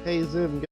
Hey Zoom,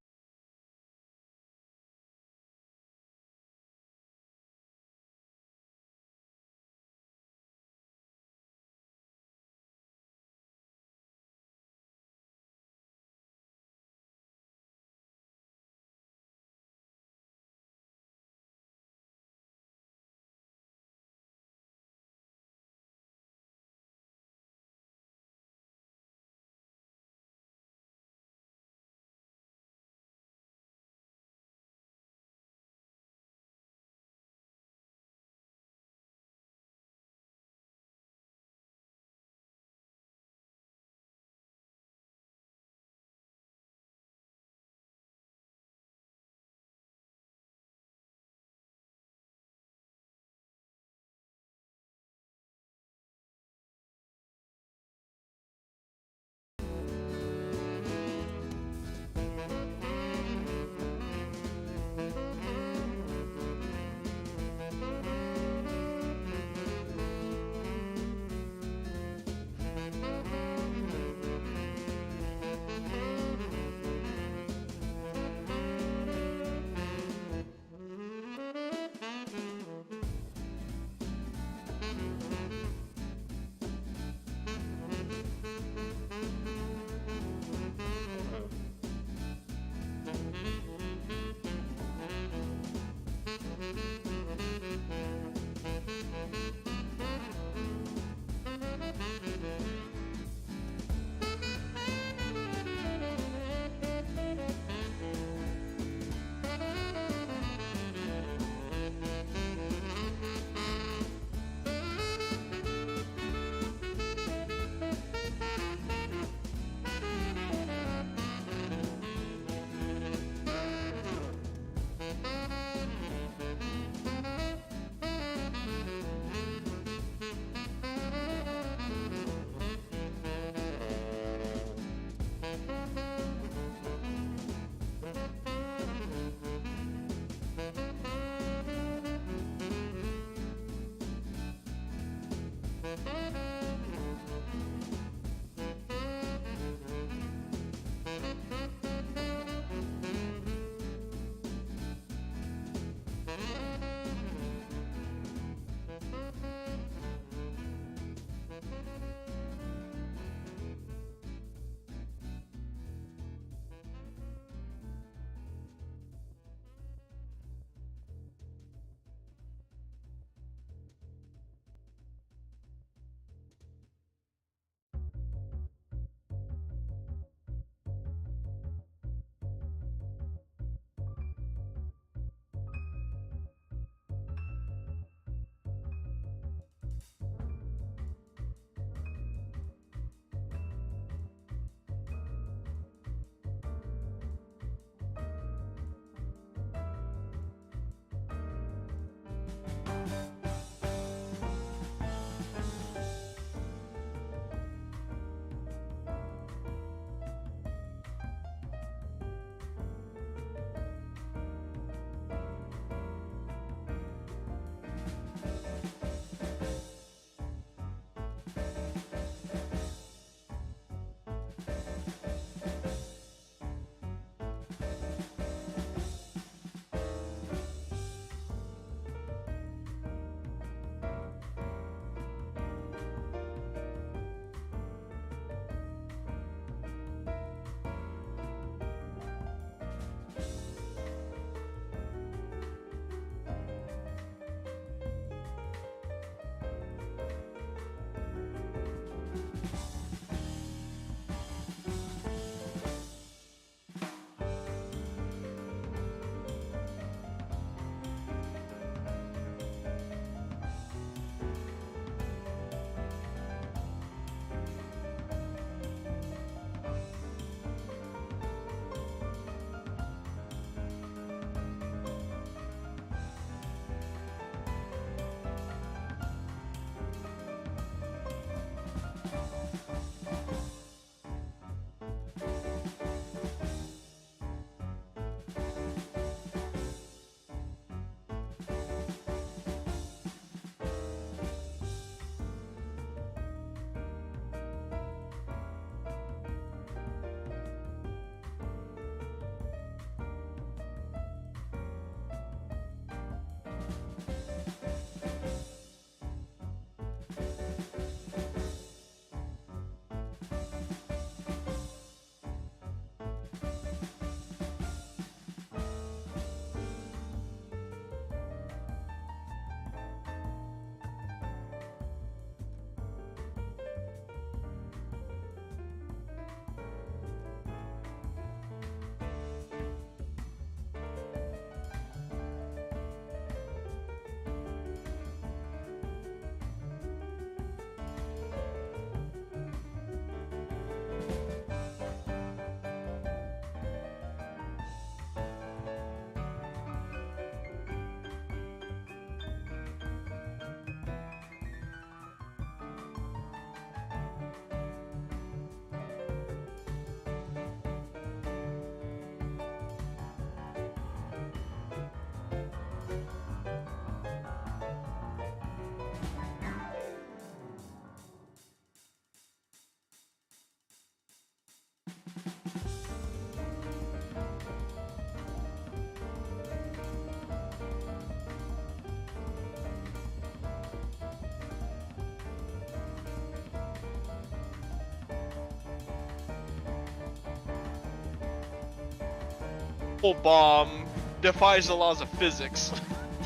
bomb defies the laws of physics.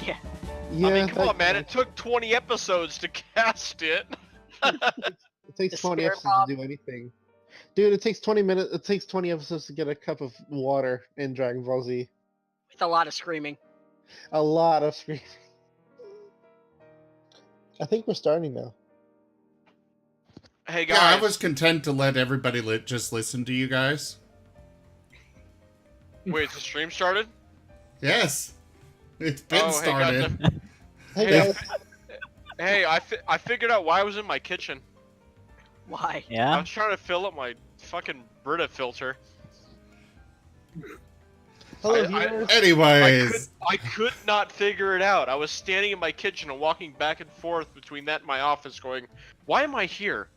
Yeah. Yeah, I mean, come on, man. It took 20 episodes to cast it. It takes The 20 spirit episodes bomb. to do anything. Dude, it takes 20 minutes. It takes 20 episodes to get a cup of water in Dragon Ball Z. With a lot of screaming. A lot of screaming. I think we're starting now. Hey, guys. Yeah, I was content to let everybody just listen to you guys. Wait, the stream started? Yes. It's been Oh, hey, guys, started. Hey Hey, guys, Hey, I figured out why I was in my kitchen. Why? I Yeah? was trying to fill up my fucking Brita filter. hello I- viewers. Anyways. I could not figure it out. I was standing in my kitchen and walking back and forth between that and my office going, why am I here?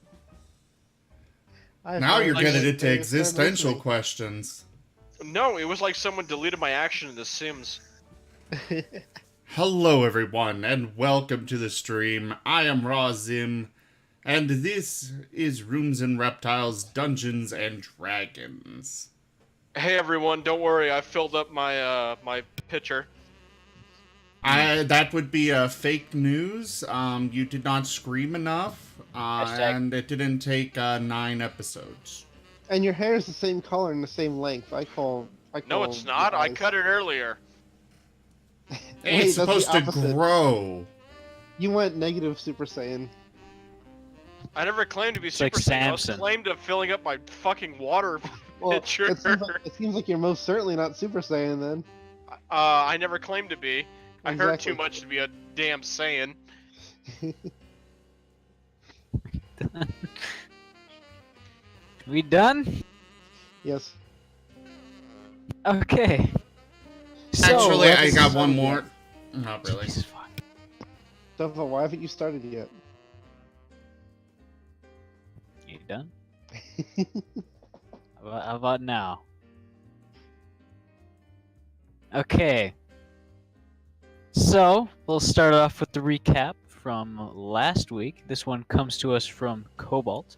Now you're Like, getting into started existential listening. questions. No, it was like someone deleted my action in The Sims. Hello, everyone, and welcome to the stream. I am Raw Zim, and this is Rooms and Reptiles, Dungeons and Dragons. Hey everyone, don't worry, I filled up my my pitcher. That would be fake news. You did not scream enough, Hashtag. and it didn't take 9 episodes. And your hair is the same color and the same length. I call. No, it's not. I eyes. cut it earlier. Wait, It's that's the supposed to opposite. grow. You went negative Super Saiyan. I never claimed to be It's Super like Saiyan. I was Samson. claimed of filling up my fucking water Well, pitcher. it seems like you're most certainly not Super Saiyan then. I never claimed to be. I heard too Exactly. much to be a damn Saiyan. We done? Yes. Okay. So, Actually, I let's got start one again. more. Not really. Jesus, fuck. Stefan, why haven't you started yet? You done? How about now? Okay. So, we'll start off with the recap from last week. This one comes to us from Cobalt.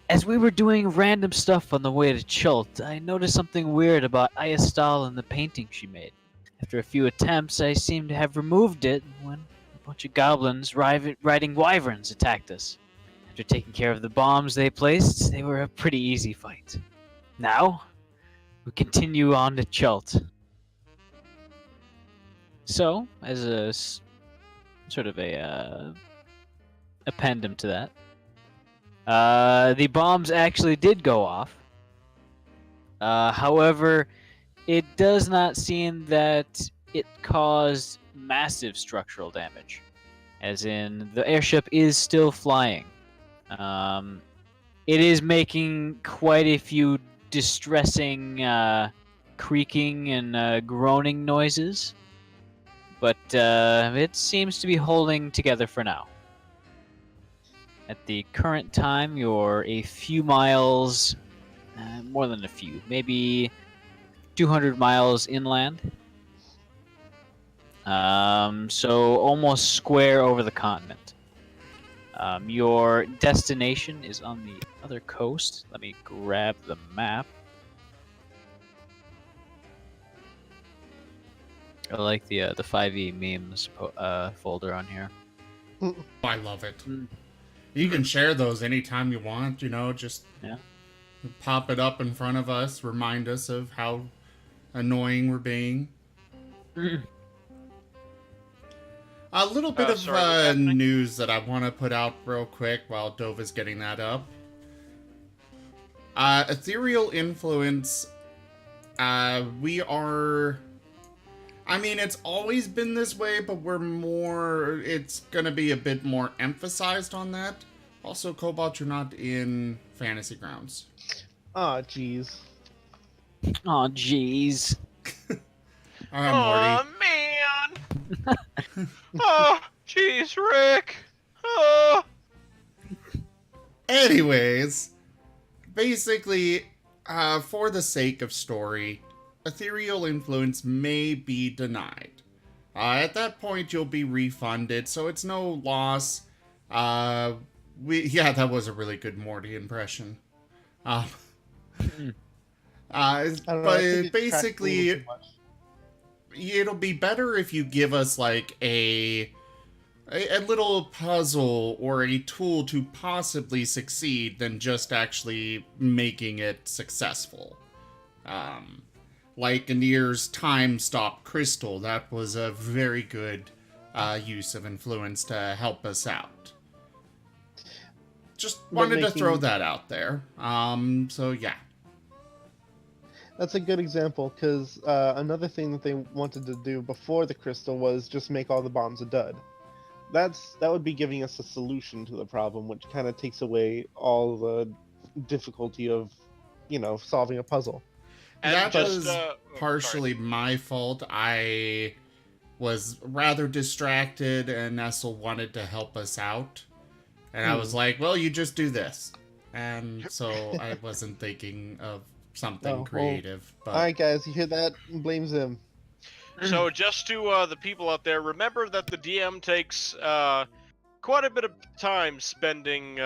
As we were doing random stuff on the way to Chult, I noticed something weird about Ayastal and the painting she made. After a few attempts, I seemed to have removed it when a bunch of goblins riding wyverns attacked us. After taking care of the bombs they placed, they were a pretty easy fight. Now, we continue on to Chult. So, as a sort of a appendum to that, the bombs actually did go off. However, it does not seem that it caused massive structural damage. As in, the airship is still flying. It is making quite a few distressing creaking and groaning noises. But it seems to be holding together for now. At the current time, you're a few miles, more than a few, maybe 200 miles inland. So almost square over the continent. Your destination is on the other coast. Let me grab the map. I like the 5e memes folder on here. I love it. Mm. You can share those anytime you want, just Yeah. pop it up in front of us, remind us of how annoying we're being. A little bit of Sorry, what's happening? news that I want to put out real quick while Dova's getting that up. Ethereal Influence, we are... I mean, it's always been this way, but it's gonna be a bit more emphasized on that. Also, Cobalt, you're not in Fantasy Grounds. Aw, jeez. Oh, jeez. Alright, Oh man! Oh, jeez, Rick! Oh! Anyways, basically, for the sake of story, Ethereal Influence may be denied. At that point, you'll be refunded, so it's no loss. Yeah, that was a really good Morty impression. I don't know, I But think it tracks a little basically, too much. it'll be better if you give us like a little puzzle or a tool to possibly succeed than just actually making it successful. Like Anir's time stop crystal, that was a very good use of influence to help us out. Just wanted to throw that out there. So yeah. That's a good example, because another thing that they wanted to do before the crystal was just make all the bombs a dud. That would be giving us a solution to the problem, which kind of takes away all the difficulty of, solving a puzzle. And That just, was oh, partially my fault. I was rather distracted, and Nestle wanted to help us out. And I was like, well, you just do this. And so I wasn't thinking of something creative. But Alright guys, you hear that? Blames him. So just to the people out there, remember that the DM takes quite a bit of time spending,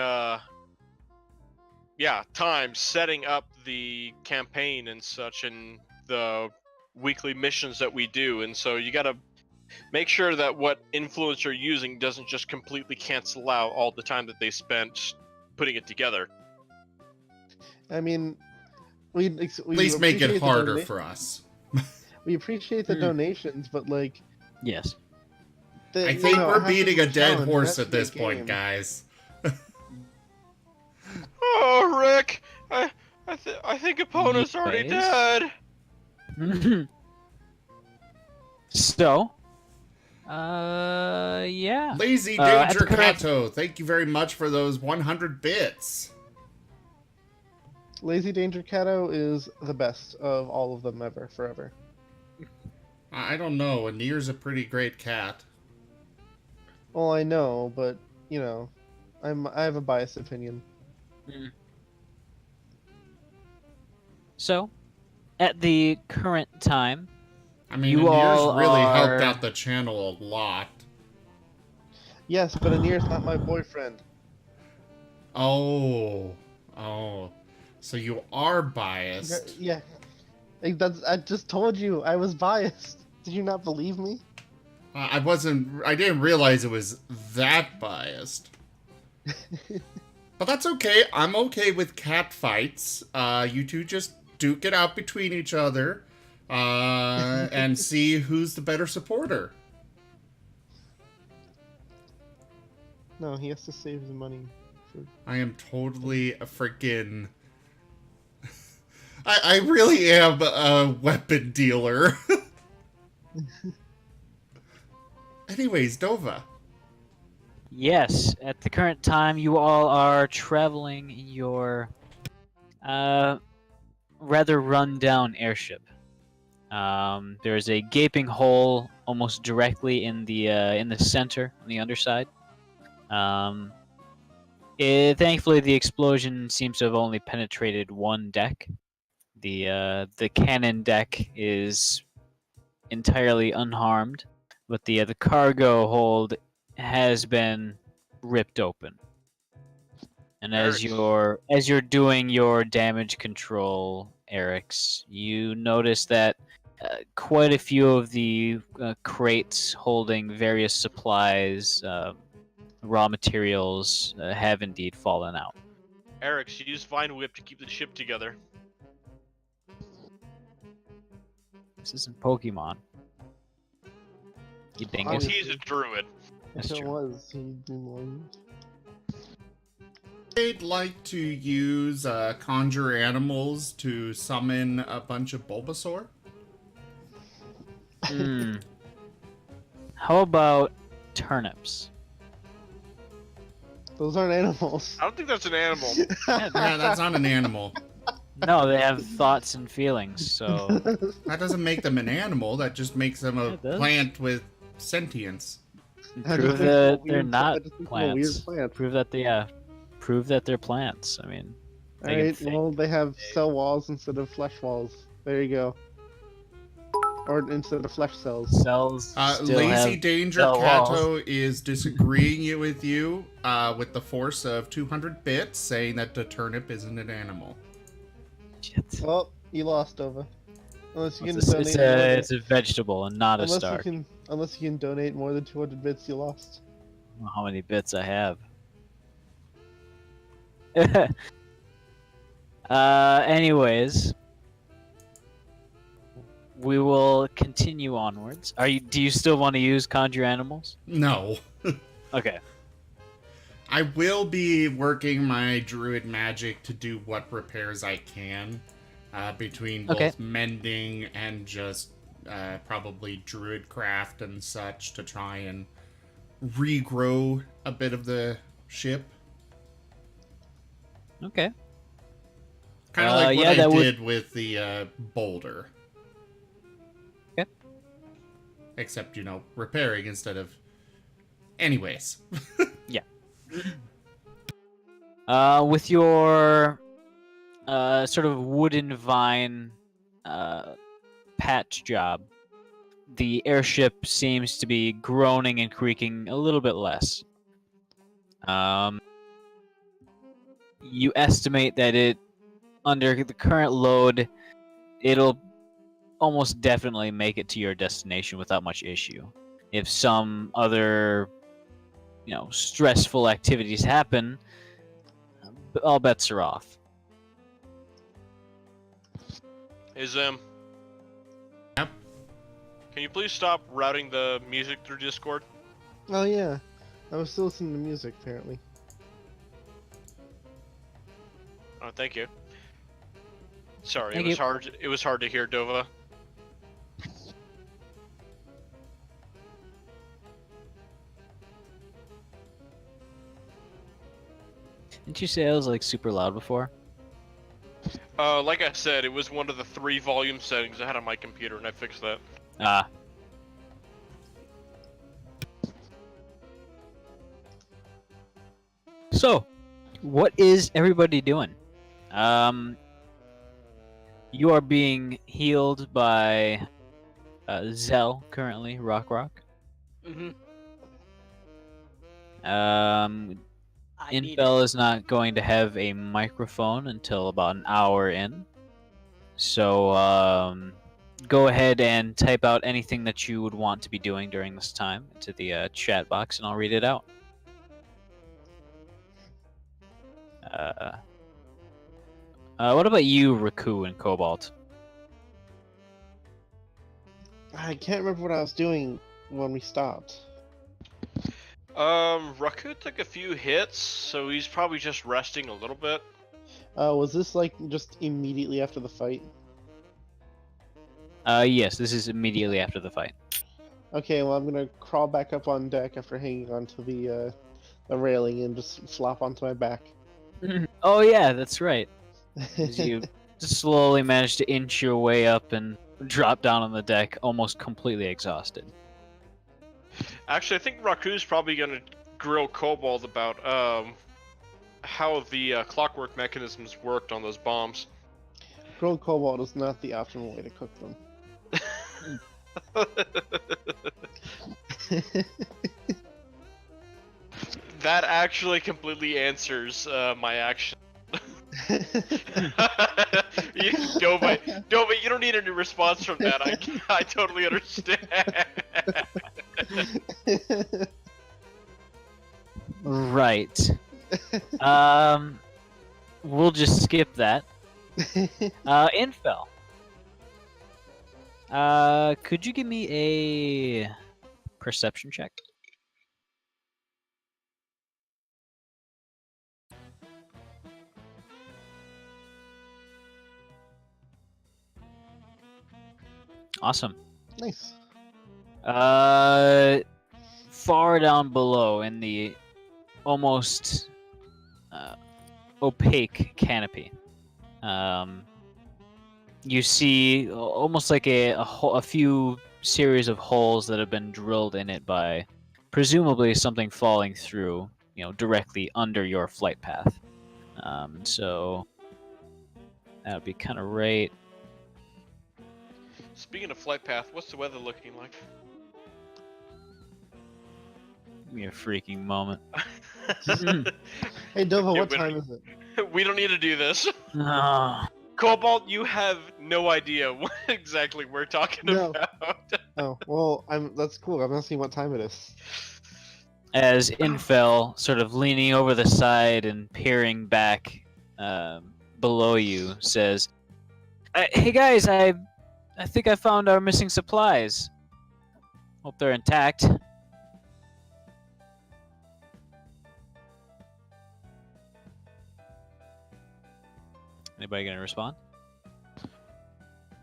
time setting up the campaign and such, and the weekly missions that we do, and so you gotta make sure that what influence you're using doesn't just completely cancel out all the time that they spent putting it together. I mean, we at please make it harder for us. We appreciate the donations, but like, Yes. I think we're beating a dead horse at this point, guys. Oh, Rick, I think opponent's already Anyways. dead. So, yeah. Lazy at Danger the current- Kato, thank you very much for those 100 bits. Lazy Danger Kato is the best of all of them ever, forever. I don't know, Anir's a pretty great cat. Well, I know, but I have a biased opinion. So, at the current time, I mean, You all Anir's really are- helped out the channel a lot. Yes, but Anir's not my boyfriend. Oh. So you are biased. Yeah, I just told you I was biased. Did you not believe me? I didn't realize it was that biased. But that's okay. I'm okay with cat fights. You two just duke it out between each other. And see who's the better supporter. No, he has to save the money. I am totally a freaking... I really am a weapon dealer. Anyways, Dova. yes, at the current time, you all are traveling in your rather run-down airship. There's a gaping hole almost directly in the center on the underside. Thankfully, the explosion seems to have only penetrated one deck. The cannon deck is entirely unharmed, but the cargo hold has been ripped open. And as you're doing your damage control, Eric's, you notice that quite a few of the crates holding various supplies, raw materials, have indeed fallen out. Eric, use Vine Whip to keep the ship together. This isn't Pokemon. You dingus. He's a druid. That's If it true. was, he'd do more. I'd like to use conjure animals to summon a bunch of Bulbasaur. How about turnips? Those aren't animals. I don't think that's an animal. Yeah, that's not an animal. No, they have thoughts and feelings, so... That doesn't make them an animal. That just makes them a It does. plant with sentience. Prove that they're not plants. Prove that they're plants. I mean, they can Alright, think. well, they have cell walls instead of flesh walls. There you go. Or instead of flesh cells. Cells still Lazy have Danger cell walls. Kato is disagreeing with you with the force of 200 bits, saying that the turnip isn't an animal. Shit. Well, You lost, Dova. Unless you can It's, donate it's more a than- it's a vegetable and not a unless star. unless you can donate more than 200 bits, you lost. I don't know how many bits I have. Anyways, we will continue onwards. Do you still want to use conjure animals? No. Okay. I will be working my druid magic to do what repairs I can, between both Okay. mending and just probably druid craft and such to try and regrow a bit of the ship. Okay. Kind of like what yeah, I that would- did with the boulder. Okay. Except, repairing instead of... Anyways. With your sort of wooden vine patch job, the airship seems to be groaning and creaking a little bit less. You estimate that under the current load, it'll almost definitely make it to your destination without much issue. If some other, stressful activities happen, all bets are off. Hey, Yep. Can you please stop routing the music through Discord? Oh yeah, I was still listening to music apparently. Oh, thank you. Sorry, Thank it was you. hard. It was hard to hear, Dova. Didn't you say I was like super loud before? Like I said, it was one of the 3 volume settings I had on my computer, and I fixed that. Ah. So, what is everybody doing? You are being healed by Zell currently, Rock. Mm-hmm. Um, I need it. Infel is not going to have a microphone until about an hour in. So, go ahead and type out anything that you would want to be doing during this time into the chat box, and I'll read it out. What about you, Raku and Cobalt? I can't remember what I was doing when we stopped. Raku took a few hits, so he's probably just resting a little bit. Was this like just immediately after the fight? Yes, this is immediately after the fight. Okay, well I'm gonna crawl back up on deck after hanging onto the railing and just flop onto my back. Oh yeah, that's right. As you just slowly manage to inch your way up and drop down on the deck, almost completely exhausted. Actually, I think Raku's probably gonna grill Cobalt about how the clockwork mechanisms worked on those bombs. Grilled cobalt is not the optimal way to cook them. That actually completely answers my action. Dova, you don't need any response from that. I totally understand. Right. We'll just skip that. Infel. Could you give me a perception check? Awesome. Nice. Far down below in the almost opaque canopy, you see almost like a few series of holes that have been drilled in it by presumably something falling through, directly under your flight path. So that would be kind of right. Speaking of flight path, what's the weather looking like? Give me a freaking moment. Hey Dova, Yeah, what we time don't- is it? We don't need to do this. Ah. Cobalt, you have no idea what exactly we're talking No. about. Oh, well, that's cool. I'm asking what time it is. As Infel, sort of leaning over the side and peering back below you, says, "Hey guys, I think I found our missing supplies. Hope they're intact." Anybody gonna respond?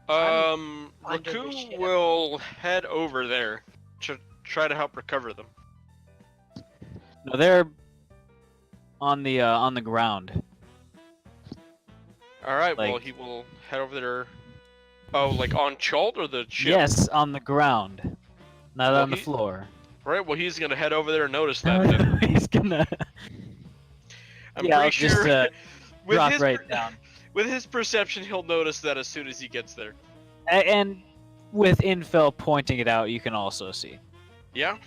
under the Raku ship. will head over there to try to help recover them. No, they're on the ground. All right. Well, Like- he will head over there. Oh, like on Chult or the ship? Yes, on the ground, not Well, on the he- floor. Right. Well, he's gonna head over there and notice that. Then. He's gonna I'm yeah, I'll pretty just sure with drop his right down. with his perception, he'll notice that as soon as he gets there. And with Infel pointing it out, you can also see. Yeah.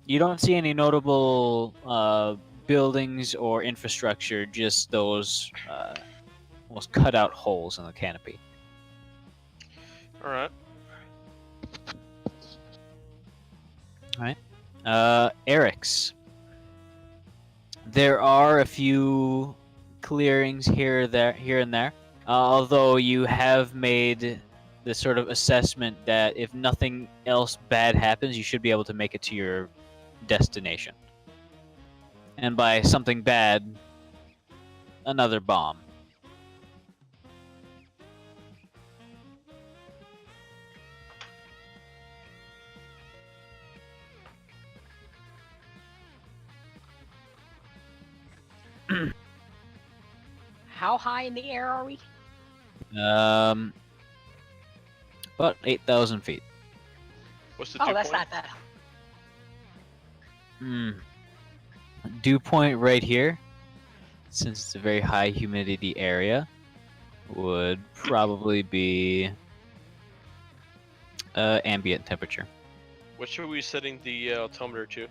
You don't see any notable buildings or infrastructure, just those almost cut out holes in the canopy. All right. Eric's. There are a few clearings here and there. Although you have made the sort of assessment that if nothing else bad happens, you should be able to make it to your destination. And by something bad, another bomb. How high in the air are we? About 8,000 feet. What's the Oh, dew that's point? not that. Dew point right here, since it's a very high humidity area, would probably be ambient temperature. What should we be setting the altimeter to?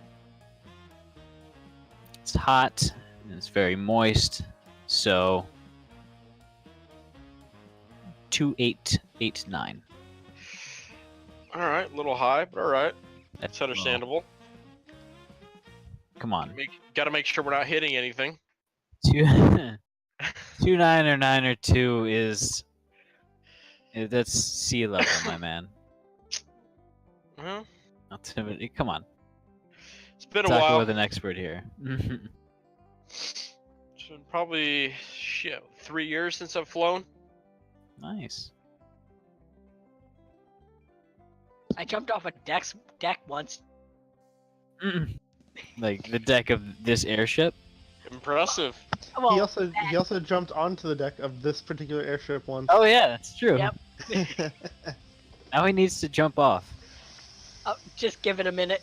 It's hot and it's very moist, so 2889. All right, a little high, but all right. That's It's understandable. Come on. Gotta make sure we're not hitting anything. 29 or 9 or 2 is that's sea level, my man. Well, Come on. it's been a Talking while. with an expert here. It's been probably 3 years since I've flown. Nice. I jumped off a deck once. Like the deck of this airship. Impressive. Well, He also jumped onto the deck of this particular airship once. Oh yeah, that's true. Yep. Now he needs to jump off. oh, just give it a minute.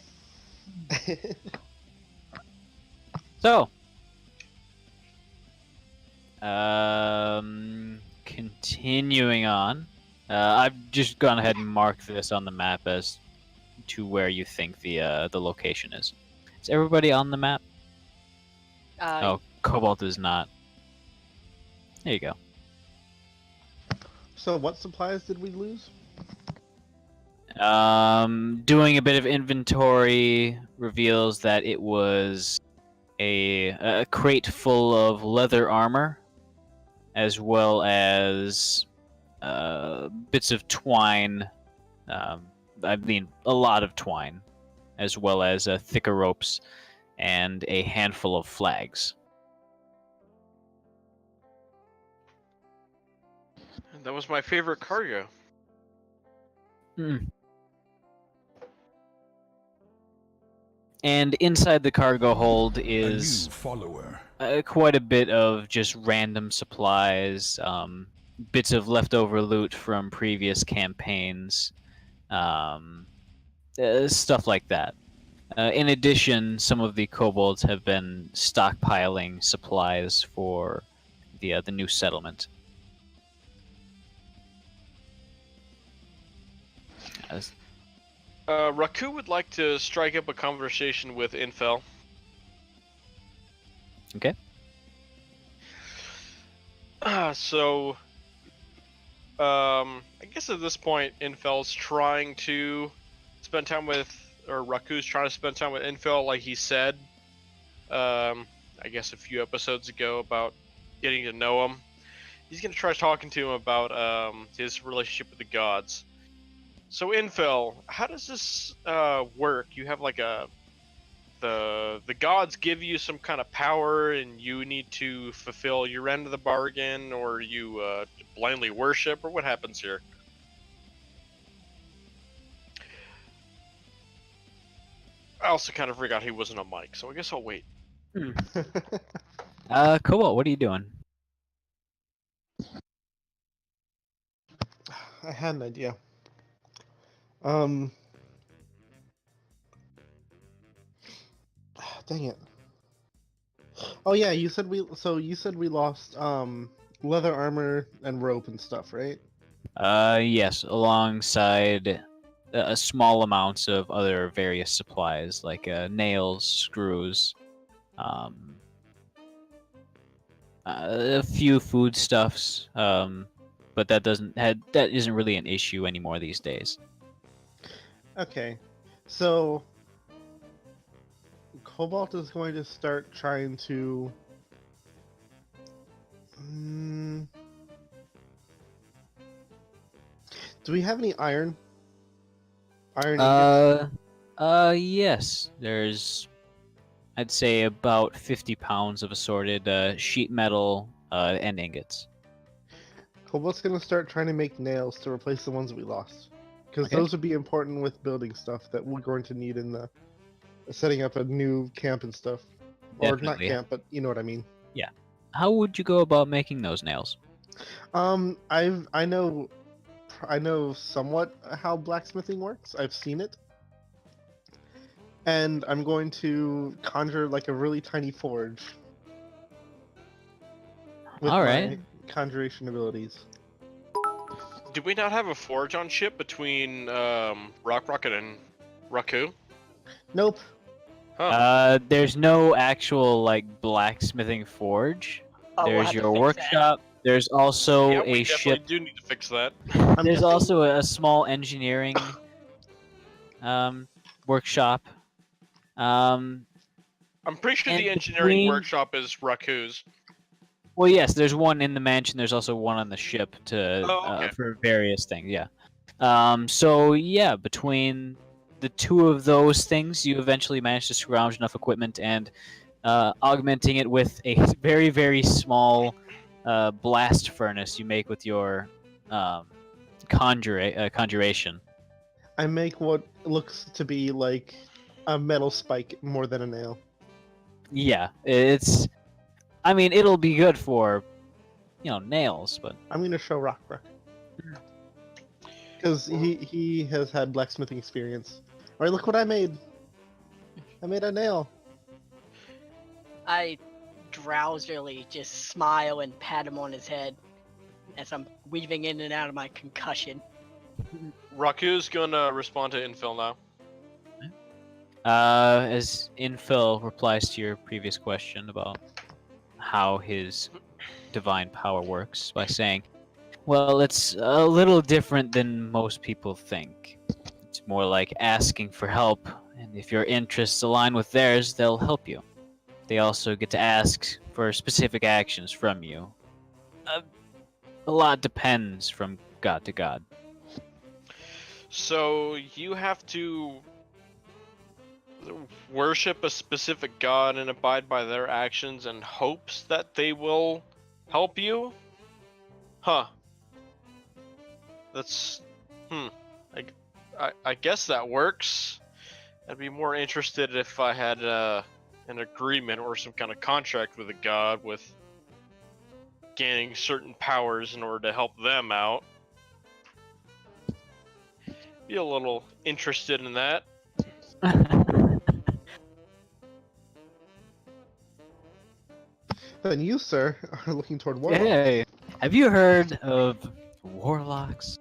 So, continuing on, I've just gone ahead and marked this on the map as to where you think the location is. Is everybody on the map? Oh, Cobalt is not. There you go. So what supplies did we lose? Doing a bit of inventory reveals that it was a crate full of leather armor, as well as bits of twine. I mean, a lot of twine, as well as thicker ropes and a handful of flags. That was my favorite cargo. And inside the cargo hold A is new follower. quite a bit of just random supplies, bits of leftover loot from previous campaigns, stuff like that. In addition, some of the kobolds have been stockpiling supplies for the new settlement. Raku would like to strike up a conversation with Infel. Okay. So, I guess at this point, Infel's trying to spend time with, or Raku's trying to spend time with Infel, like he said. I guess a few episodes ago about getting to know him. He's gonna try talking to him about his relationship with the gods. So Infel, how does this work? You have like the gods give you some kind of power, and you need to fulfill your end of the bargain, or you blindly worship, or what happens here? I also kind of forgot he wasn't on mic, so I guess I'll wait. Cobalt, what are you doing? I had an idea. Dang it. Oh yeah, you said we lost leather armor and rope and stuff, right? Yes, alongside small amounts of other various supplies like nails, screws, a few foodstuffs. But that isn't really an issue anymore these days. Okay. So Cobalt is going to start trying to do we have any iron? Iron ingots? Yes. There's, I'd say, about 50 pounds of assorted sheet metal and ingots. Cobalt's gonna start trying to make nails to replace the ones we lost, because Okay. those would be important with building stuff that we're going to need in the setting up a new camp and stuff, or not Definitely. camp, but you know what I mean. How would you go about making those nails? I know somewhat how blacksmithing works. I've seen it, and I'm going to conjure like a really tiny forge with All my right. conjuration abilities. Did we not have a forge on ship between Rocket and Raku? Nope. Huh. There's no actual like blacksmithing forge. Oh, we'll There's have to your fix that. workshop. There's also Yeah, a we ship. definitely do need to fix that. I'm There's guessing- also a small engineering workshop. I'm pretty sure And the engineering between- workshop is Raku's. Well, yes, there's one in the mansion. There's also one on the ship Okay. for various things. Yeah. So yeah, between the two of those things, you eventually manage to scrounge enough equipment and augmenting it with a very, very small blast furnace you make with your conjuration. I make what looks to be like a metal spike more than a nail. Yeah, it's. I mean, it'll be good for, nails, but I'm gonna show Rock, because he has had blacksmithing experience. All right, look what I made. I made a nail. I drowsily just smile and pat him on his head as I'm weaving in and out of my concussion. Raku's gonna respond to Infil now. As Infil replies to your previous question about how his divine power works by saying, well, it's a little different than most people think. It's more like asking for help, and if your interests align with theirs, they'll help you. They also get to ask for specific actions from you. A lot depends from god to god. So you have to worship a specific god and abide by their actions in hopes that they will help you? Huh. That's... I guess that works. I'd be more interested if I had an agreement or some kind of contract with a god with gaining certain powers in order to help them out. Be a little interested in that. Then you, sir, are looking toward war. Hey, have you heard of warlocks?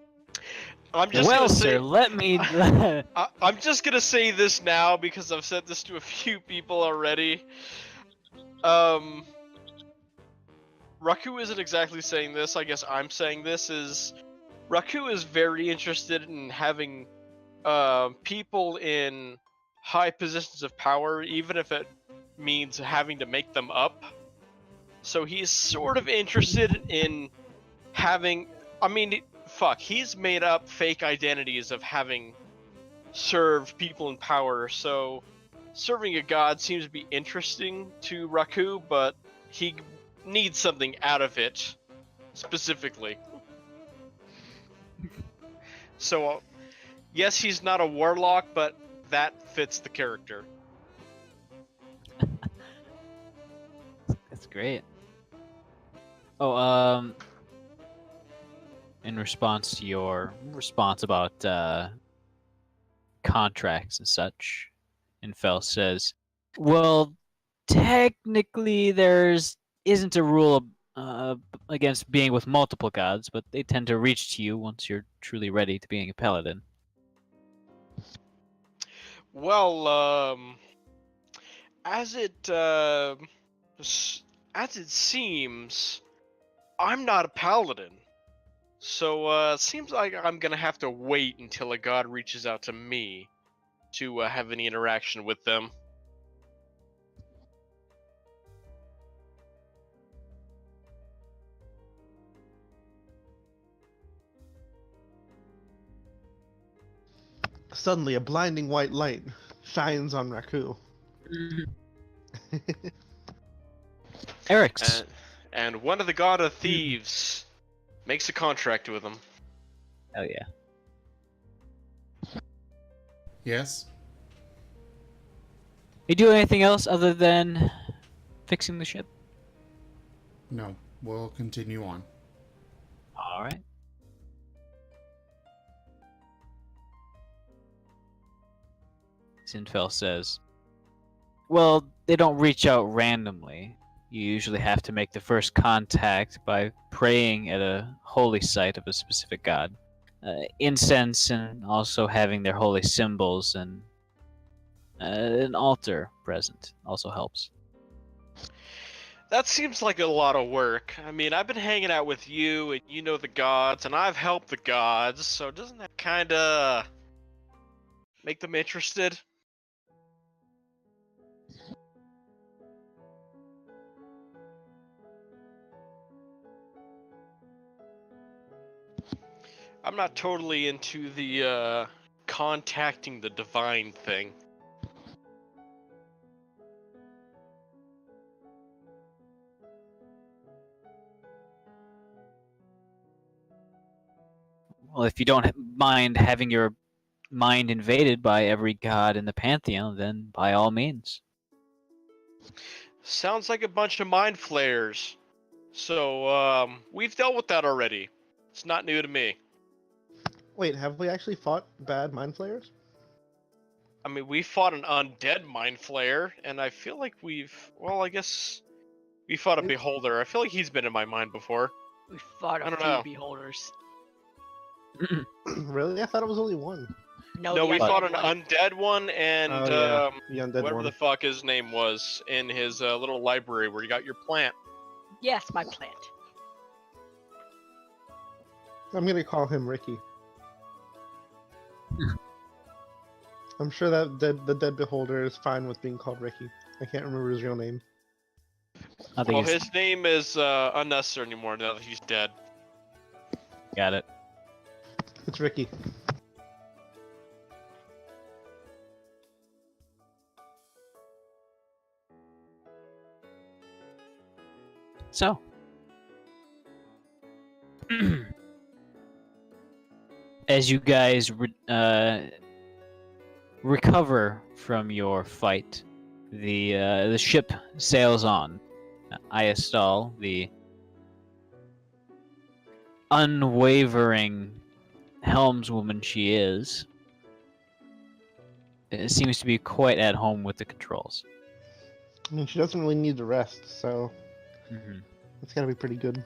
I'm just Well, gonna say, sir, let me. I'm just gonna say this now because I've said this to a few people already. Raku isn't exactly saying this. I guess I'm saying this is Raku is very interested in having people in high positions of power, even if it means having to make them up. So he's sort of interested in having. I mean, fuck, he's made up fake identities of having served people in power, so serving a god seems to be interesting to Raku, but he needs something out of it specifically. So, yes, he's not a warlock, but that fits the character. That's great. Oh, in response to your response about contracts and such, Infel says, well, technically isn't a rule against being with multiple gods, but they tend to reach to you once you're truly ready to being a paladin. Well, as it seems, I'm not a paladin. So, seems like I'm gonna have to wait until a god reaches out to me to have any interaction with them. Suddenly, a blinding white light shines on Raku. Eric's. And one of the god of thieves makes a contract with him. Oh yeah. Yes? You do anything else other than fixing the ship? No. We'll continue on. All right. Sinfel says, well, they don't reach out randomly. You usually have to make the first contact by praying at a holy site of a specific god. Incense and also having their holy symbols and an altar present also helps. That seems like a lot of work. I mean, I've been hanging out with you, and you know the gods, and I've helped the gods, so doesn't that kinda make them interested? I'm not totally into the contacting the divine thing. Well, if you don't mind having your mind invaded by every god in the pantheon, then by all means. Sounds like a bunch of mind flayers. So, we've dealt with that already. It's not new to me. Wait, have we actually fought bad mind flayers? I mean, we fought an undead mind flayer, and I feel like I guess we fought a beholder. I feel like he's been in my mind before. We fought I a don't few know. beholders. Really? I thought it was only one. No, we the fought an undead one. undead one, and Oh, yeah. The undead whatever one. the fuck his name was in his little library where you got your plant. Yes, my plant. I'm gonna call him Ricky. I'm sure that the dead beholder is fine with being called Ricky. I can't remember his real name. I think Well, he's his name is unnecessary anymore now that he's dead. got it. It's Ricky. So, as you guys recover from your fight, the ship sails on. Iastal, the unwavering helmswoman she is, seems to be quite at home with the controls. I mean, she doesn't really need to rest, so Mm-hmm. it's gotta be pretty good.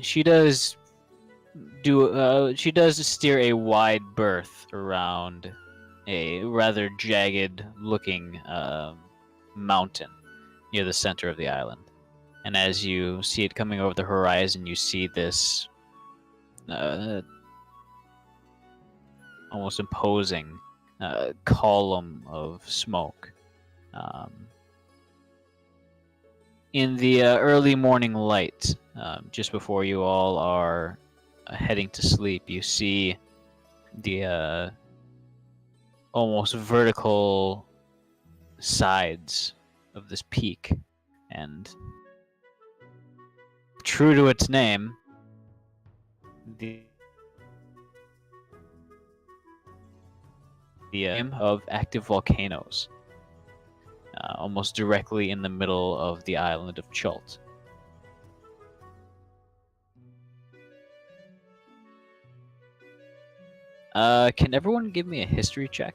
She does steer a wide berth around a rather jagged looking mountain near the center of the island. And as you see it coming over the horizon, you see this almost imposing column of smoke. In the early morning light, just before you all are heading to sleep, you see the almost vertical sides of this peak, and true to its name, the aim of active volcanoes, almost directly in the middle of the island of Chult. Can everyone give me a history check?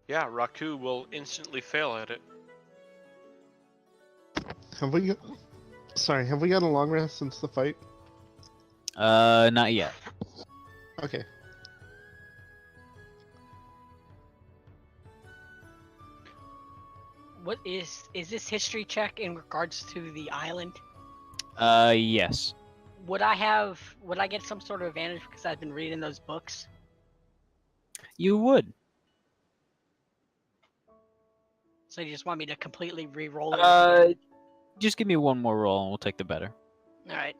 Yeah, Raku will instantly fail at it. Have we got... Sorry, have we got a long rest since the fight? Not yet. Okay. What is this history check in regards to the island? Yes. Would I get some sort of advantage because I've been reading those books? You would. So you just want me to completely re-roll it? Just give me one more roll and we'll take the better. All right.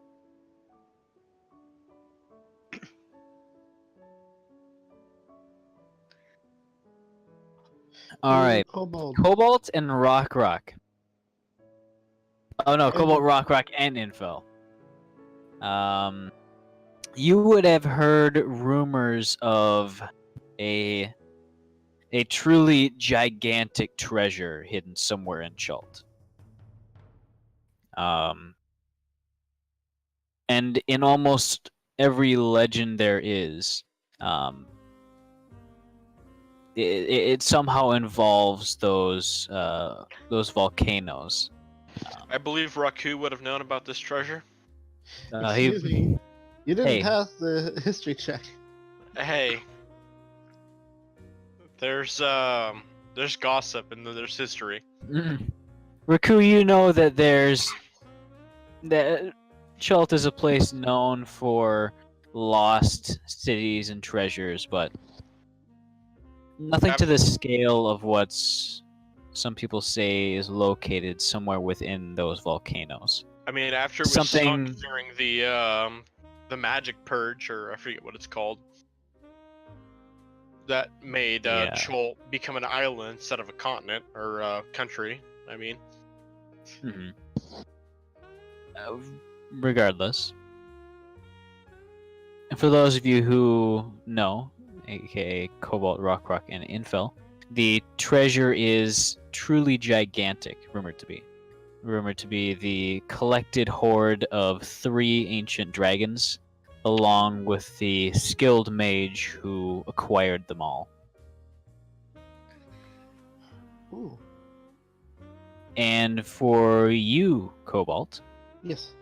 All right. Kobold. Cobalt and Rock. Oh no, Cobalt, Rock, and Info. You would have heard rumors of a truly gigantic treasure hidden somewhere in Chult. And in almost every legend there is, it somehow involves those volcanoes. I believe Raku would have known about this treasure. Excuse me. You didn't Hey. pass the history check. Hey, there's gossip and then there's history. Raku, you know that Chult is a place known for lost cities and treasures, but nothing to the scale of what's some people say is located somewhere within those volcanoes. I mean, after it was Something- sunk during the magic purge, or I forget what it's called, that made Yeah. Chult become an island instead of a continent or a country. I mean, Mhm. Regardless, and for those of you who know, aka Cobalt, Rock, and Infel, the treasure is truly gigantic, rumored to be the collected hoard of 3 ancient dragons, along with the skilled mage who acquired them all. Ooh. And for you, Cobalt, Yes.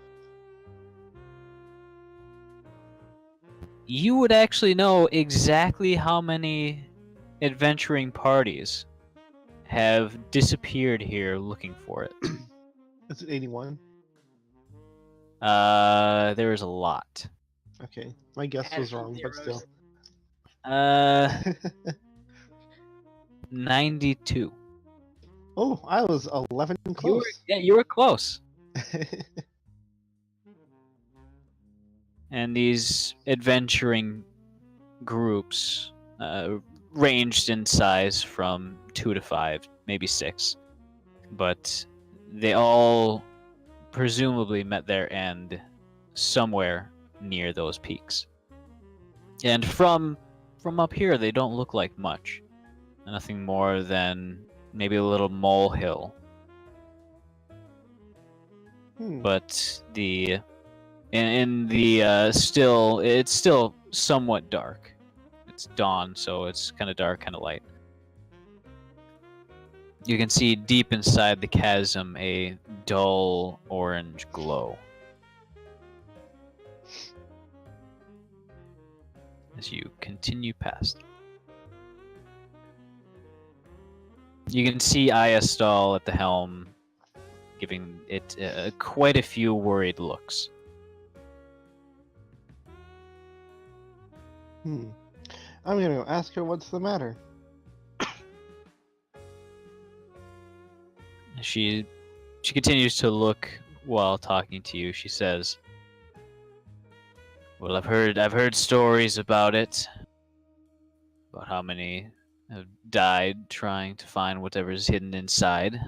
you would actually know exactly how many adventuring parties have disappeared here looking for it. Is it 81? There is a lot. Okay. My guess Add was some wrong, but still. zeros. 92. Oh, I was 11 You were, close. yeah, you were close. And these adventuring groups ranged in size from 2 to 5, maybe 6. But they all presumably met their end somewhere near those peaks. And from up here, they don't look like much. Nothing more than maybe a little molehill. But in the it's still somewhat dark. It's dawn, so it's kind of dark, kind of light. You can see deep inside the chasm a dull orange glow. As you continue past. You can see Ayastal at the helm, giving it quite a few worried looks. I'm gonna go ask her what's the matter. She continues to look while talking to you. She says, "Well, I've heard stories about it, about how many have died trying to find whatever's hidden inside.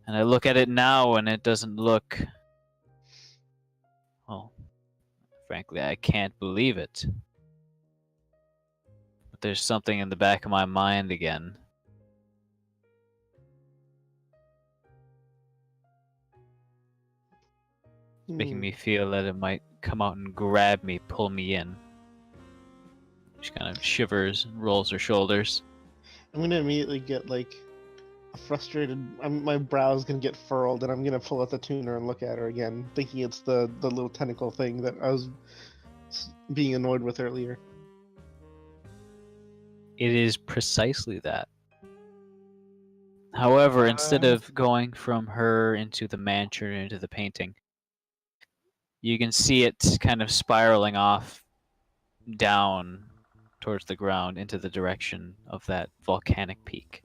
And I look at it now and it doesn't look, well, frankly, I can't believe it. But there's something in the back of my mind again. It's making me feel that it might come out and grab me, pull me in." She kind of shivers and rolls her shoulders. I'm gonna immediately get like frustrated. My brow's gonna get furrowed, and I'm gonna pull out the tuner and look at her again, thinking it's the little tentacle thing that I was being annoyed with earlier. It is precisely that. However, instead of going from her into the mansion into the painting, you can see it kind of spiraling off down towards the ground into the direction of that volcanic peak.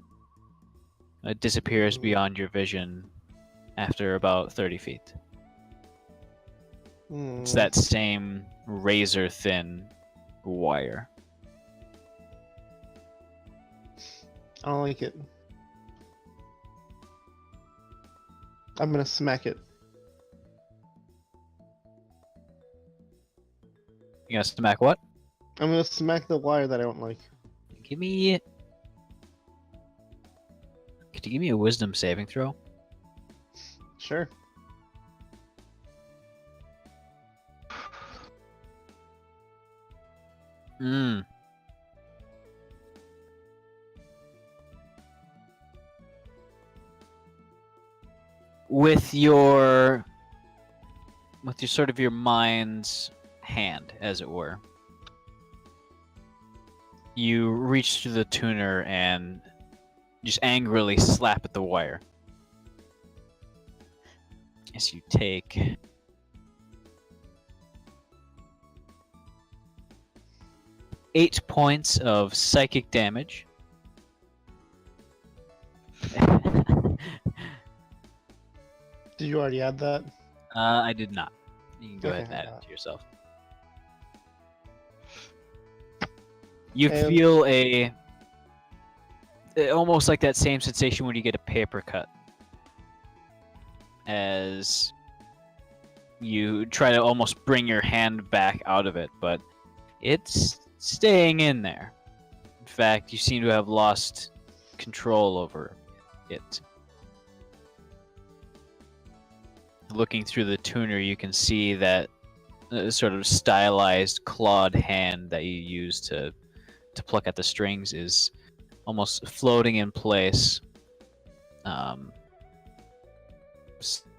It disappears beyond your vision after about 30 feet. It's that same razor-thin wire. I don't like it. I'm gonna smack it. You gonna smack what? I'm gonna smack the wire that I don't like. Could you give me a wisdom saving throw? Sure. With your sort of your mind's hand, as it were, you reach to the tuner and just angrily slap at the wire. As you take 8 points of psychic damage. Did you already add that? I did not. You can go ahead Okay. and add it to yourself. You And- feel almost like that same sensation when you get a paper cut, as you try to almost bring your hand back out of it, but it's staying in there. In fact, you seem to have lost control over it. Looking through the tuner, you can see that sort of stylized clawed hand that you use to pluck at the strings is almost floating in place,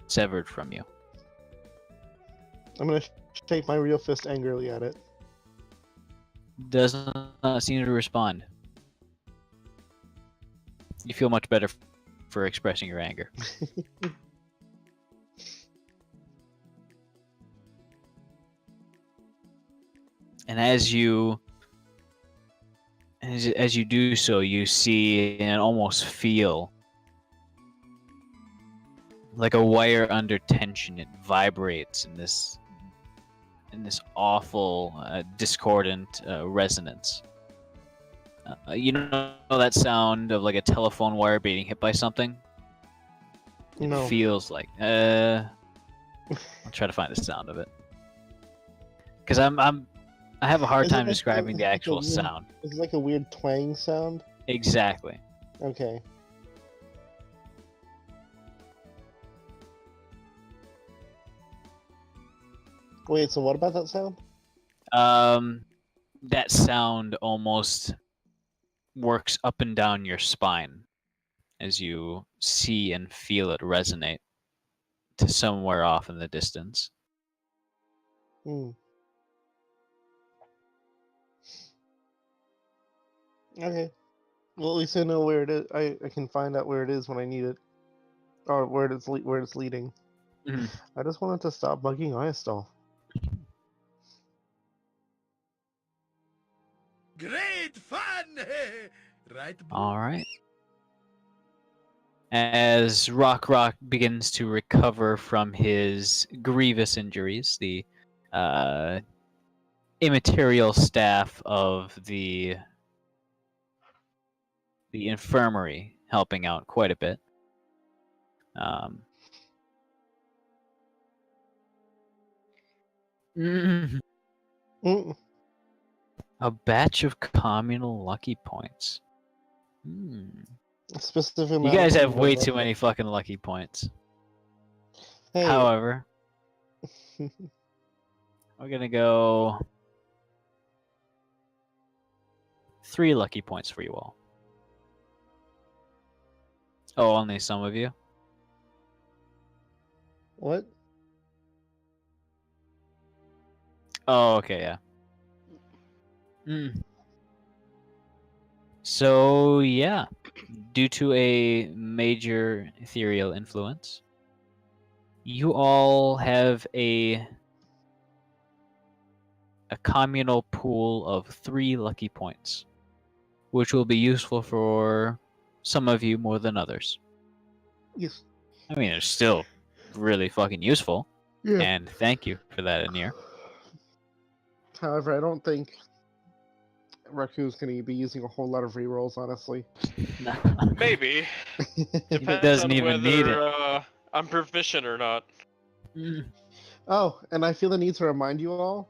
severed from you. I'm gonna shake my real fist angrily at it. Does not seem to respond. You feel much better for expressing your anger. And as you do so, you see and almost feel like a wire under tension. It vibrates in this awful discordant resonance. You know that sound of like a telephone wire being hit by something? It No. feels like. I'll try to find the sound of it, because I have a hard Is it time like- describing the like a actual weird- sound. It's like a weird twang sound. Exactly. Okay. Wait, so what about that sound? That sound almost works up and down your spine as you see and feel it resonate to somewhere off in the distance. Hmm. Okay. Well, at least I know where it is. I can find out where it is when I need it. or where it's leading. Mhm. I just wanted to stop bugging Iastol. Great fun! Right, Boo? All right. As Rock begins to recover from his grievous injuries, the immaterial staff of the infirmary helping out quite a bit. Mm, Mm, a batch of communal lucky points. specifically, You guys have way too many fucking lucky points. Hey, However, we're gonna go 3 lucky points for you all. Oh, only some of you? what? Oh, okay, yeah. So, yeah. Due to a major ethereal influence, you all have a communal pool of 3 lucky points, which will be useful for some of you more than others. Yes. I mean, it's still really fucking useful, Yeah. and thank you for that, Anir. However, I don't think Raku's going to be using a whole lot of rerolls, honestly. Maybe. Depends doesn't on even whether need it. I'm proficient or not. Oh, and I feel the need to remind you all,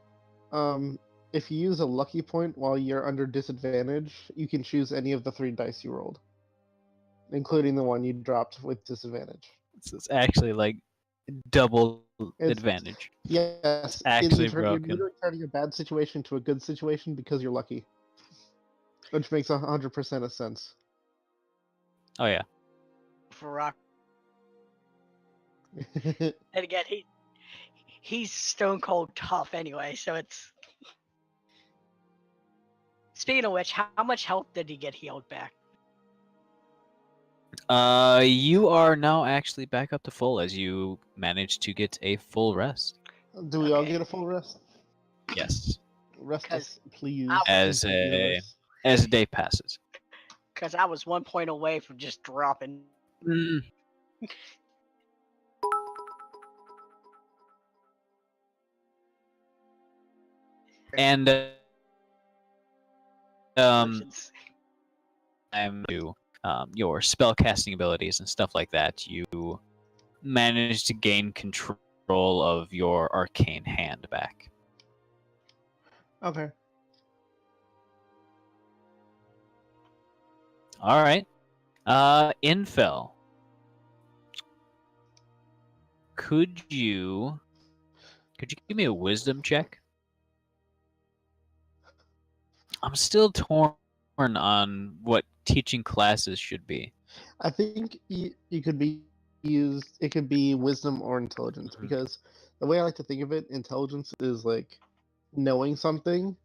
if you use a lucky point while you're under disadvantage, you can choose any of the 3 dice you rolled, including the one you dropped with disadvantage. It's actually like double It's- advantage. Yes, actually you're broken. literally turning a bad situation to a good situation because you're lucky, which makes 100% of sense. Oh yeah. For Rock. And again, he's stone cold tough anyway, so it's. Speaking of which, how much health did he get healed back? You are now actually back up to full as you managed to get a full rest. Do we all Okay. get a full rest? Yes. Rest 'Cause us, please. As into the a universe. as the day passes. Because I was 1 point away from just dropping. And potions. I'm to your spell casting abilities and stuff like that. You managed to gain control of your arcane hand back. Okay. All right. Infel. Could you give me a wisdom check? I'm still torn on what teaching classes should be. I think you could be used. It could be wisdom or intelligence, Mhm. because the way I like to think of it, intelligence is like knowing something,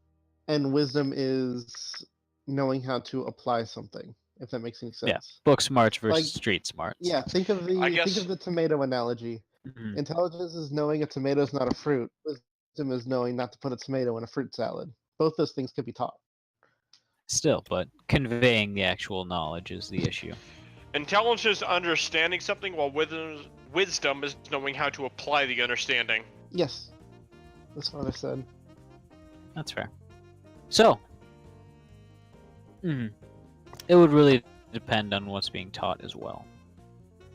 and wisdom is knowing how to apply something. If that makes any sense. Yeah, book smarts versus Like- street smarts. Yeah. Think of the tomato analogy. Mhm. Intelligence is knowing a tomato is not a fruit. Wisdom is knowing not to put a tomato in a fruit salad. Both those things could be taught. Still, but conveying the actual knowledge is the issue. Intelligence is understanding something, while wisdom is knowing how to apply the understanding. Yes. That's what I said. That's fair. So, it would really depend on what's being taught as well.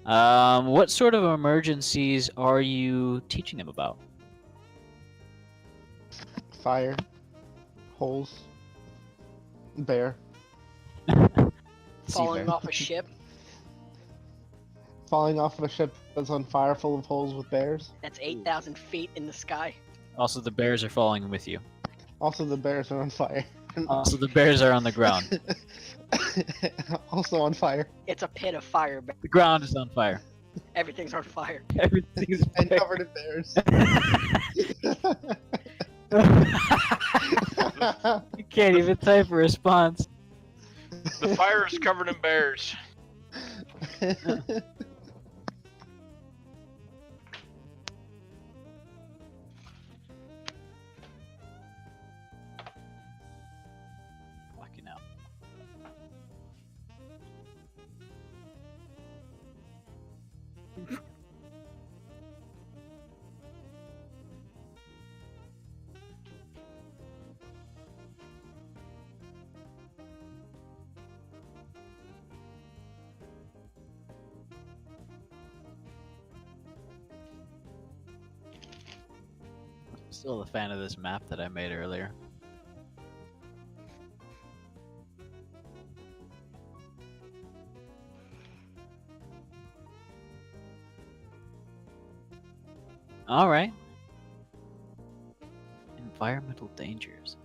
What sort of emergencies are you teaching them about? Fire. Holes. Bear. Falling off a ship. Falling off of a ship that's on fire full of holes with bears. That's 8,000 feet in the sky. Also, the bears are falling with you. Also, the bears are on fire. Also, the bears are on the ground. Also on fire. It's a pit of fire. The ground is on fire. Everything's on fire. Everything's And fire. covered in bears. You can't even type a response. The fire is covered in bears. Still a fan of this map that I made earlier. All right. Environmental dangers.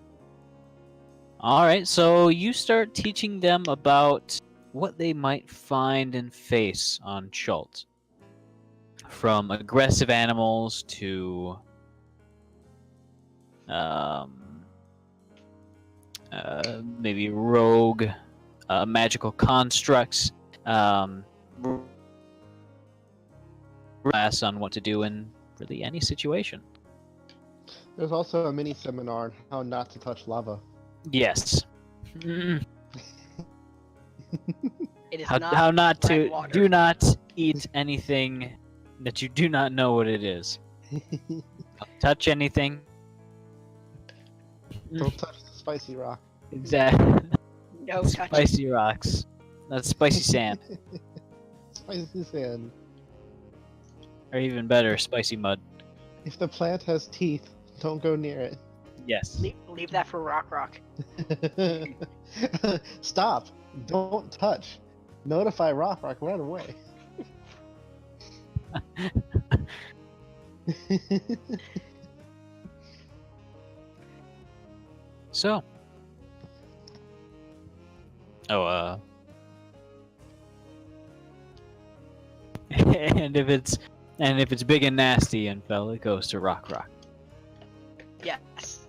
All right, so you start teaching them about what they might find and face on Chult. From aggressive animals to maybe rogue magical constructs. Class on what to do in really any situation. There's also a mini seminar on how not to touch lava. Yes. It is How not red to water. do not eat anything that you do not know what it is. Don't touch anything. Don't touch the spicy rock. Exactly. No touching. Spicy rocks. That's spicy sand. Spicy sand. Or even better, spicy mud. If the plant has teeth, don't go near it. Yes. Leave that for Rock. Stop! Don't touch. Notify Rock right away. So. Oh, and if it's big and nasty and fell, it goes to Rock. Yes.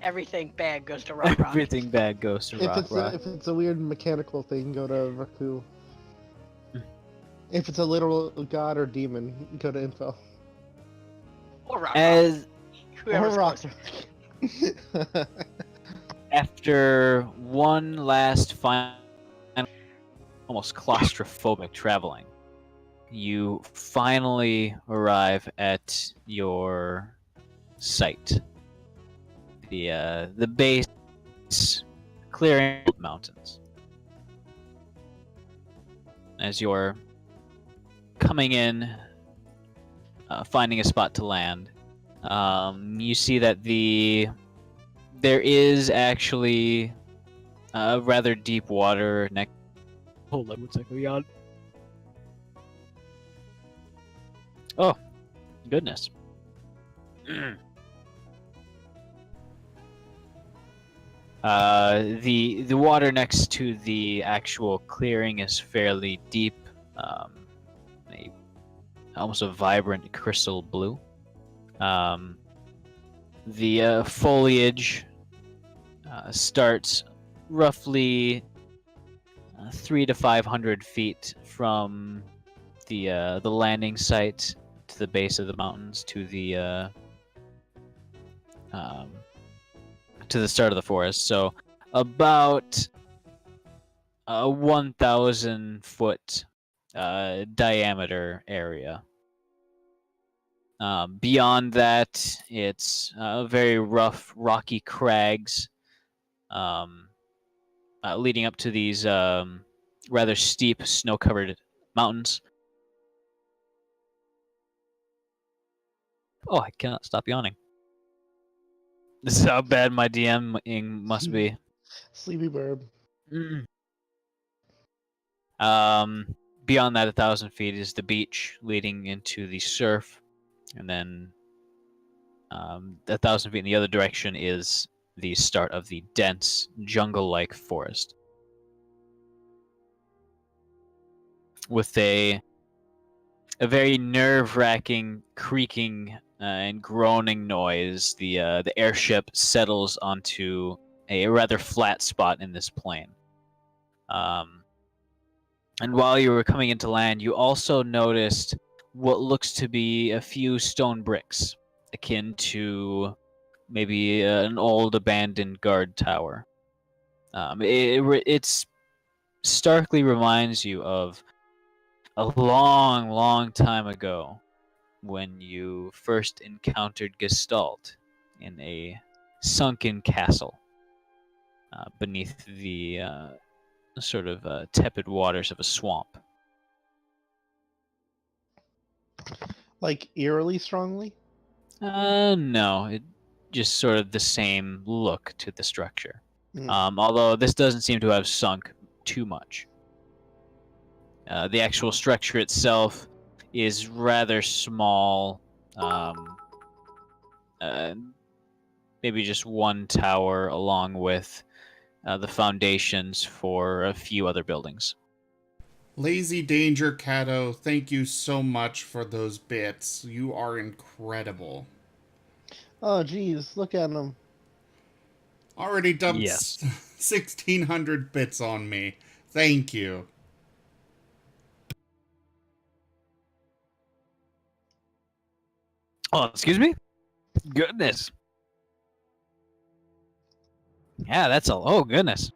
Everything bad goes to Rock. Everything bad goes to Rock. If it's a weird mechanical thing, go to Raku. If it's a literal god or demon, go to Info. Or Rock. As Whoever's Or Rock. closer. after one last final, almost claustrophobic traveling, you finally arrive at your site. The base clearing mountains. As you're coming in, finding a spot to land, you see that there is actually rather deep water next. Hold on one second, yawn. Oh, goodness. The water next to the actual clearing is fairly deep, almost a vibrant crystal blue. The foliage starts roughly 300 to 500 feet from the landing site to the base of the mountains to the start of the forest. So about a 1,000 foot diameter area. Beyond that, it's very rough, rocky crags leading up to these rather steep, snow-covered mountains. Oh, I cannot stop yawning. This is how bad my DMing must be. Sleepy Burb. Beyond that, 1,000 feet is the beach leading into the surf, and then 1,000 feet in the other direction is the start of the dense jungle-like forest, with a very nerve-wracking creaking and groaning noise. The airship settles onto a rather flat spot in this plain. And while you were coming into land, you also noticed what looks to be a few stone bricks, akin to maybe an old abandoned guard tower. It's starkly reminds you of a long, long time ago, when you first encountered Gestalt in a sunken castle beneath the sort of tepid waters of a swamp. Like eerily strongly? No, it just sort of the same look to the structure. Hmm. Although this doesn't seem to have sunk too much. The actual structure itself is rather small. Maybe just one tower along with the foundations for a few other buildings. Lazy Danger Cato, thank you so much for those bits. You are incredible. Oh, geez, look at him. Already dumped Yes. 1,600 bits on me. Thank you. Oh, excuse me? Goodness. Yeah, that's a... Oh, goodness.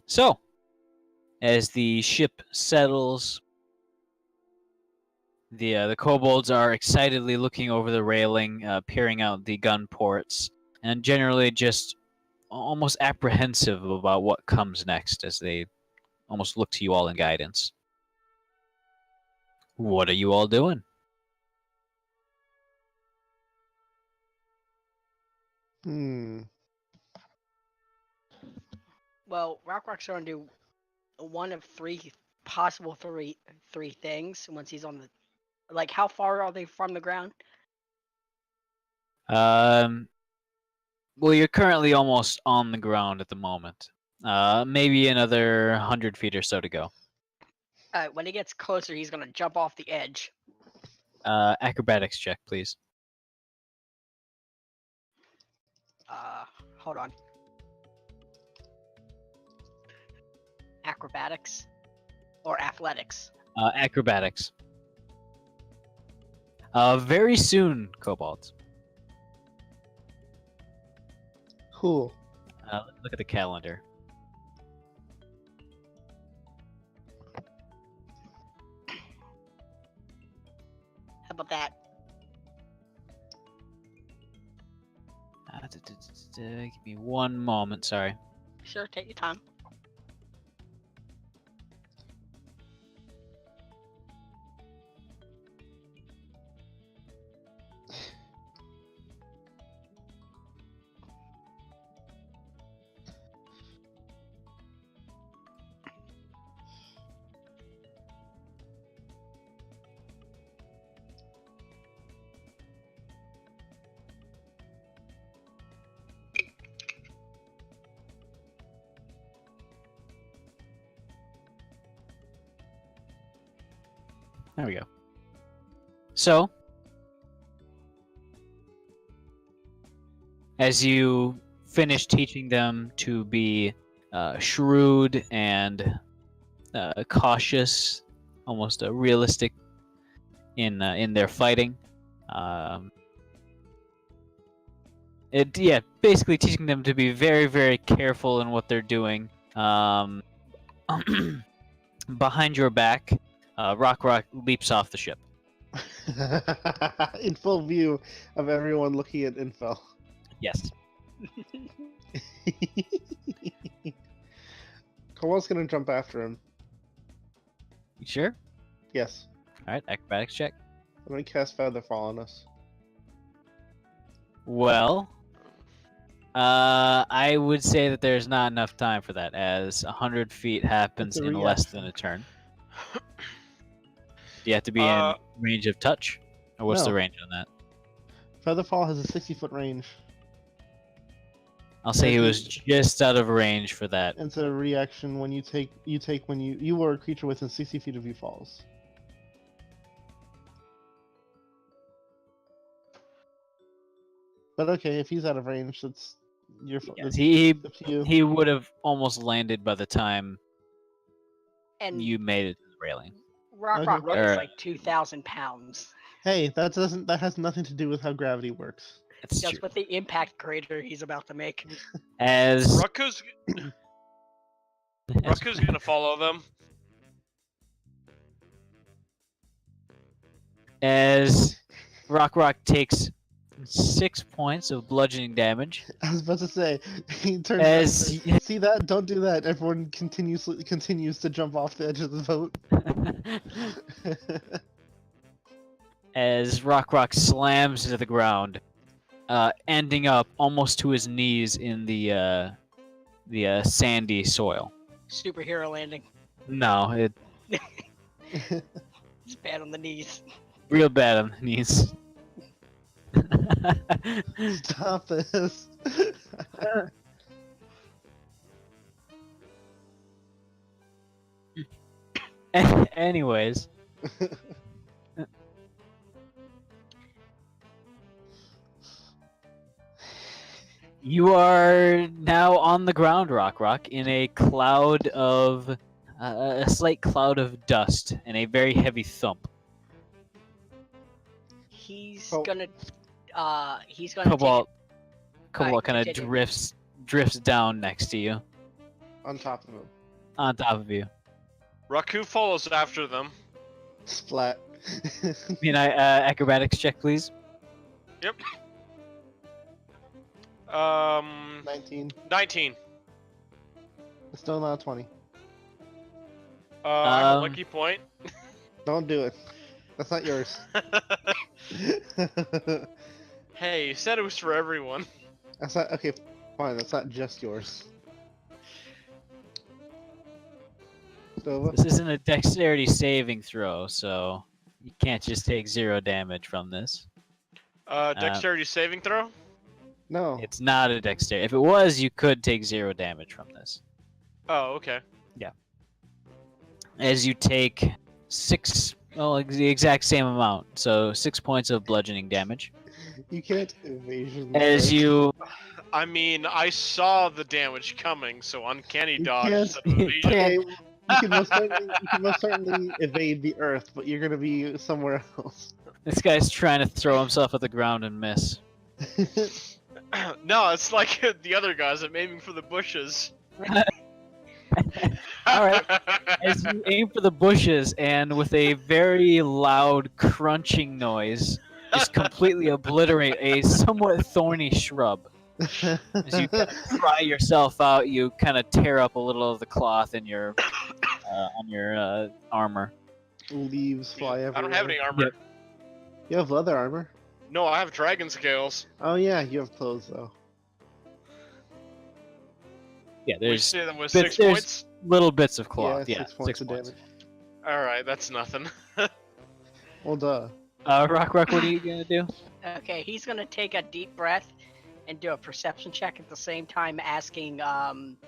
So, as the ship settles, the kobolds are excitedly looking over the railing, peering out the gun ports, and generally just almost apprehensive about what comes next as they almost look to you all in guidance. What are you all doing? Hmm. Well, Rockrock's gonna do one of three possible three things once he's on the. Like, how far are they from the ground? Well, you're currently almost on the ground at the moment. Maybe another 100 feet or so to go. When he gets closer, he's gonna jump off the edge. Acrobatics check, please. Hold on. Acrobatics or athletics? Acrobatics. Very soon, kobolds. Cool. Look at the calendar. How about that? Give me one moment, sorry. Sure, take your time. There we go. So, as you finish teaching them to be shrewd and cautious, almost realistic in their fighting, basically teaching them to be very, very careful in what they're doing. Behind your back, Rock leaps off the ship. In full view of everyone looking at Infel. Yes. Kobol's gonna jump after him. You sure? Yes. All right, acrobatics check. I'm gonna cast Featherfall on us. Well, I would say that there's not enough time for that, as 100 feet happens It's a in less reaction. than a turn. Do you have to be in range of touch? Or what's the No. range on that? Featherfall has a 60-foot range. I'll say he As was just out of range for that. It's a reaction when you take when you or a creature within 60 feet of you falls. But okay, if he's out of range, that's your fault. Yes, That's up to you. he would have almost landed by the time And you made it to the railing. Rock Okay. weighs Or- like 2,000 pounds. Hey, that has nothing to do with how gravity works. That's Just true. with the impact crater he's about to make. As Raku's gonna follow them. as Rock takes 6 points of bludgeoning damage. I was about to say, he turns around and As says, see that? Don't do that. Everyone continues to jump off the edge of the boat. as Rock slams into the ground, ending up almost to his knees in the sandy soil. Superhero landing. No, it It's bad on the knees. real bad on the knees. Stop this. Anyways, you are now on the ground, Rock, in a cloud of a slight cloud of dust and a very heavy thump. He's Oh. gonna take Cobalt Alright, kind of continue. drifts down next to you, On top of him. on top of you. Raku follows after them. Splat. Acrobatics check, please. Yep. 19. 19. Still not 20. I have a Um, lucky point. Don't do it. That's not yours. Hey, you said it was for everyone. That's not okay. Fine. That's not just yours. Stova? This isn't a dexterity saving throw, so you can't just take 0 damage from this. Dexterity saving throw? No. It's not a dexterity. If it was, you could take 0 damage from this. Oh, okay. As you take 6, well, the exact same amount, so 6 points of bludgeoning damage. You can't evasion. As check. you I mean, I saw the damage coming, so uncanny You dodge can't- instead of evasion. Okay, you can most certainly evade the earth, but you're gonna be somewhere else. This guy's trying to throw himself at the ground and miss. No, it's like the other guys. I'm aiming for the bushes. Alright. As you aim for the bushes, and with a very loud crunching noise, just completely obliterate a somewhat thorny shrub. As you kind of pry yourself out, you kind of tear up a little of the cloth in your on your armor. Leaves fly everywhere. I don't have any armor. Yep. You have leather armor. No, I have dragon scales. Oh yeah, you have clothes though. Yeah, We there's see them with bits- 6 there's- points. little bits of cloth. Yeah, Yeah, 6 points of points. damage. Alright, that's nothing. Well, duh. Rock, what are you gonna do? Okay, he's gonna take a deep breath and do a perception check at the same time, asking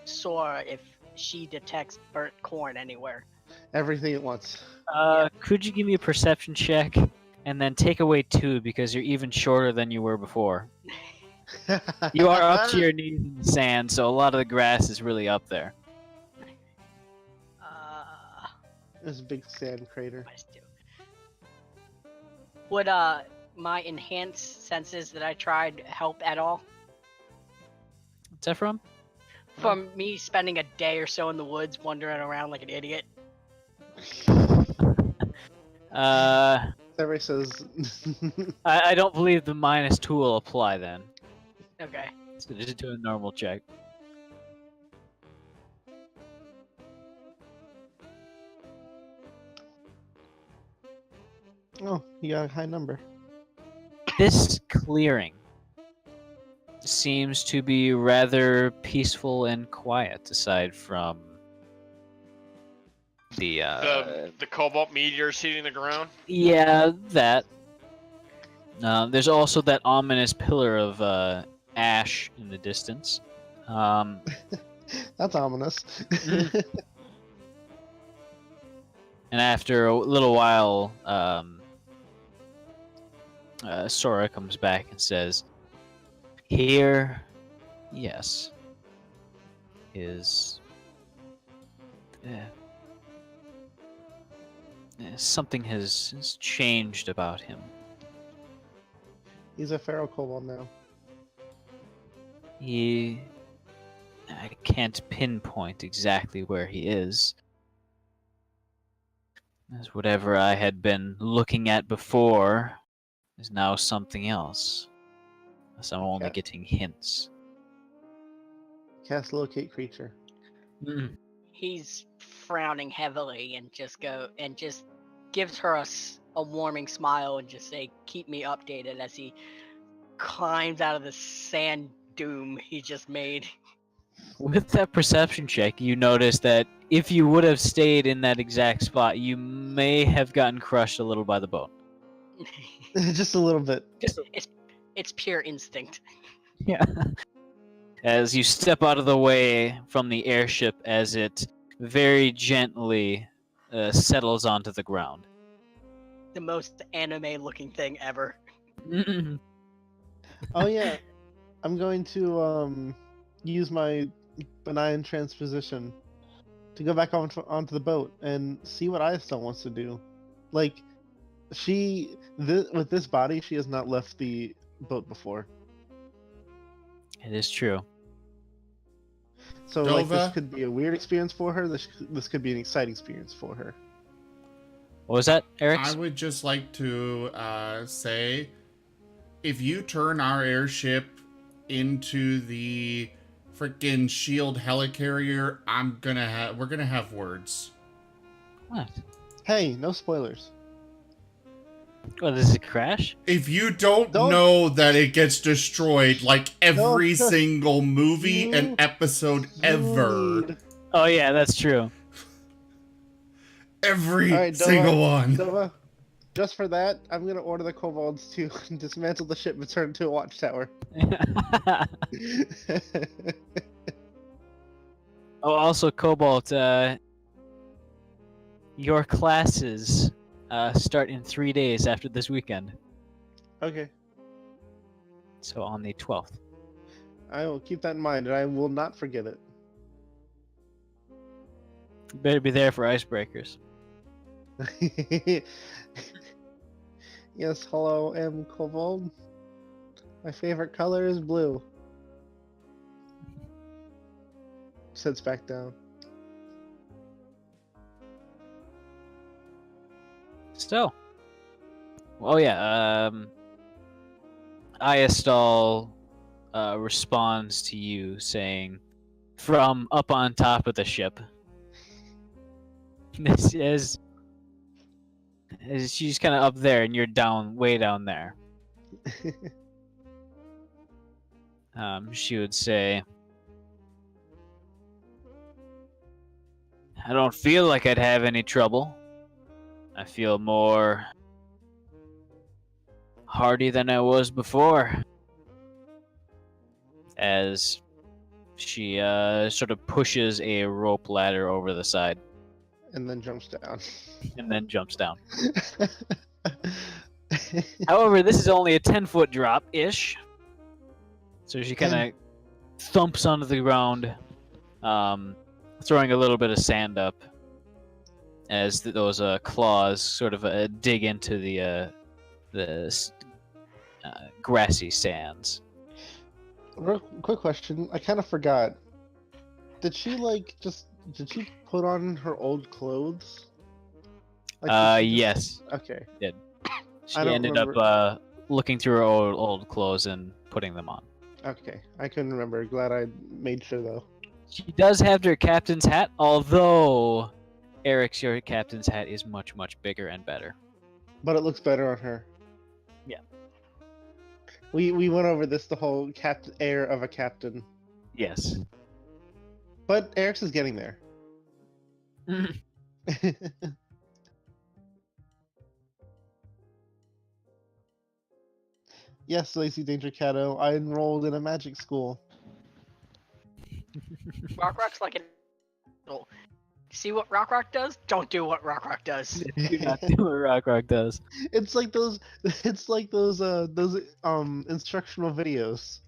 Sora if she detects burnt corn anywhere. Everything at once. Could you give me a perception check, and then take away 2 because you're even shorter than you were before. You are up to your knees in the sand, so a lot of the grass is really up there. There's a big sand crater. Minus 2. Would my enhanced senses that I tried help at all? What's that from? From me spending a day or so in the woods wandering around like an idiot. Everybody says. I don't believe the -2 will apply then. Okay. So just do a normal check. Oh, you got a high number. This clearing seems to be rather peaceful and quiet, aside from the The cobalt meteors hitting the ground. yeah, that. There's also that ominous pillar of ash in the distance. That's ominous. And after a little while, Sora comes back and says, "Here, yes, is something has changed about him." He's a feral kobold now. I can't pinpoint exactly where he is. As whatever I had been looking at before is now something else. As I'm only Okay. getting hints. Cast locate creature. He's frowning heavily and just gives her a warming smile and just say, "Keep me updated," as he climbs out of the sand doom he just made. With that perception check, you notice that if you would have stayed in that exact spot, you may have gotten crushed a little by the boat. Just a little bit. It's pure instinct. Yeah. As you step out of the way from the airship as it very gently settles onto the ground. The most anime-looking thing ever. Oh yeah, I'm going to use my benign transposition to go back onto the boat and see what Ayastel wants to do. Like, with this body, she has not left the boat before. It is true. So like, this Dova? could be a weird experience for her. This could be an exciting experience for her. What was that, Eric? I would just like to say, if you turn our airship into the freaking shield helicarrier, we're gonna have words. What? Hey, no spoilers. What, does it crash? If you don't Don't- know that it gets destroyed like every Don't- single movie you- and episode ever, Need- Oh yeah, that's true. every All right, Dova, single one. Dova, just for that, I'm gonna order the kobolds to dismantle the ship and turn it into a watchtower. Oh, also, Cobalt, your classes start in 3 days after this weekend. Okay, So on the 12th. I will keep that in mind, and I will not forget it. You better be there for icebreakers. Yes, hello, M. Kobold. My favorite color is blue. Sits back down. So. Oh yeah, Ayastal responds to you saying, from up on top of the ship. This is... She's kind of up there, and you're way down there. She would say, I don't feel like I'd have any trouble. I feel more hardy than I was before. As she sort of pushes a rope ladder over the side And then jumps down. and then jumps down. However, this is only a 10-foot drop-ish. So she kind of thumps onto the ground, throwing a little bit of sand up as those claws sort of dig into the grassy sands. Real quick question. I kind of forgot. Did she did she put on her old clothes? Like, did she Yes. Okay. She I don't ended remember. up looking through her old clothes and putting them on. Okay. I couldn't remember. Glad I made sure though. She does have her captain's hat, although Eric's your captain's hat is much, much bigger and better. But it looks better on her. Yeah. We went over this, the whole air of a captain. Yes. But Eric's is getting there. Yes, Lazy Danger Cato, I enrolled in a magic school. Rock's like an. See what Rock does? Don't do what Rock does. Do not do what Rock does. It's like those instructional videos.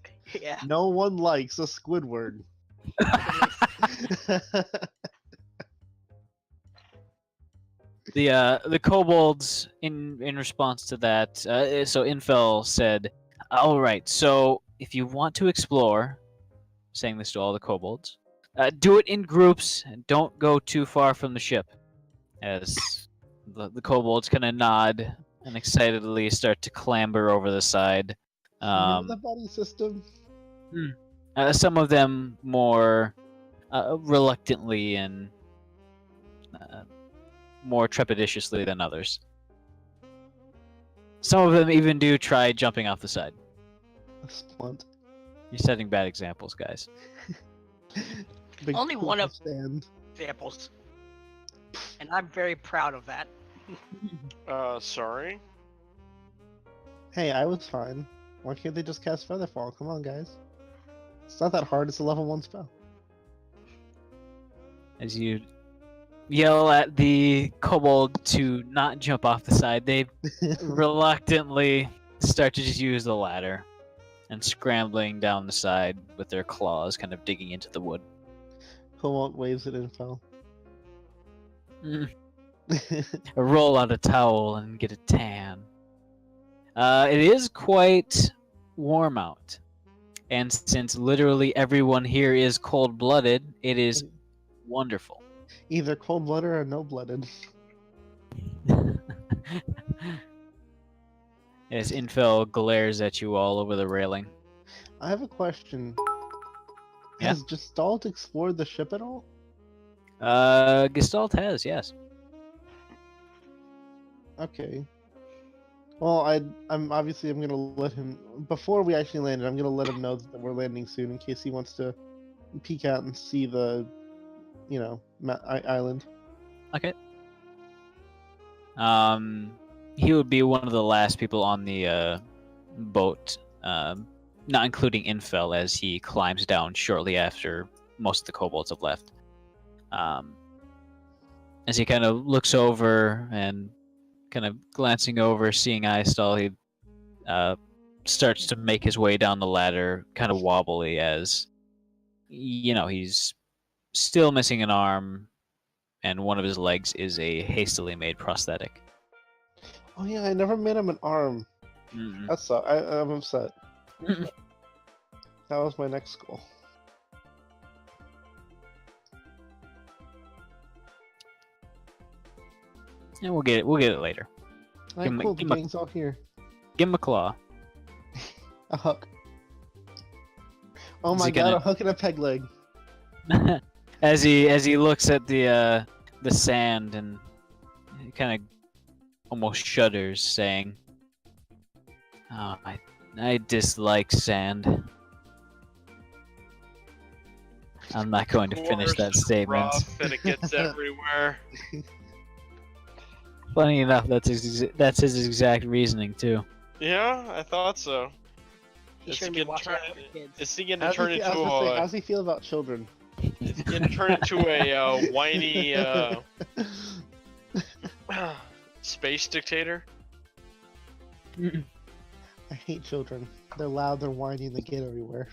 Yeah. No one likes a Squidward. The kobolds in response to that, so Infel said, "All right, so if you want to explore, saying this to all the kobolds. Do it in groups and don't go too far from the ship. As the kobolds kind of nod and excitedly start to clamber over the side. The buddy system. Some of them more reluctantly and more trepidatiously than others. Some of them even do try jumping off the side. Splint. You're setting bad examples, guys. Big Only one of- stand. Examples. And I'm very proud of that. Sorry. Hey, I was fine. Why can't they just cast Featherfall? Come on, guys. It's not that hard. It's a level 1 spell. As you yell at the kobold to not jump off the side, they reluctantly start to just use the ladder and scrambling down the side with their claws, kind of digging into the wood. Cobalt waves it in fell. Roll out a towel and get a tan. It is quite warm out. And since literally everyone here is cold-blooded, it is wonderful. Either cold-blooded or no-blooded. As Infel glares at you all over the railing. I have a question. Yeah? Has Gestalt explored the ship at all? Gestalt has, yes. Okay. Well, I'm gonna let him, before we actually landed, I'm gonna let him know that we're landing soon in case he wants to peek out and see the, island. Okay. He would be one of the last people on the boat, not including Infel, as he climbs down shortly after most of the kobolds have left. As he kind of looks over and kind of glancing over, seeing Eyestall, he starts to make his way down the ladder, kind of wobbly, as he's still missing an arm, and one of his legs is a hastily made prosthetic. Oh yeah, I never made him an arm. Mm-mm. That sucks. I'm upset. That was my next goal. And we'll get it later. Alright, Give him- cool. The give him a- gang's all here. Give him a claw. A hook. Oh Is my he god, gonna- a hook and a peg leg. as he looks at the sand and he kind of almost shudders, saying, "Oh, I dislike sand." I'm not going to finish that Coarse and statement. rough, and it gets everywhere. Funny enough, that's his exact reasoning too. Yeah, I thought so. He It's shouldn't be getting watching turned- out for kids. It's going to turn into How's he feel about children? it's going to turn into a whiny space dictator. I hate children. They're loud, they're whiny, and they get everywhere.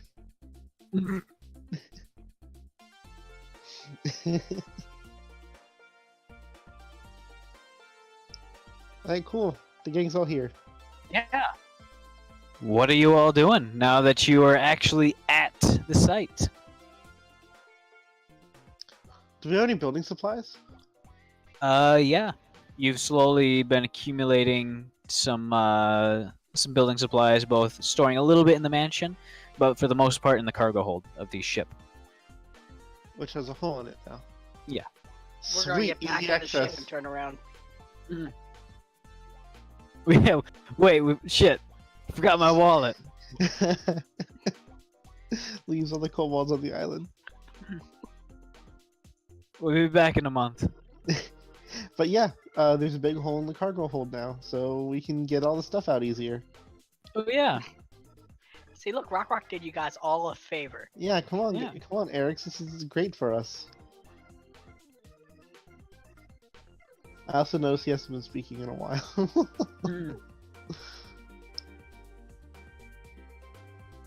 Alright, cool. The gang's all here. Yeah. What are you all doing now that you are actually at the site? Do we have any building supplies? Yeah. You've slowly been accumulating some building supplies, both storing a little bit in the mansion, but for the most part in the cargo hold of the ship. Which has a hole in it now. Yeah. We're gonna Sweet, get back easy on the ship access. and turn around. Shit. Forgot my wallet. Leaves all the kobolds on the island. We'll be back in a month. But yeah, there's a big hole in the cargo hold now, so we can get all the stuff out easier. Oh yeah. See, look, Rock did you guys all a favor. Yeah, come on, Yeah. come on, Eric. This is great for us. I also noticed he hasn't been speaking in a while.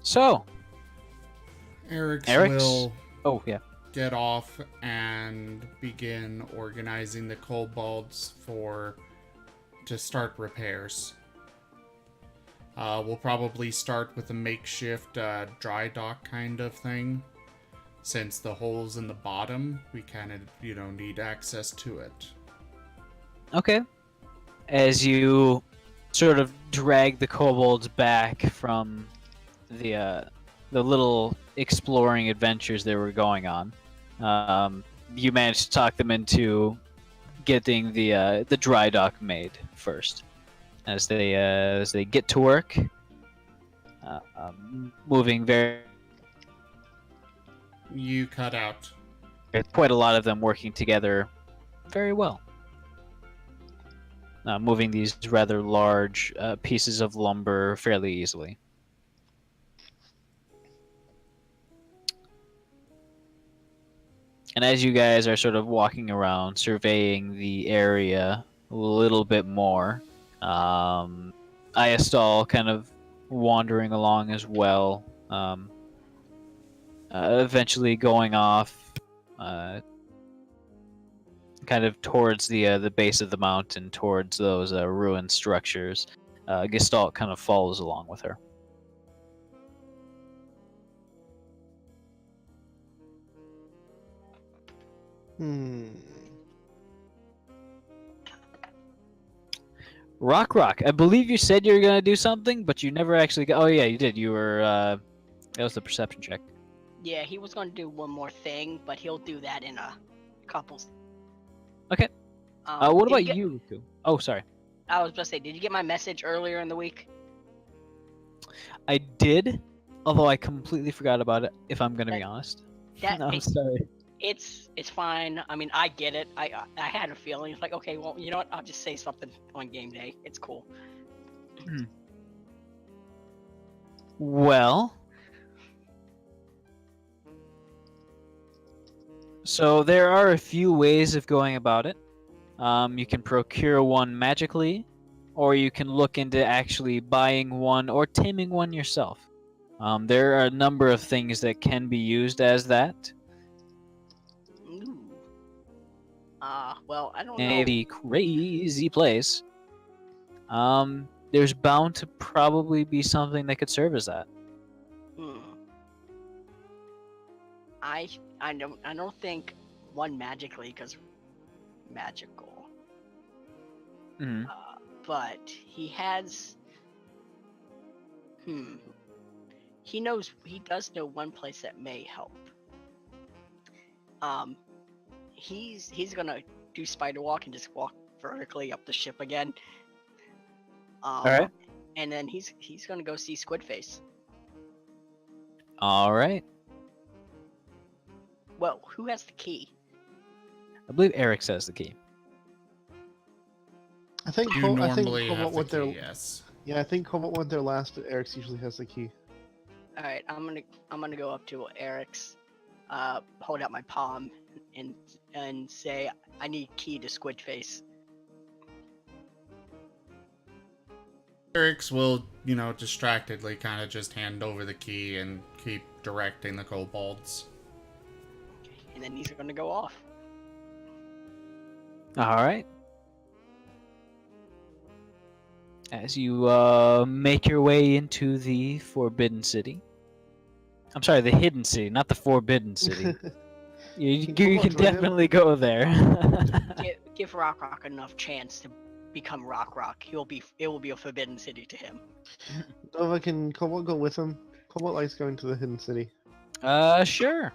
So. Eric's Eric's? will Oh yeah. get off and begin organizing the kobolds to start repairs. We'll probably start with a makeshift dry dock kind of thing. Since the hole's in the bottom, we kind of, need access to it. Okay. As you sort of drag the kobolds back from the little exploring adventures they were going on, you managed to talk them into getting the dry dock made first. As they get to work, moving very. You cut out. Quite a lot of them working together very well. Moving these rather large pieces of lumber fairly easily. And as you guys are sort of walking around, surveying the area a little bit more, Ayastal kind of wandering along as well. Eventually going off kind of towards the base of the mountain, towards those ruined structures. Gestalt kind of follows along with her. Rock, I believe you said you were gonna do something, but you never actually got. Oh yeah, you did. You were. That was the perception check. Yeah, he was going to do one more thing, but he'll do that in a couple. Okay. What did about get- you, Riku? Oh, sorry. I was about to say, did you get my message earlier in the week? I did, although I completely forgot about it. If I'm gonna be That- honest. That I'm sorry. it's fine. I mean, I get it. I had a feeling. It's like, okay, well, you know what? I'll just say something on game day. It's cool. Well. So there are a few ways of going about it. You can procure one magically, or you can look into actually buying one or taming one yourself. There are a number of things that can be used as that. Ooh. Well, I don't In know. a crazy place. There's bound to probably be something that could serve as that. Hmm. I don't think one magically, because magical. Mhm. But he has. He does know one place that may help. He's gonna do spider walk and just walk vertically up the ship again. Alright. And then he's gonna go see Squidface. Alright. Well, who has the key? I believe Eric says the key. I think You I think normally Cobalt have the went there. key, yes. Yeah, I think Cobalt went there last, but Eric's usually has the key. All right, I'm gonna go up to Eric's, hold out my palm, and say I need key to Squidface. Eric's will, distractedly kind of just hand over the key and keep directing the kobolds. And then he's gonna go off. Alright. As you make your way into the Forbidden City. I'm sorry, the Hidden City, not the Forbidden City. you Come on, can Jordan. definitely go there. Give Rock enough chance to become Rock. It will be a forbidden city to him. Nova, can Cobalt go with him? Cobalt likes going to the Hidden City. Sure.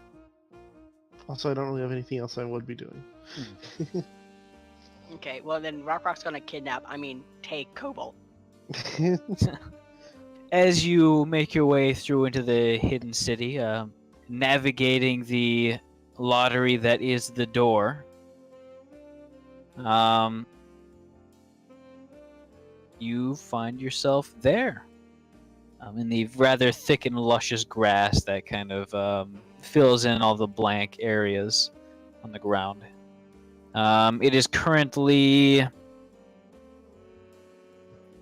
Also, I don't really have anything else I would be doing. Okay, well then Rock's gonna take Cobalt. As you make your way through into the Hidden City, navigating the lottery that is the door, you find yourself there. In the rather thick and luscious grass that kind of fills in all the blank areas on the ground. It is currently,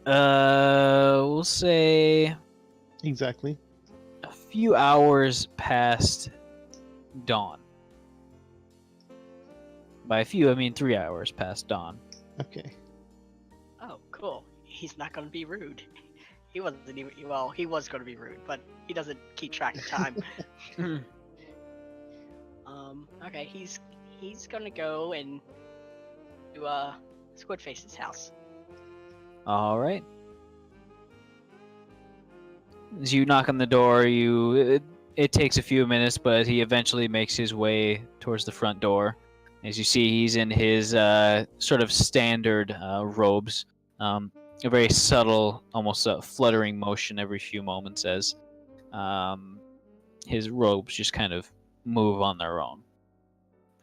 we'll say, Exactly. a few hours past dawn. By a few, I mean 3 hours past dawn. Okay. Oh, cool. He's not gonna be rude. He wasn't even. Well, he was gonna be rude, but he doesn't keep track of time. Okay, he's gonna go and to Squidface's house. All right. As you knock on the door, it takes a few minutes, but he eventually makes his way towards the front door. As you see, he's in his sort of standard robes, a very subtle, almost fluttering motion every few moments as his robes just kind of move on their own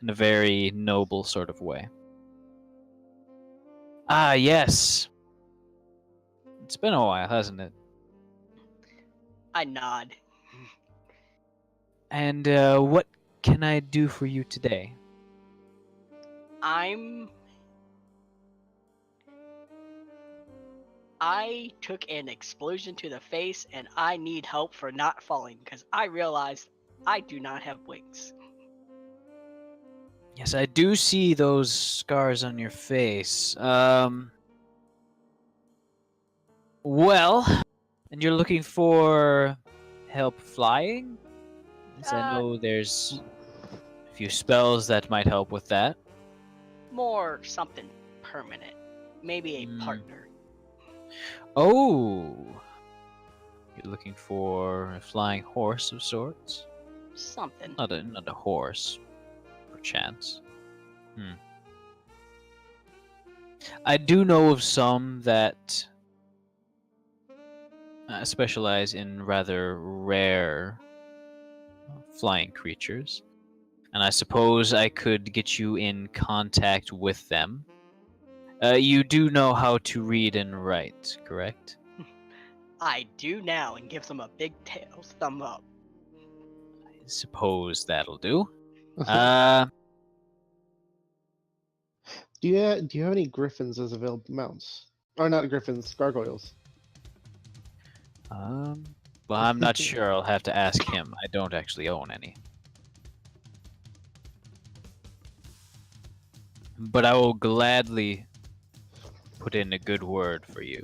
in a very noble sort of way. Ah, yes. It's been a while, hasn't it? I nod. And what can I do for you today? I took an explosion to the face and I need help for not falling because I realized I do not have wings. Yes, I do see those scars on your face. Well, and you're looking for help flying? Yes, I know there's a few spells that might help with that. More something permanent. Maybe a partner. Oh! You're looking for a flying horse of sorts? Something. Not a horse, perchance. I do know of some that specialize in rather rare flying creatures, and I suppose I could get you in contact with them. You do know how to read and write, correct? I do now, and gives him a big thumb up. I suppose that'll do. Uh, Do you have any griffins as available mounts? Or not griffins, gargoyles. well, I'm not sure. I'll have to ask him. I don't actually own any. But I will gladly put in a good word for you.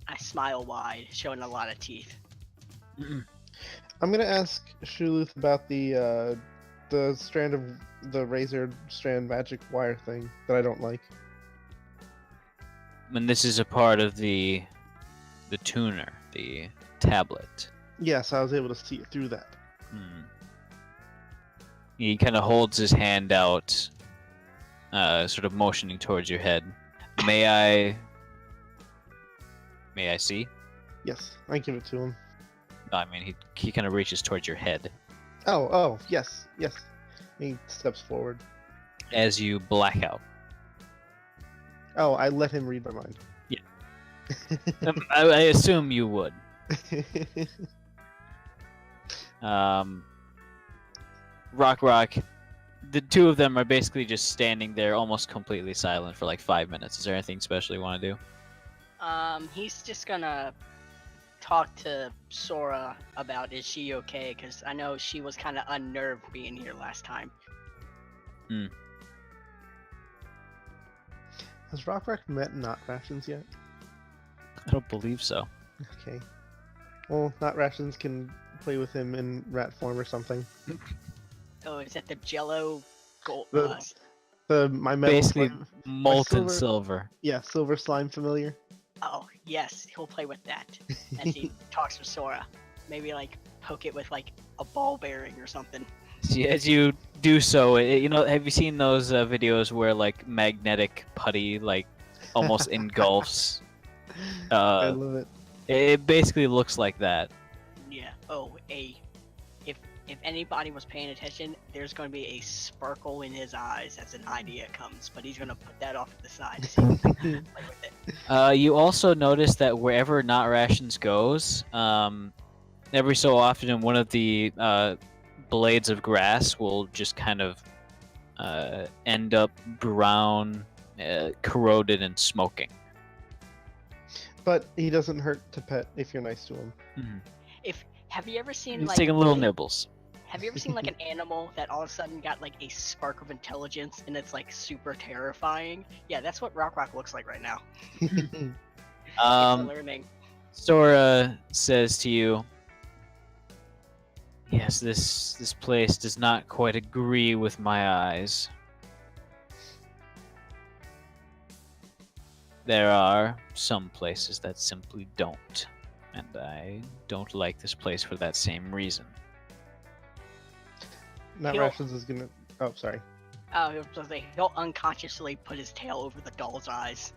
I smile wide, showing a lot of teeth. I'm gonna ask Shuluth about the strand of the razor strand magic wire thing that I don't like. And this is a part of the tuner, the tablet. Yes, I was able to see it through that. He kind of holds his hand out, sort of motioning towards your head. May I see? Yes, I give it to him. No, I mean, he kind of reaches towards your head Oh, yes. He steps forward. as you black out. Oh, I let him read my mind. Yeah. I assume you would. Rock, the two of them are basically just standing there almost completely silent for like 5 minutes. Is there anything special you want to do? He's just gonna talk to Sora about is she okay, because I know she was kind of unnerved being here last time. Has Rock met Not Rations yet? I don't believe so. Okay. Well, Not Rations can play with him in rat form or something. Oh, is that the Jello gold? My metal Basically, slime, molten silver- silver. yeah, silver slime familiar. Oh, yes, he'll play with that as he talks with Sora. Maybe like poke it with like a ball bearing or something. See, as you do so, have you seen those videos where like magnetic putty like almost engulfs? I love it. It basically looks like that. Yeah. Oh, if anybody was paying attention, there's going to be a sparkle in his eyes as an idea comes, but he's going to put that off to the side so he can play with it. You also notice that wherever Not Rations goes, every so often one of the blades of grass will just kind of end up brown, corroded, and smoking. But he doesn't hurt to pet if you're nice to him. Have you ever seen He's like taking little nibbles. Have you ever seen like an animal that all of a sudden got like a spark of intelligence and it's like super terrifying? Yeah, that's what Rock looks like right now. It's learning. Sora says to you, Yes, this place does not quite agree with my eyes. There are some places that simply don't, and I don't like this place for that same reason. Not He'll- Rations is gonna. Oh, sorry. He'll unconsciously put his tail over the doll's eyes.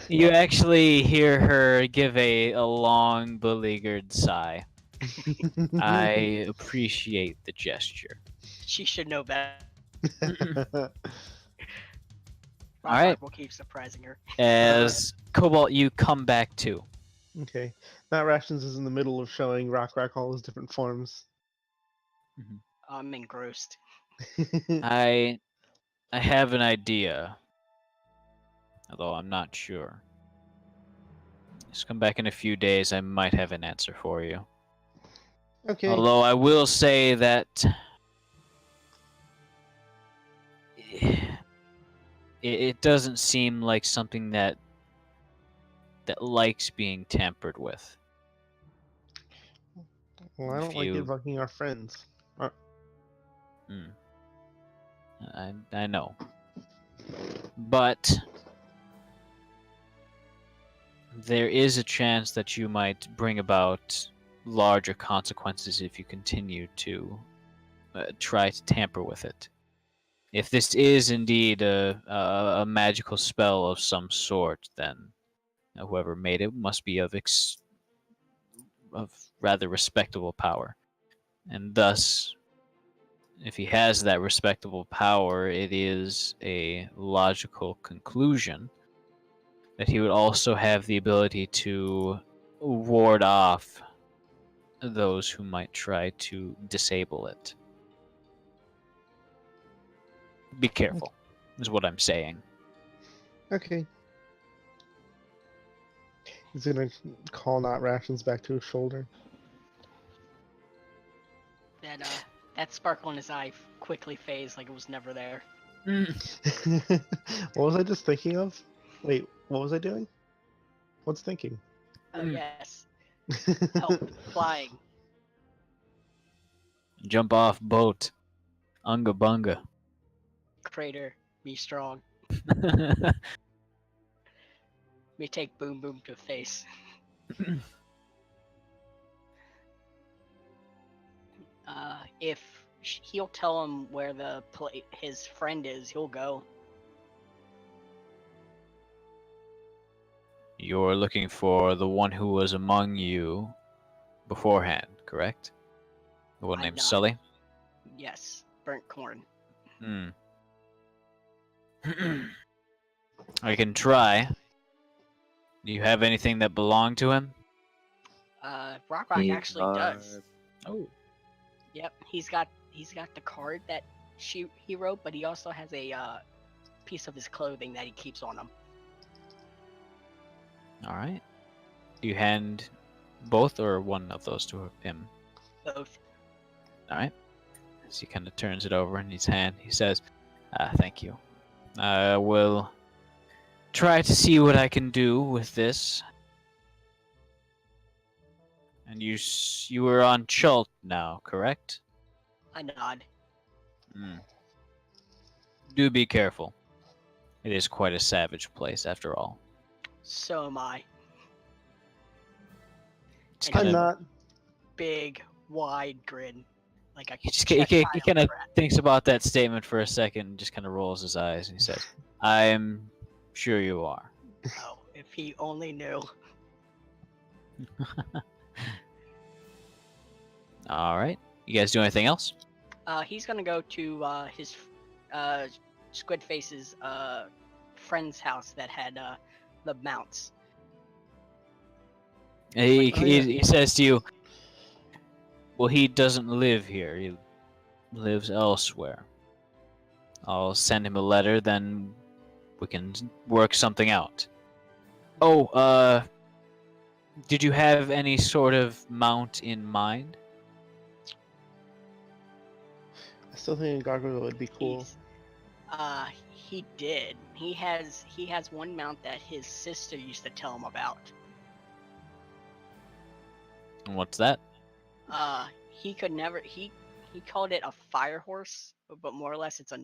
You actually hear her give a long, beleaguered sigh. I appreciate the gesture. She should know better. Alright. Will keep surprising her. As Cobalt, you come back too. Okay. Not Rations is in the middle of showing Rock all his different forms. I'm engrossed. I have an idea, although I'm not sure. Just come back in a few days. I might have an answer for you. Okay. Although I will say that it doesn't seem like something that likes being tampered with. Well, I don't like you- invoking our friends. I know, but there is a chance that you might bring about larger consequences if you continue to try to tamper with it. If this is indeed a magical spell of some sort, then whoever made it must be of rather respectable power, and thus, if he has that respectable power, it is a logical conclusion that he would also have the ability to ward off those who might try to disable it. Be careful, is what I'm saying. Okay. He's gonna call Not Rations back to his shoulder. That sparkle in his eye quickly phased like it was never there. What was I just thinking of? Wait, what was I doing? What's thinking? Oh yes, help flying. Jump off boat. Unga bunga. Crater, be strong. Me take boom boom to the face. If he'll tell him where his friend is, he'll go. You're looking for the one who was among you beforehand, correct? The one I'm named not. Sully? Yes, burnt corn. Hmm. I can try. Do you have anything that belonged to him? Rock actually does. Oh. Yep, he's got the card that he wrote, but he also has a piece of his clothing that he keeps on him. Alright. Do you hand both or one of those to him? Both. Alright. As he kind of turns it over in his hand, he says, thank you. I will try to see what I can do with this. And you were on Chult now, correct? I nod. Do be careful. It is quite a savage place, after all. So am I. It's And I'm kinda- not. Big, wide grin, like a He Cheshire kind of rat. thinks about that statement for a second and just kind of rolls his eyes and he says, I'm sure you are. Oh, if he only knew. Alright. You guys do anything else? He's gonna go to his Squidface's friend's house that had the mounts. He says to you, well, he doesn't live here. He lives elsewhere. I'll send him a letter, then we can work something out. Oh, did you have any sort of mount in mind? I still think a gargoyle would be cool. He did. He has one mount that his sister used to tell him about. What's that? He could never. He called it a fire horse, but more or less it's a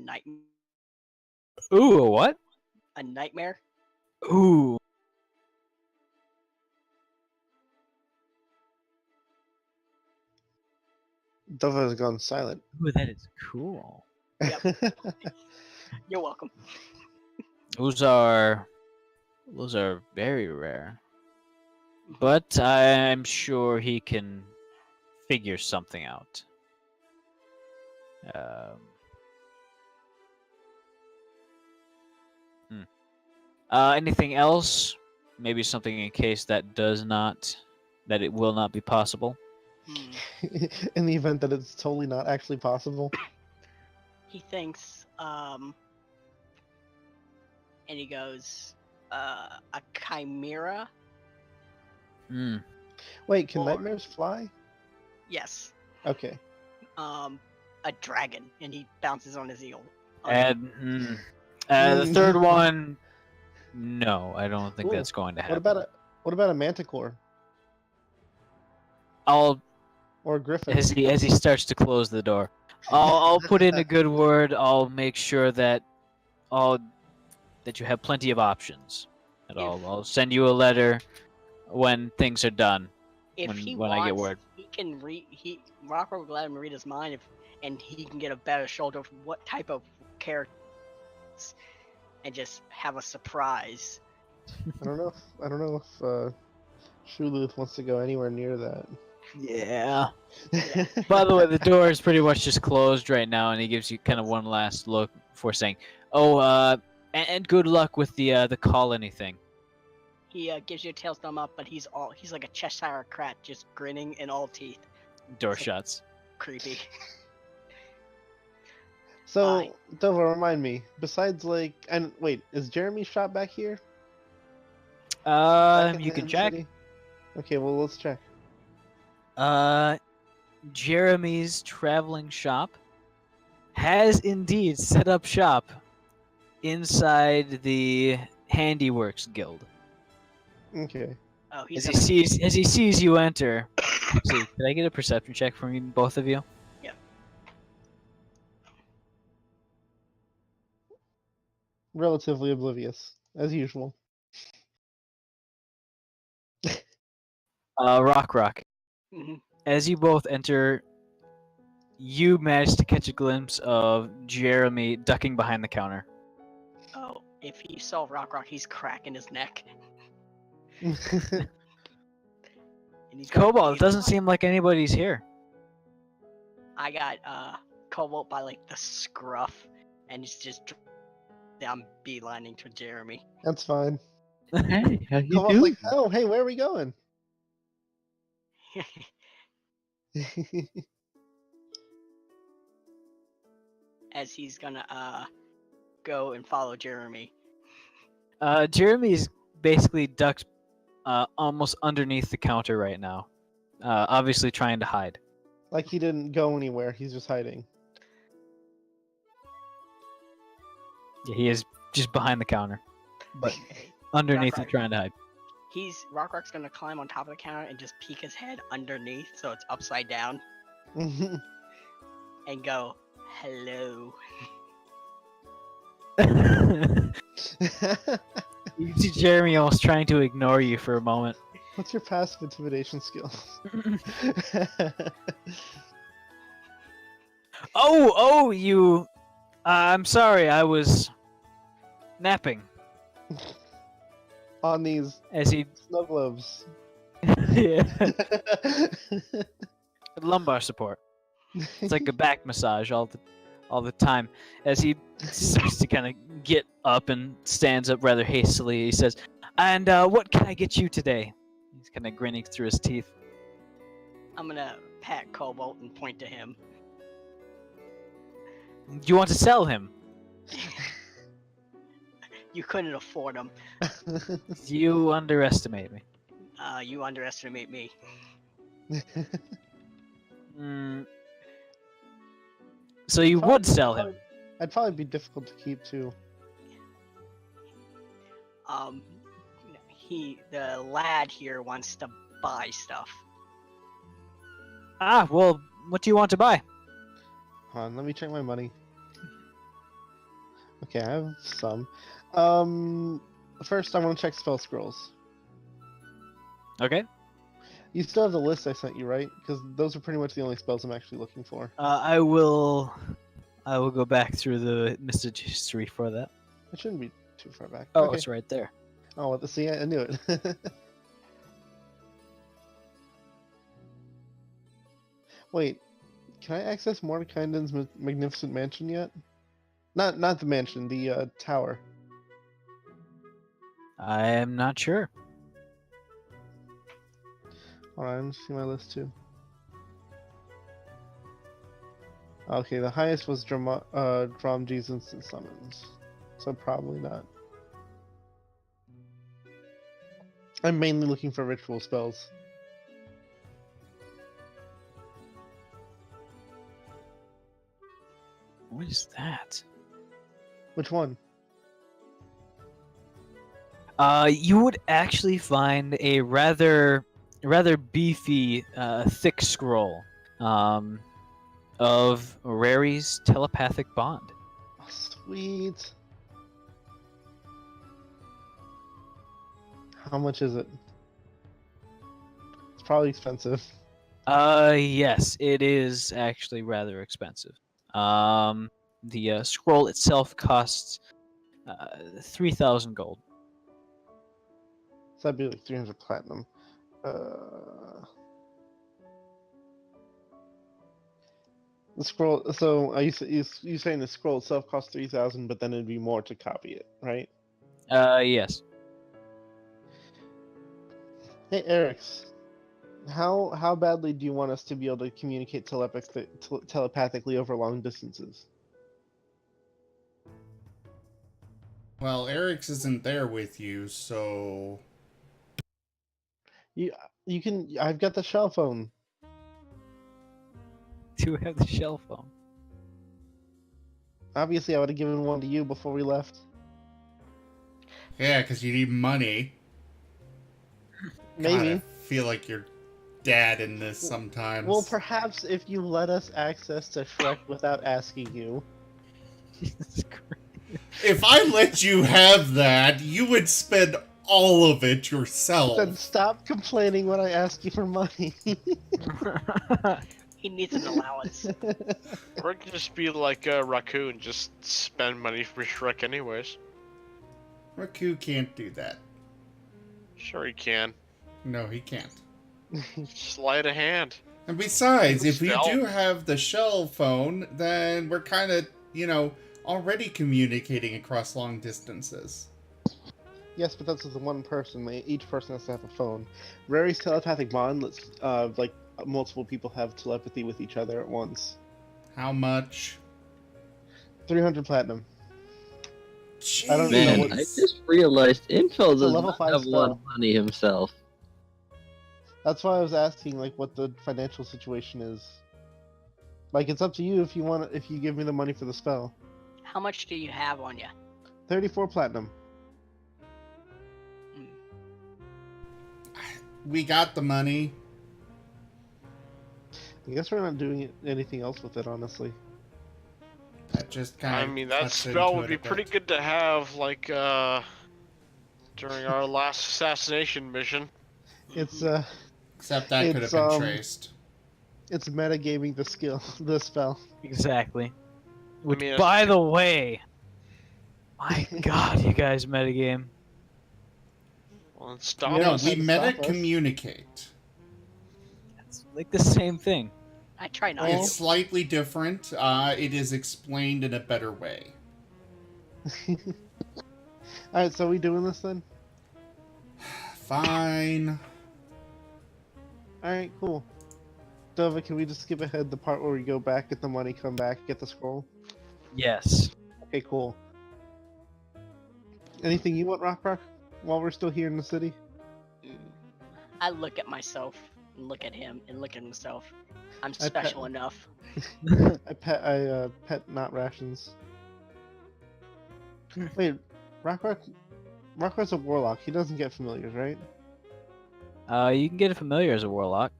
Ooh, a what? a nightmare. Ooh. Dova has gone silent. Ooh, that is cool. You're welcome. Those are very rare. But I'm sure he can figure something out. Anything else? Maybe something in case that it will not be possible. In the event that it's totally not actually possible. He thinks, and he goes, a chimera. Hmm. Wait, can Or- nightmares fly? Yes. Okay. A dragon, and he bounces on his eel. And the third one, no, I don't think Ooh, that's going to happen. What about a manticore I'll or a griffin? as he starts to close the door. I'll put in a good word. I'll make sure that you have plenty of options. And I'll send you a letter when things are done. If when he I get wants, word. he can read. Rocco would let him read his mind, and he can get a better shoulder of what type of character, and just have a surprise. I don't know if Shuluth wants to go anywhere near that. Yeah. By the way, the door is pretty much just closed right now, and he gives you kind of one last look before saying, "Oh, and good luck with the colony thing." He gives you a tail thumb up, but he's like a Cheshire cat, just grinning in all teeth. Door It's like- shuts. Creepy. So, Fine. Dova, remind me. Besides, and wait, is Jeremy's shop back here? Back in You the can check. city? Okay, well, let's check. Jeremy's traveling shop has indeed set up shop inside the Handiworks Guild. Okay. Oh, he's As gonna, he sees you enter. See, did I get a perception check from you, both of you? Relatively oblivious, as usual. Rock. Mhm. As you both enter, you manage to catch a glimpse of Jeremy ducking behind the counter. Oh, if he saw Rock, he's cracking his neck. And he's got Cobalt, it these- doesn't seem like anybody's here. I got Cobalt by like the scruff, and he's just I'm beelining to Jeremy. That's fine. Hey, how you Cobalt's like, oh, hey, where are we going? As he's gonna go and follow Jeremy. Jeremy's basically ducked almost underneath the counter right now. Obviously trying to hide. Like he didn't go anywhere, he's just hiding. Yeah, he is just behind the counter. But underneath Rock. and trying to hide. Rock's gonna climb on top of the counter and just peek his head underneath so it's upside down and go, hello. You see Jeremy almost trying to ignore you for a moment. What's your passive intimidation skill? Oh, you... I'm sorry, I was napping. On these As he... snow globes. yeah. Lumbar support. It's like a back massage all the time. As he starts to kind of get up and stands up rather hastily, he says, "And what can I get you today?" He's kind of grinning through his teeth. I'm gonna pat Cobalt and point to him. Do you want to sell him? You couldn't afford him. You underestimate me. You underestimate me. So you would sell him? I'd probably be difficult to keep too. The lad here wants to buy stuff. Ah, well, what do you want to buy? Hold on, let me check my money. Okay, I have some. First I want to check spell scrolls. Okay. You still have the list I sent you, right? Because those are pretty much the only spells I'm actually looking for. I will go back through the message history for that. It shouldn't be too far back. Oh, Okay. it's right there. Oh, what the see? I knew it. Wait, can I access Mordekainen's magnificent mansion yet? Not the mansion, the tower. I am not sure. Alright, I'm see my list too. Okay, the highest was Dramji's instant summons, so probably not. I'm mainly looking for ritual spells. What is that? Which one? You would actually find a rather beefy, thick scroll, of Rary's telepathic bond. Oh, sweet. How much is it? It's probably expensive. Yes, it is actually rather expensive. The scroll itself costs 3,000 gold. So that'd be like 300 platinum. The scroll. So are you saying the scroll itself costs 3,000, but then it'd be more to copy it, right? Yes. Hey, Eric's. How badly do you want us to be able to communicate telepathically over long distances? Well, Eric's isn't there with you, so You can. I've got the shell phone. Do we have the shell phone? Obviously, I would have given one to you before we left. yeah, because you need money. Maybe. God, I feel like your dad in this sometimes. Well, perhaps if you let us access to Shrek without asking you. Jesus Christ. If I let you have that, you would spend all of it yourself. Then stop complaining when I ask you for money. He needs an allowance. Or it could just be like a raccoon, just spend money for Shrek anyways. Raku can't do that. Sure he can. No, he can't. Sleight of hand. And besides, if we Still. do have the shell phone, then we're kind of, already communicating across long distances. Yes, but that's with one person. Each person has to have a phone. Rary's telepathic bond lets multiple people have telepathy with each other at once. How much? 300 platinum. Jeez. I don't know Man, what- I just realized Infel It's a does level not 5 have a lot of spell. money himself. That's why I was asking, like, what the financial situation is. Like, it's up to you if you give me the money for the spell. How much do you have on you? 34 platinum. We got the money. I guess we're not doing anything else with it, honestly. That just kind I of. mean, that spell would be pretty good to have, like, during our last assassination mission. It's Except that could have it's, been traced. it's metagaming the spell. Exactly. Which, mean, by the way, my God, you guys metagame. Well, it's stop Yeah, No, us. we to stop us. meta-communicate. It's like the same thing. I try not It's to. slightly different. It is explained in a better way. Alright, so we doing this then? Fine. Alright, cool. Dova, can we just skip ahead the part where we go back, get the money, come back, get the scroll? Yes. Okay, cool. Anything you want, Rock, while we're still here in the city? I look at myself, and look at him, and look at himself. I'm I pet- special enough. I pet not rations. Wait, Rock's a warlock. He doesn't get familiars, right? You can get a familiar as a warlock.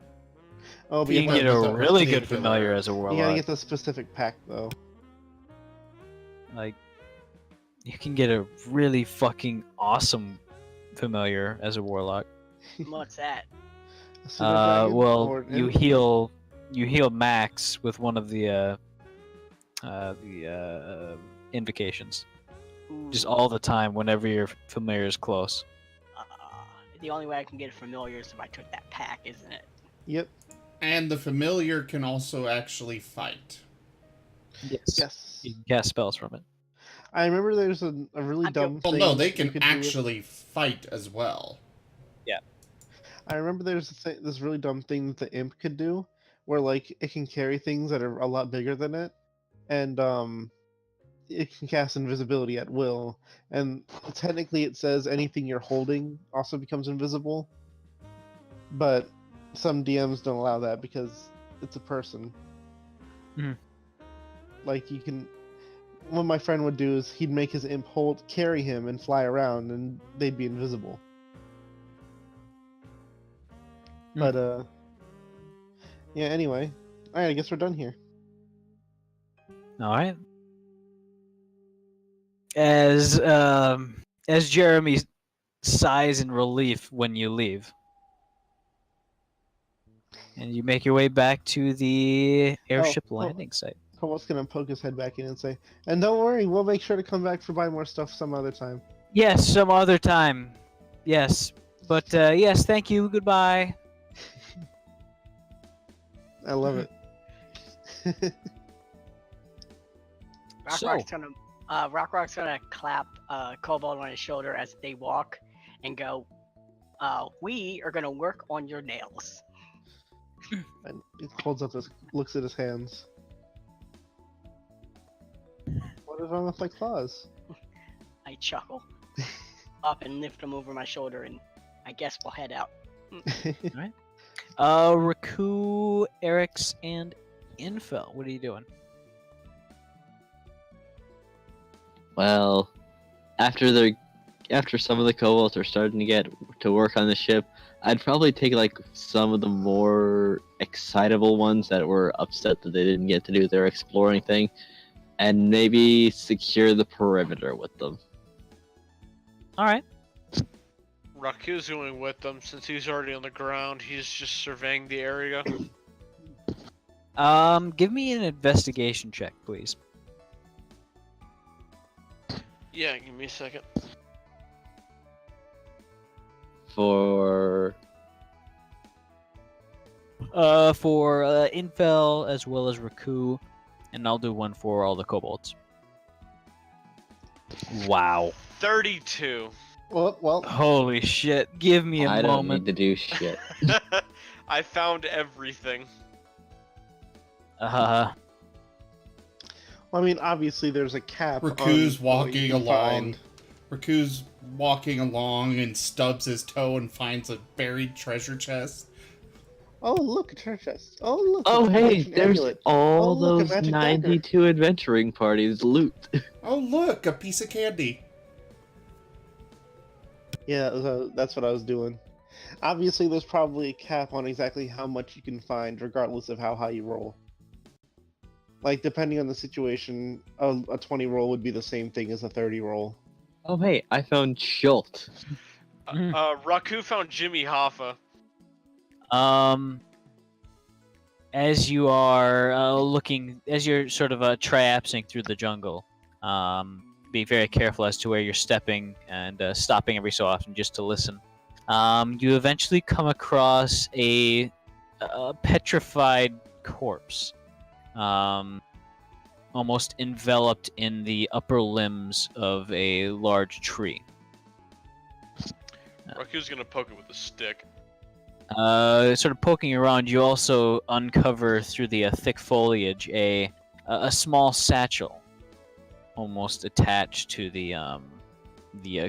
Oh, but You you can have get to a get really the good familiar as a you gotta warlock. get the specific pack though. Like, you can get a really fucking awesome familiar as a warlock. What's that? A super dragon or Well, an you imp? heal max with one of the invocations. Just Ooh, all the time whenever your familiar is close. uh, the only way I can get familiar is if I took that pack, isn't it? Yep. And the familiar can also actually fight. Yes. Yes. You can cast spells from it. I remember there's a really I'm dumb Well, thing. no, they you can could do with- actually fight as well. I remember there's this really dumb thing that the imp could do, where like it can carry things that are a lot bigger than it, and it can cast invisibility at will. And technically, it says anything you're holding also becomes invisible, but some DMs don't allow that because it's a person. Mhm. Like you can. What my friend would do is he'd make his imp carry him and fly around, and they'd be invisible. But yeah. Anyway, all right. I guess we're done here. All right. As Jeremy sighs in relief when you leave, and you make your way back to the airship landing site. Cobalt's gonna poke his head back in and say, "And don't worry, we'll make sure to come back for buy more stuff some other time." Yes, some other time. Yes, but yes, thank you. Goodbye. I love it. Rockrock's gonna clap Cobalt on his shoulder as they walk, and go, "We are gonna work on your nails." And he looks at his hands. What is wrong with my claws? I chuckle, up and lift them over my shoulder, and I guess we'll head out. Raku, Eric's, and Infel. What are you doing? Well, after some of the kobolds are starting to get to work on the ship, I'd probably take like some of the more excitable ones that were upset that they didn't get to do their exploring thing, and maybe secure the perimeter with them. All right. Raku's going with them since he's already on the ground. He's just surveying the area. Give me an investigation check, please. Yeah, give me a second. For Infel as well as Raku, and I'll do one for all the kobolds. Wow. 32. Well. Holy shit. Give me a I don't moment. need to do shit. I found everything. Well, I mean, obviously, there's a cap. Raku's on what walking you can along. find. Raku's walking along and stubs his toe and finds a buried treasure chest. Oh, look, a treasure chest. Oh, look. Oh, it's an hey, ancient there's amulet. all Oh, look, a those magic dagger. 92 adventuring parties loot. Oh, look, a piece of candy. Yeah, that's what I was doing. Obviously, there's probably a cap on exactly how much you can find, regardless of how high you roll. Like, depending on the situation, a 20 roll would be the same thing as a 30 roll. Oh, hey, I found Chult. Raku found Jimmy Hoffa. As you are as you're sort of traipsing through the jungle, be very careful as to where you're stepping and stopping every so often just to listen. You eventually come across a petrified corpse, almost enveloped in the upper limbs of a large tree. Raku's gonna poke it with a stick. Sort of poking around, you also uncover through the thick foliage a small satchel, almost attached to the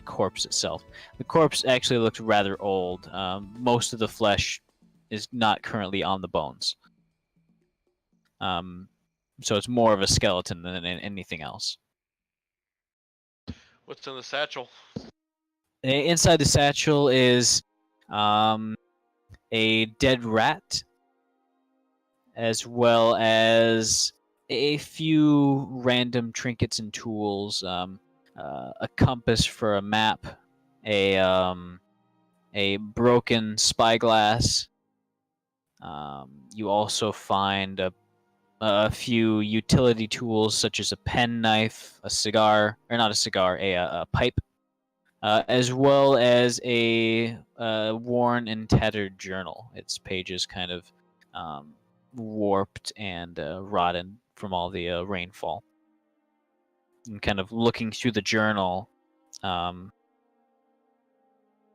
corpse itself. The corpse actually looks rather old. Most of the flesh is not currently on the bones. So it's more of a skeleton than anything else. What's in the satchel? Inside the satchel is a dead rat, as well as a few random trinkets and tools, a compass for a map, a broken spyglass. You also find a few utility tools such as a penknife, a cigar, or not a cigar, a pipe, as well as a worn and tattered journal. Its pages kind of warped and rotten from all the rainfall. And kind of looking through the journal, one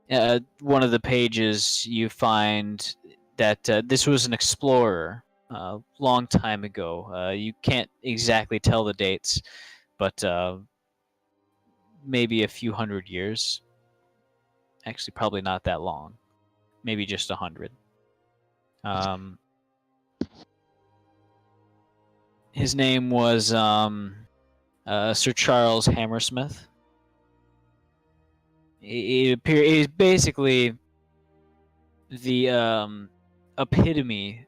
of the pages you find that this was an explorer a long time ago. You can't exactly tell the dates, but maybe a few hundred years. Actually, probably not that long. Maybe just 100. His name was Sir Charles Hammersmith. He's basically the epitome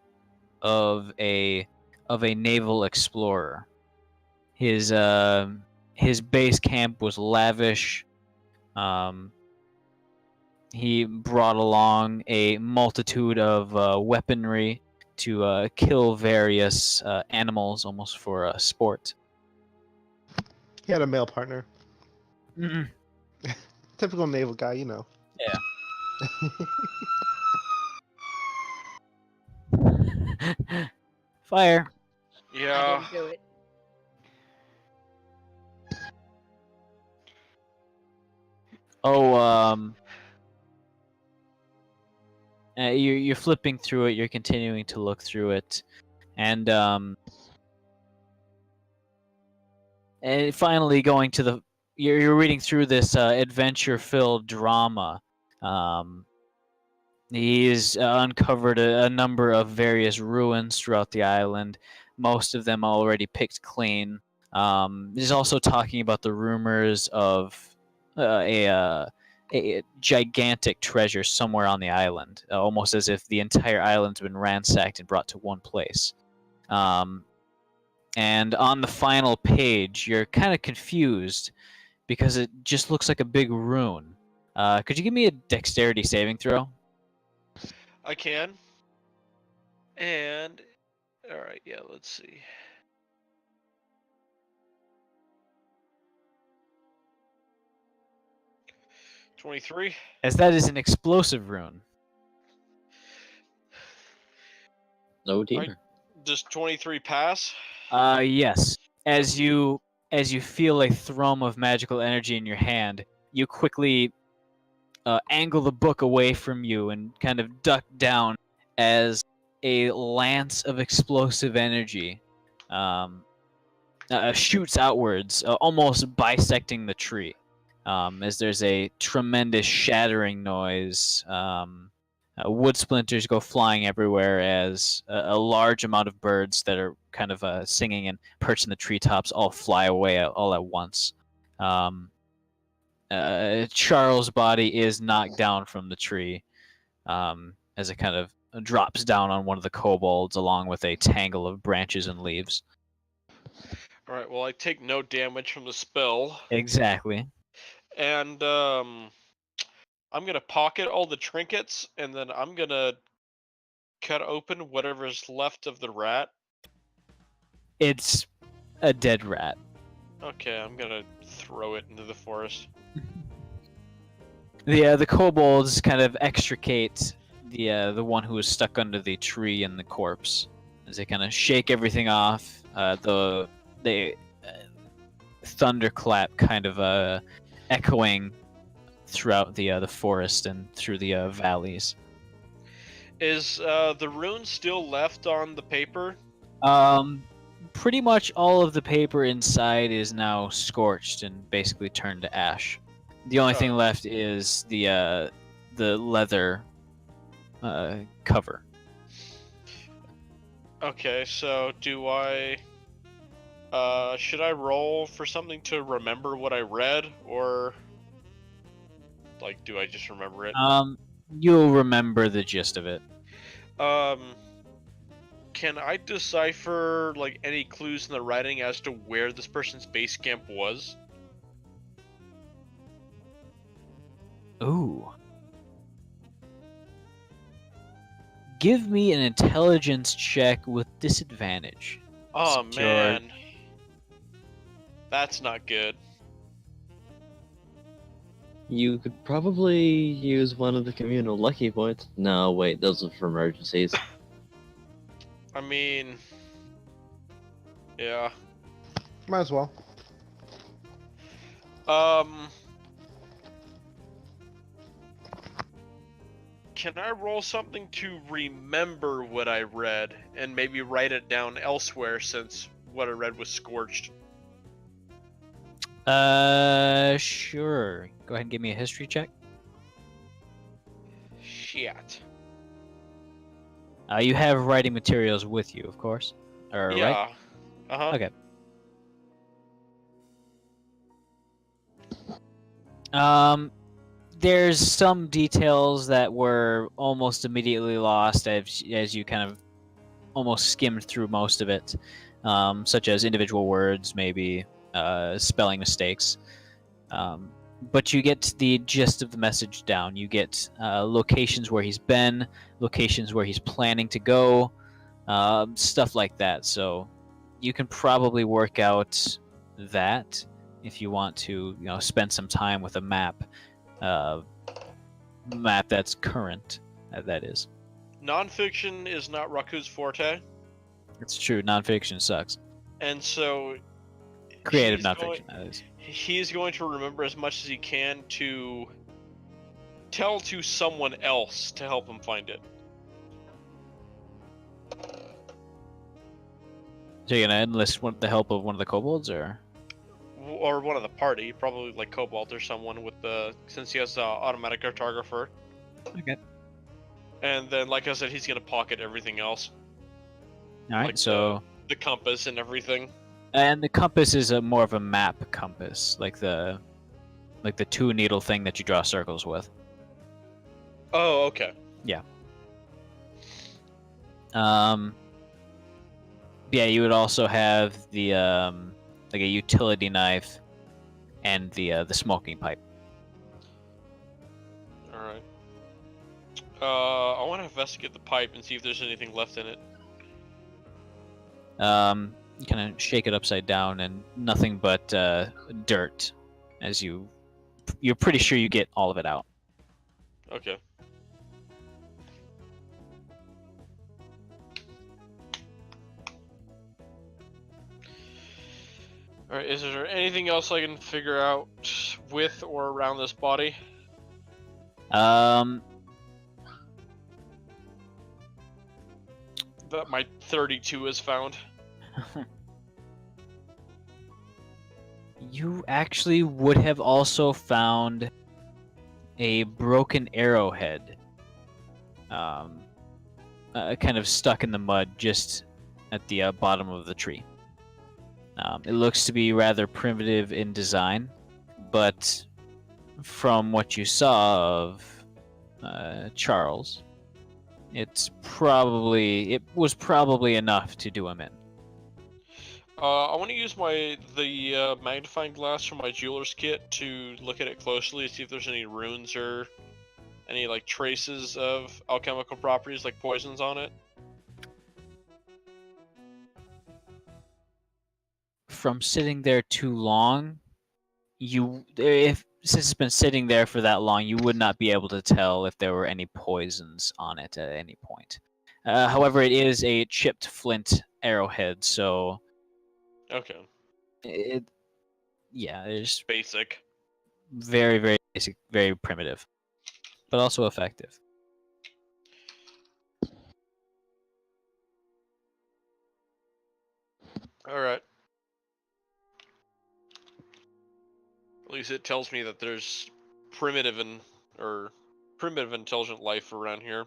of a naval explorer. His base camp was lavish. He brought along a multitude of weaponry to kill various animals, almost for sport. He had a male partner. Mm-mm. Typical naval guy, you know. Yeah. Fire. Yeah. I didn't do it. Oh, you're flipping through it. You're continuing to look through it, and finally going to the. You're reading through this adventure-filled drama. He's uncovered a number of various ruins throughout the island, most of them already picked clean. He's also talking about the rumors of a gigantic treasure somewhere on the island, almost as if the entire island's been ransacked and brought to one place. And on the final page, you're kind of confused because it just looks like a big rune. Could you give me a dexterity saving throw? I can. And all right, yeah, let's see. $23. As that is an explosive rune. Oh dear. Does 23 pass? Yes. As you feel a thrum of magical energy in your hand, you quickly angle the book away from you and kind of duck down as a lance of explosive energy shoots outwards, almost bisecting the tree. As there's a tremendous shattering noise. Wood splinters go flying everywhere as a large amount of birds that are kind of singing and perched in the treetops all fly away all at once. Charles' body is knocked down from the tree as it kind of drops down on one of the kobolds along with a tangle of branches and leaves. All right, well, I take no damage from the spell. Exactly. And I'm going to pocket all the trinkets, and then I'm going to cut open whatever's left of the rat. It's a dead rat. Okay, I'm going to throw it into the forest. The kobolds kind of extricate the one who is stuck under the tree and the corpse as they kind of shake everything off. The thunderclap kind of echoing throughout the forest and through the valleys. Is the rune still left on the paper? Pretty much all of the paper inside is now scorched and basically turned to ash. The only thing left is the leather cover. Okay, so do I... should I roll for something to remember what I read, or... like, do I just remember it? You'll remember the gist of it. Can can I decipher like any clues in the writing as to where this person's base camp was? Ooh. Give me an intelligence check with disadvantage. Oh Since you're- man, that's not good. You could probably use one of the communal lucky points. No, wait, those are for emergencies. I mean, yeah. Might as well. Can I roll something to remember what I read and maybe write it down elsewhere since what I read was scorched? Sure. Go ahead and give me a history check. Shit. You have writing materials with you, of course. Right? Yeah. Uh-huh. Okay. There's some details that were almost immediately lost as you kind of almost skimmed through most of it, such as individual words, maybe spelling mistakes. But you get the gist of the message down. You get locations where he's been, locations where he's planning to go, stuff like that. So you can probably work out that if you want to, spend some time with a map that's current. That is. Nonfiction is not Raku's forte, It's true. Nonfiction sucks. and so Creative he's nonfiction. That is. he's going to remember as much as he can to tell to someone else to help him find it. So you're gonna enlist the help of one of the kobolds, or? Or one of the party, probably like Cobalt or someone with since he has automatic cartographer. Okay. And then, like I said, he's gonna pocket everything else, All right. Like So. the compass and everything. And the compass is more of a map compass, like the 2-needle thing that you draw circles with. Oh, okay. Yeah, you would also have the like a utility knife and the smoking pipe. All right. I want to investigate the pipe and see if there's anything left in it. You kind of shake it upside down, and nothing but dirt. As you're pretty sure you get all of it out. Okay. Alright, is there anything else I can figure out with or around this body? Um, That my 32 has found. You actually would have also found a broken arrowhead, kind of stuck in the mud just at the bottom of the tree. It looks to be rather primitive in design, but from what you saw of Charles, it was probably enough to do him in. I want to use the magnifying glass from my jeweler's kit to look at it closely, see if there's any runes or any like traces of alchemical properties like poisons on it. From sitting there too long, since it's been sitting there for that long, you would not be able to tell if there were any poisons on it at any point. However, it is a chipped flint arrowhead, so Okay. it's Basic. very, very basic, very primitive, but also effective. Alright. At least it tells me that there's primitive intelligent life around here.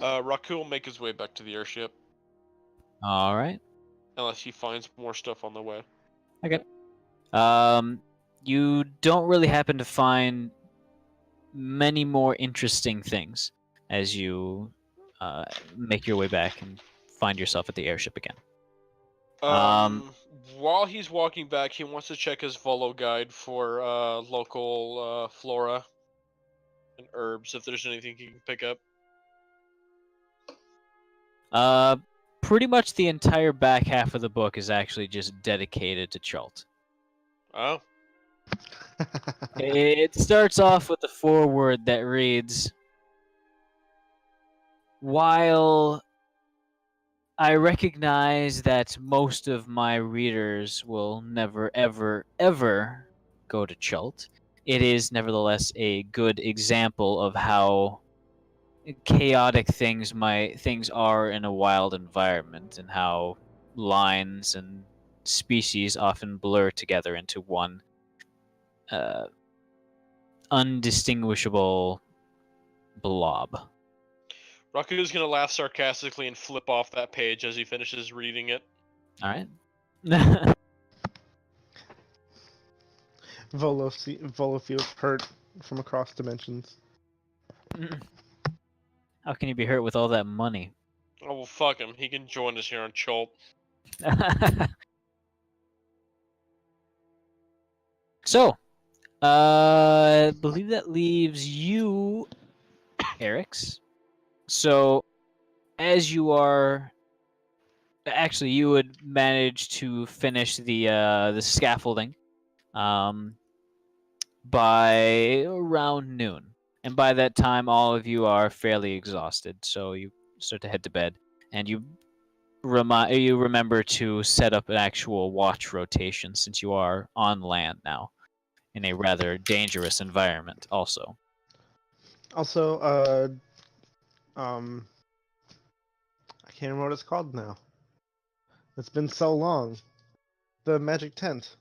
Raku will make his way back to the airship, All right. unless he finds more stuff on the way. You don't really happen to find many more interesting things as you make your way back and find yourself at the airship again. While he's walking back, he wants to check his Volo guide for local flora and herbs, if there's anything he can pick up. Pretty much the entire back half of the book is actually just dedicated to Chult. Oh. It starts off with a foreword that reads, "While I recognize that most of my readers will never, ever, ever go to Chult, it is nevertheless a good example of how chaotic things are in a wild environment, and how lines and species often blur together into one undistinguishable blob." Raku's gonna laugh sarcastically and flip off that page as he finishes reading it. All right. Volo feels hurt from across dimensions. How can you be hurt with all that money? Oh well, fuck him. He can join us here on Chult. So, I believe that leaves you, Eric's. So, as you are, actually, you would manage to finish the scaffolding, by around noon, and by that time, all of you are fairly exhausted. So you start to head to bed, and you remember to set up an actual watch rotation, since you are on land now, in a rather dangerous environment. Also, I can't remember what it's called now. It's been so long. The magic tent.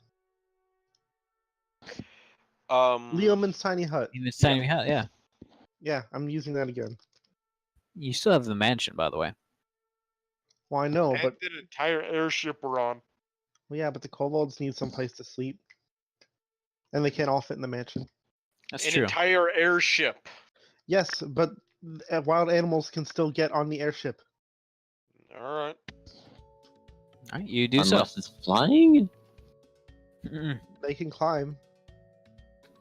Leoman's tiny hut. in this tiny house, yeah. Yeah, I'm using that again. You still have the mansion, by the way. Well, I know, but the entire airship we're on. well, yeah, but the kobolds need some place to sleep, and they can't all fit in the mansion. That's An true. entire airship. Yes, but wild animals can still get on the airship. Alright. All right, you do Unless it's flying so. Mm-mm. They can climb.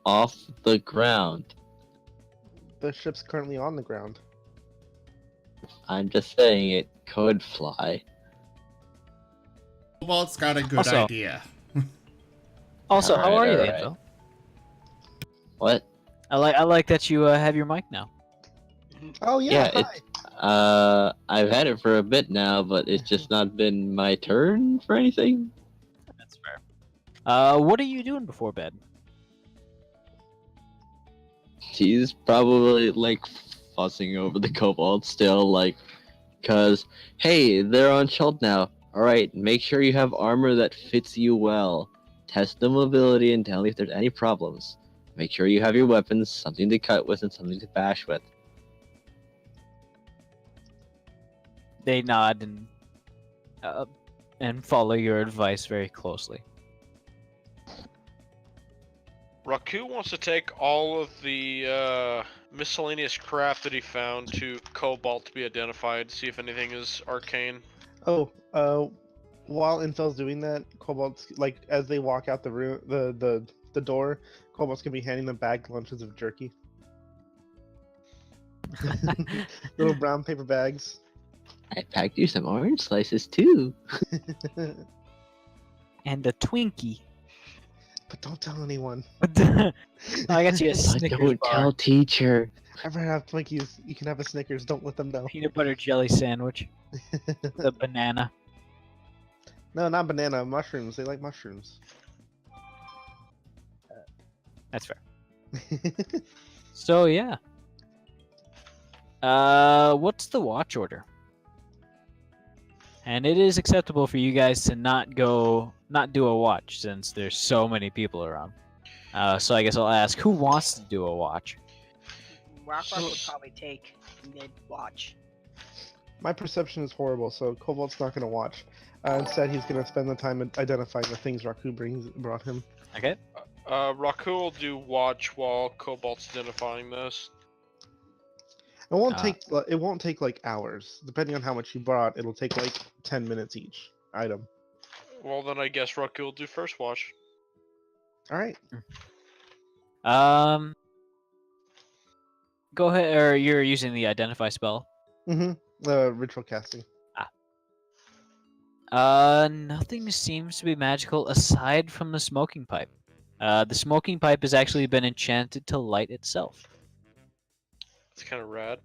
off the ground. The ship's currently on the ground. I'm just saying it could fly. Cobalt's got a good Also- idea. Also, how are you, Alright. Angel? What? I like that you have your mic now. Oh yeah, Yeah, hi. I've had it for a bit now, but it's just not been my turn for anything. That's fair. What are you doing before bed? He's probably like fussing over the kobold still, like, cause hey, they're on Chult now. Alright, make sure you have armor that fits you well. Test the mobility and tell me if there's any problems. Make sure you have your weapons, something to cut with and something to bash with. They nod and follow your advice very closely. Raku wants to take all of the miscellaneous craft that he found to Cobalt to be identified, see if anything is arcane. Oh, while Infel's doing that, Cobalt's like as they walk out the room, the door, Cobalt's gonna be handing them bagged lunches of jerky. Little brown paper bags. I packed you some orange slices too. And a Twinkie. But don't tell anyone. I got you a But Snickers don't bar. tell teacher. Ever have Twinkies? You can have a Snickers. Don't let them know. Peanut butter jelly sandwich. The banana. No, not banana. Mushrooms. They like mushrooms. That's fair. So yeah. What's the watch order? And it is acceptable for you guys to not do a watch, since there's so many people around. So I guess I'll ask, who wants to do a watch? Rock would probably take mid-watch. My perception is horrible, so Cobalt's not gonna watch. Instead, he's gonna spend the time identifying the things Raku brought him. Okay. Raku will do watch while Cobalt's identifying this. It won't take like hours. Depending on how much you brought, it'll take like 10 minutes each item. Well, then I guess Raku will do first watch. All right. Go ahead, or you're using the identify spell. Ritual casting. Nothing seems to be magical aside from the smoking pipe. The smoking pipe has actually been enchanted to light itself. It's kind of rad.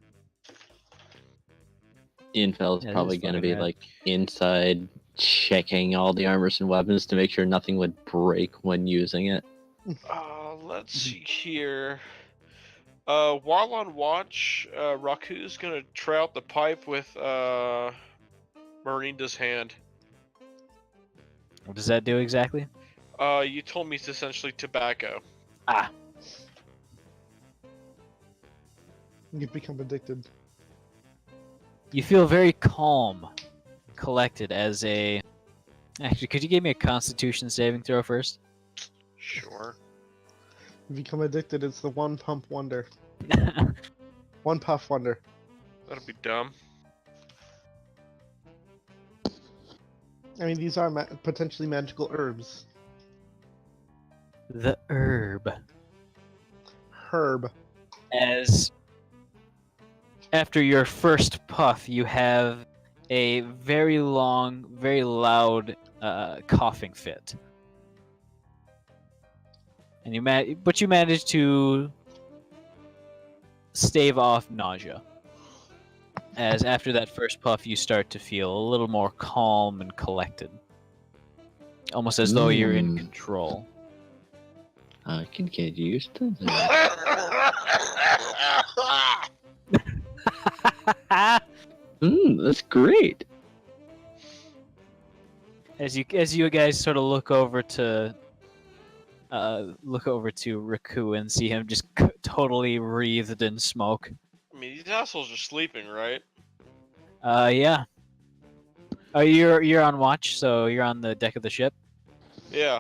Infel's Yeah, probably this is gonna fucking be rad. like inside checking all the armors and weapons to make sure nothing would break when using it. Let's see here. While on watch, Raku's gonna try out the pipe with Miranda's hand. What does that do exactly? You told me it's essentially tobacco. You become addicted. You feel very calm, collected as a. Actually, could you give me a Constitution saving throw first? Sure. You become addicted. It's the one pump wonder. One puff wonder. That'll be dumb. I mean, these are potentially magical herbs. The herb. Herb. As after your first puff, you have a very long, very loud coughing fit, and you manage to stave off nausea. As after that first puff, you start to feel a little more calm and collected, almost as though you're in control. I can get used to that. That's great. As you guys sort of look over to Raku and see him just totally wreathed in smoke. I mean, these assholes are sleeping, right? Yeah. Oh, you're on watch, so you're on the deck of the ship. Yeah.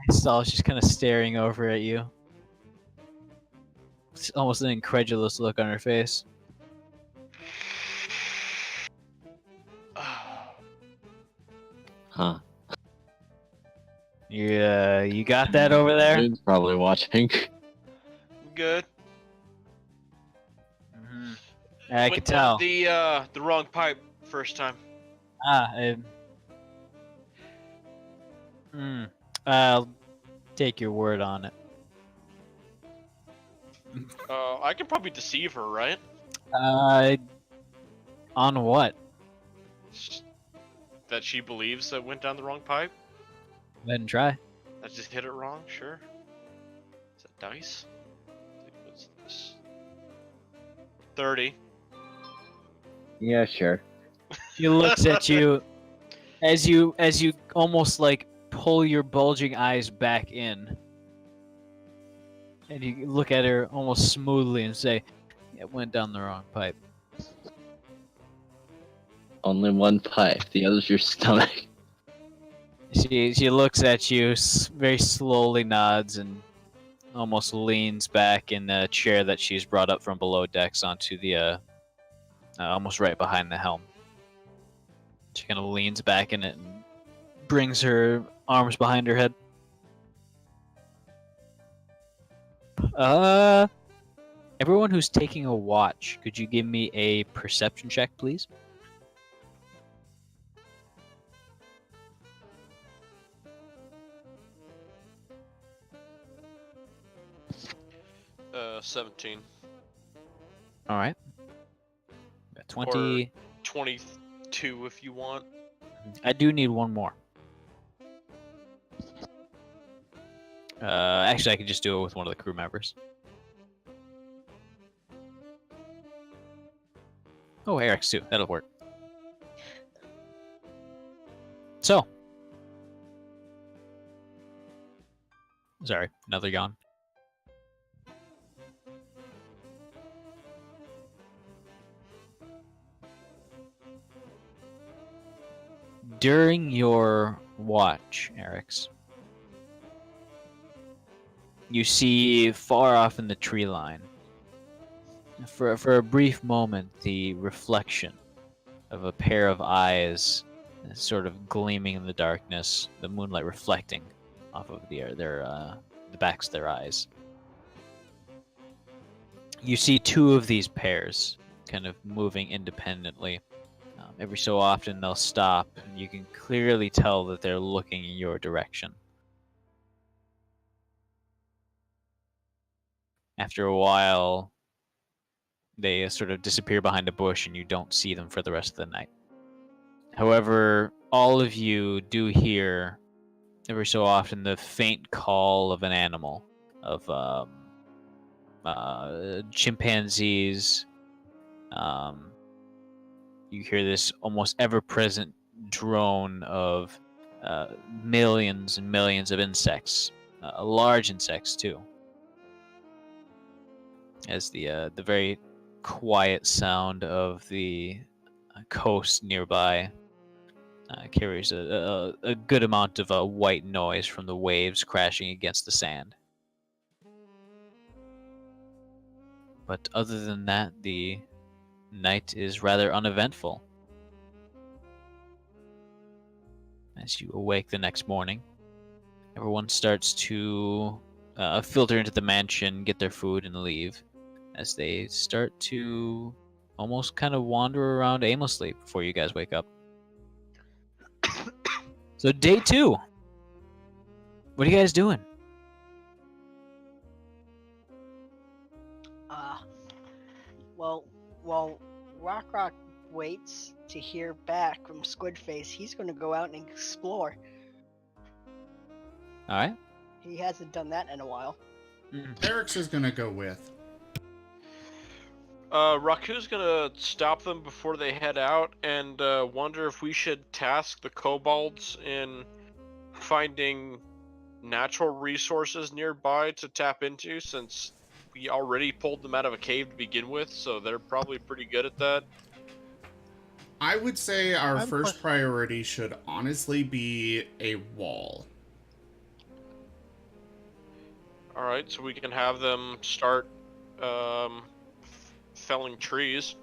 Saul's just kind of staring over at you. It's almost an incredulous look on her face. Huh. You got that over there? He's probably watching. Good. Mm-hmm. I Went could down tell. the wrong pipe first time. I'll take your word on it. I can probably deceive her, right? On what? That she believes that went down the wrong pipe? Go ahead and try. I just hit it wrong, sure. Is that dice? What's this? 30. Yeah, sure. She looks at you as you almost like pull your bulging eyes back in. And you look at her almost smoothly and say, "It went down the wrong pipe." Only one pipe. The other's your stomach. She looks at you, very slowly nods, and almost leans back in the chair that she's brought up from below decks onto the almost right behind the helm. She kind of leans back in it and brings her arms behind her head. Everyone who's taking a watch, could you give me a perception check, please? Uh, 17. All right. Got 20. 22 if you want. I do need one more. Actually, I could just do it with one of the crew members. Oh, Eric's too. That'll work. So. Sorry, another yawn. During your watch, Eric's, you see far off in the tree line, for a brief moment, the reflection of a pair of eyes sort of gleaming in the darkness, the moonlight reflecting off of the backs of their eyes. You see two of these pairs kind of moving independently. Every so often they'll stop, and you can clearly tell that they're looking in your direction. After a while, they sort of disappear behind a bush, and you don't see them for the rest of the night. However, all of you do hear, every so often, the faint call of an animal, of chimpanzees. You hear this almost ever-present drone of millions and millions of insects, large insects too, as the very quiet sound of the coast nearby carries a good amount of white noise from the waves crashing against the sand. But other than that, the night is rather uneventful. As you awake the next morning, everyone starts to filter into the mansion, get their food, and leave, as they start to almost kind of wander around aimlessly before you guys wake up. So day 2. What are you guys doing? Well, while Rock waits to hear back from Squidface, he's going to go out and explore. All right. He hasn't done that in a while. Eric's is gonna go with. Raku's gonna stop them before they head out and wonder if we should task the kobolds in finding natural resources nearby to tap into, since we already pulled them out of a cave to begin with, so they're probably pretty good at that. I would say our first priority should honestly be a wall. Alright, so we can have them start felling trees.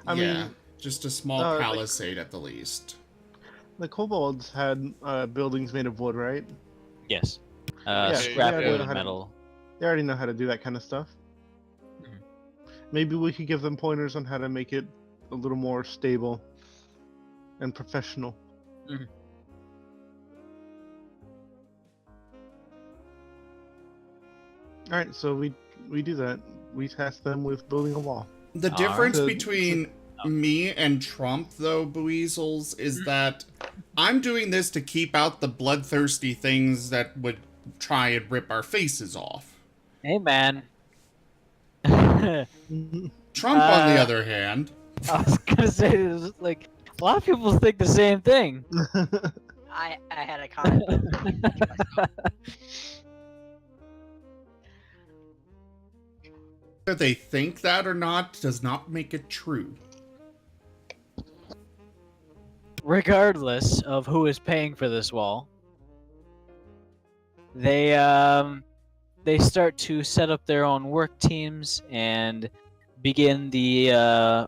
I mean, just a small palisade at the least. The kobolds had buildings made of wood, right? Yes. Yeah, Scrap they wood know and how to- metal. They already know how to do that kind of stuff. Maybe we could give them pointers on how to make it a little more stable and professional. All right, so we do that. We task them with building a wall. The difference So- between me and Trump, though, Bueasels, is that I'm doing this to keep out the bloodthirsty things that would try and rip our faces off. Hey, man. Trump, on the other hand, I was gonna say, this, like, a lot of people think the same thing. I had a comment. whether they think that or not does not make it true. Regardless of who is paying for this wall, they start to set up their own work teams and begin the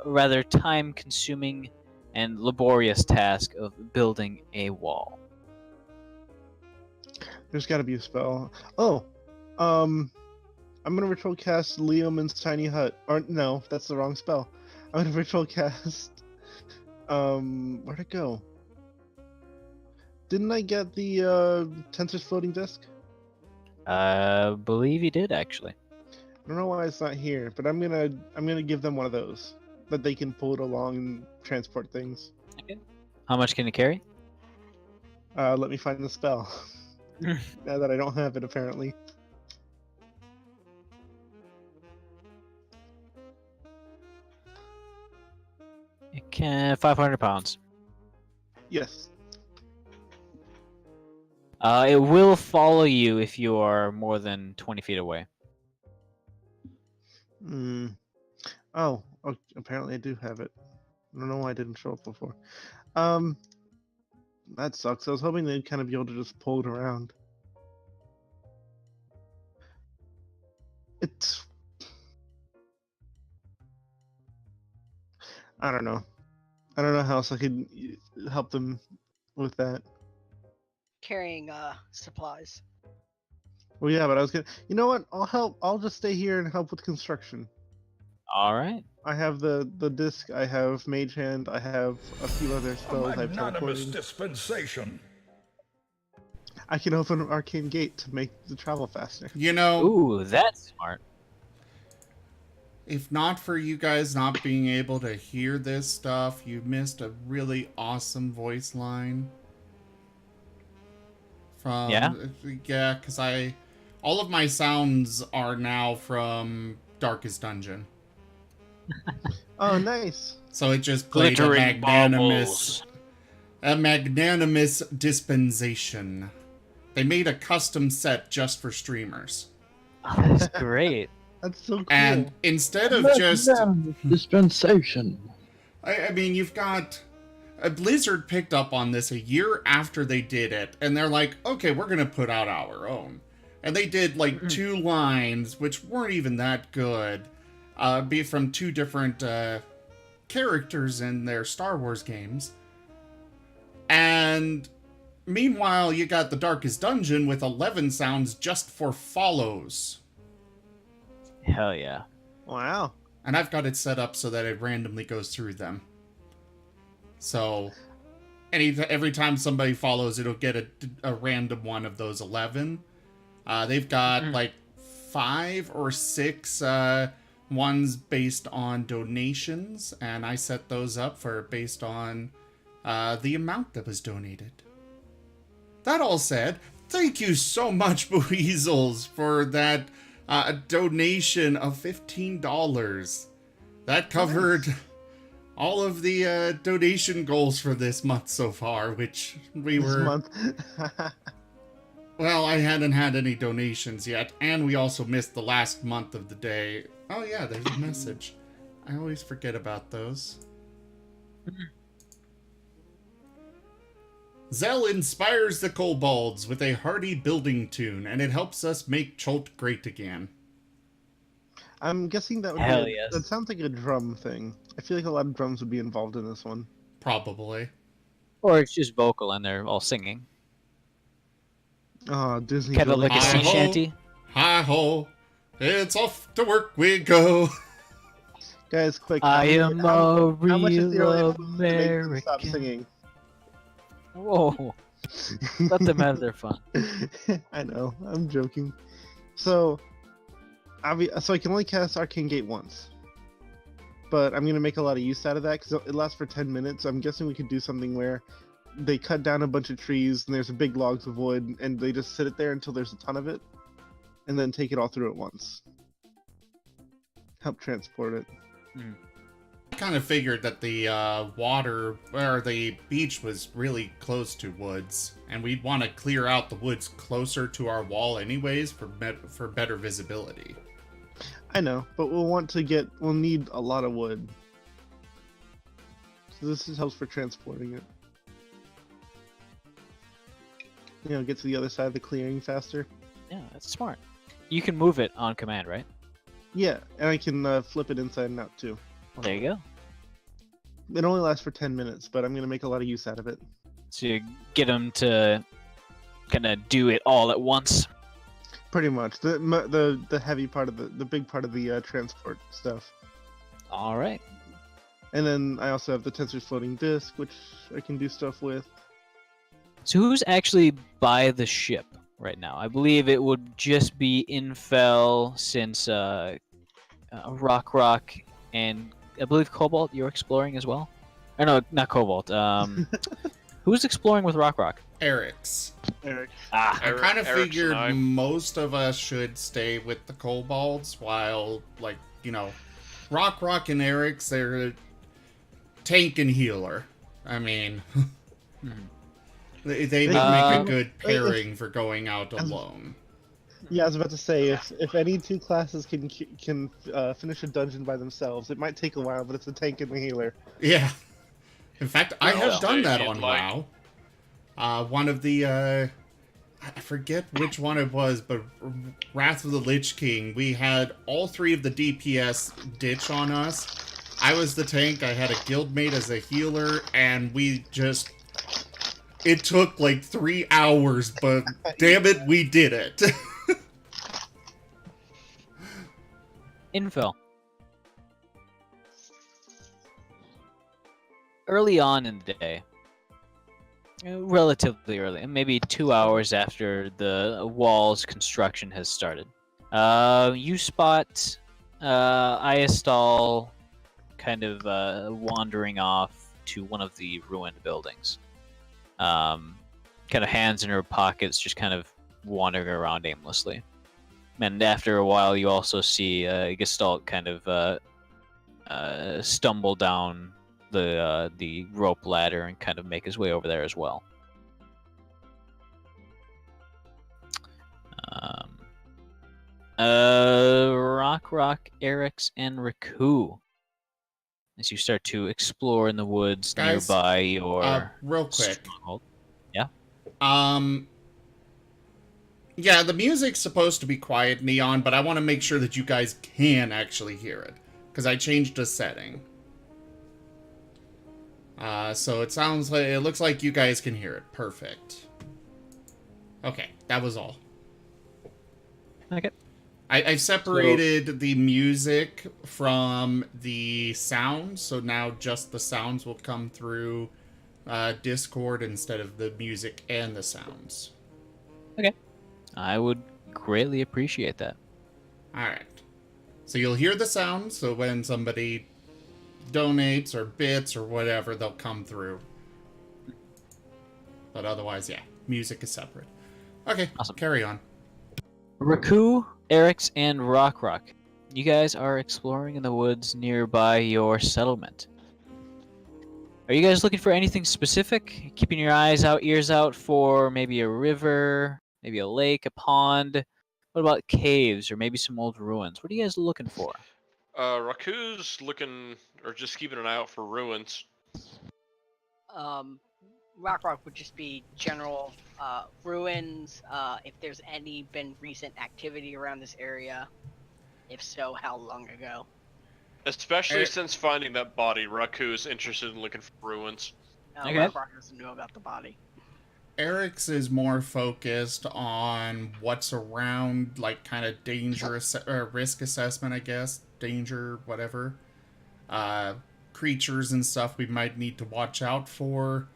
rather time-consuming and laborious task of building a wall. There's got to be a spell. Oh, I'm gonna ritual cast Leoman's tiny hut. Or no, that's the wrong spell. I'm gonna ritual cast. Where'd it go? Didn't I get the Tensor's floating disc? Believe you did, actually. I don't know why it's not here, but I'm gonna give them one of those that they can pull it along and transport things. Okay. How much can it carry? Let me find the spell. Now that I don't have it, apparently. It can 500 pounds. Yes. It will follow you if you are more than 20 feet away. Oh, apparently I do have it. I don't know why I didn't show up before. That sucks. I was hoping they'd kind of be able to just pull it around. I don't know. I don't know how else I could help them with that. Carrying supplies. Well, yeah, but I was gonna. You know what? I'll help. I'll just stay here and help with construction. All right. I have the disc. I have Mage Hand. I have a few other A spells. I have magnanimous teleporting. dispensation. I can open an arcane gate to make the travel faster. You know, Ooh, that's smart. if not for you guys not being able to hear this stuff, you missed a really awesome voice line. From Yeah? Yeah, because all of my sounds are now from Darkest Dungeon. Oh, nice. So it just played Glittering baubles. a magnanimous dispensation. They made a custom set just for streamers. Oh, that's great. That's so cool. And instead of just dispensation. I mean, you've got Blizzard picked up on this a year after they did it, and they're like, okay, we're gonna put out our own. And they did like 2 lines, which weren't even that good, be from 2 different characters in their Star Wars games. And meanwhile, you got the Darkest Dungeon with 11 sounds just for follows. Hell yeah. Wow. And I've got it set up so that it randomly goes through them. So, every time somebody follows, it'll get a random one of those 11. They've got like 5 or 6 ones based on donations, and I set those up for based on the amount that was donated. That all said, thank you so much, Weasels, for that donation of $15. That covered all of the donation goals for this month so far, which we This were... month. Well, I hadn't had any donations yet, and we also missed the last month of the day. Oh yeah, there's a message. I always forget about those. Zell inspires the kobolds with a hearty building tune, and it helps us make Chult great again. I'm guessing that would Hell be yes. that sounds like a drum thing. I feel like a lot of drums would be involved in this one. Probably. Or it's just vocal and they're all singing. Oh, Disney. Kind of really like a Hi sea ho. shanty. Hi-ho, it's off to work we go. Guys, quick. I am a how much is the real early influence to make them stop American. singing? Whoa. Let them have their fun. I know. I'm joking. So I can only cast Arcane Gate once. But I'm going to make a lot of use out of that because it lasts for 10 minutes. I'm guessing we could do something where they cut down a bunch of trees and there's a big logs of wood and they just sit it there until there's a ton of it and then take it all through at once. Help transport it. I kind of figured that the water, or the beach was really close to woods, and we'd want to clear out the woods closer to our wall anyways for better visibility. I know, but we'll need a lot of wood. So this helps for transporting it. You know, get to the other side of the clearing faster. Yeah, that's smart. You can move it on command, right? Yeah, and I can flip it inside and out too. Well, there you go. It only lasts for 10 minutes, but I'm going to make a lot of use out of it. So you get them to kind of do it all at once. Pretty much. The heavy part of the big part of the transport stuff. All right. And then I also have the Tensor's floating disk, which I can do stuff with. So who's actually by the ship right now? I believe it would just be Infel since Rock, and I believe Cobalt, you're exploring as well? Or no, not Cobalt. Who's exploring with Rock? Eric's. Eric. Ah, I kind of Eric's figured and I. most of us should stay with the kobolds while, like, you know, Rock and Eric's, they're tank and healer. I mean, they would make a good pairing for going out alone. Yeah, I was about to say, if any two classes can finish a dungeon by themselves, it might take a while, but it's a tank and the healer. Yeah. In fact, I Well, have done that if on you'd like. WoW. One of the, I forget which one it was, but Wrath of the Lich King, we had all 3 of the DPS ditch on us, I was the tank, I had a guildmate as a healer, and we just... It took like 3 hours, but damn it, we did it. Info. Early on in the day, relatively early, maybe 2 hours after the wall's construction has started, you spot Iastal kind of wandering off to one of the ruined buildings. Kind of hands in her pockets, just kind of wandering around aimlessly. And after a while, you also see Gestalt kind of stumble down the rope ladder and kind of make his way over there as well. Rock, Eric's, and Raku. As you start to explore in the woods Guys, nearby your real quick. stronghold. Yeah. Yeah, the music's supposed to be quiet, Neon, but I want to make sure that you guys can actually hear it, because I changed the setting. So it looks like you guys can hear it. Perfect. Okay, that was all. Okay. I've separated the music from the sounds, so now just the sounds will come through Discord instead of the music and the sounds. Okay. I would greatly appreciate that. Alright. So you'll hear the sounds, so when somebody donates or bits or whatever, they'll come through. But otherwise, yeah, music is separate. Okay, Awesome. Carry on. Raku, Eric's, and Rock. You guys are exploring in the woods nearby your settlement. Are you guys looking for anything specific? Keeping your eyes out, ears out for maybe a river, maybe a lake, a pond? What about caves or maybe some old ruins? What are you guys looking for? Raku's looking, or just keeping an eye out for ruins. Rock would just be general ruins. If there's been recent activity around this area, if so, how long ago? Especially since finding that body, Raku's interested in looking for ruins. Okay. Rock doesn't know about the body. Eric's is more focused on what's around, like kind of risk assessment, I guess. Danger, whatever. Creatures and stuff we might need to watch out for,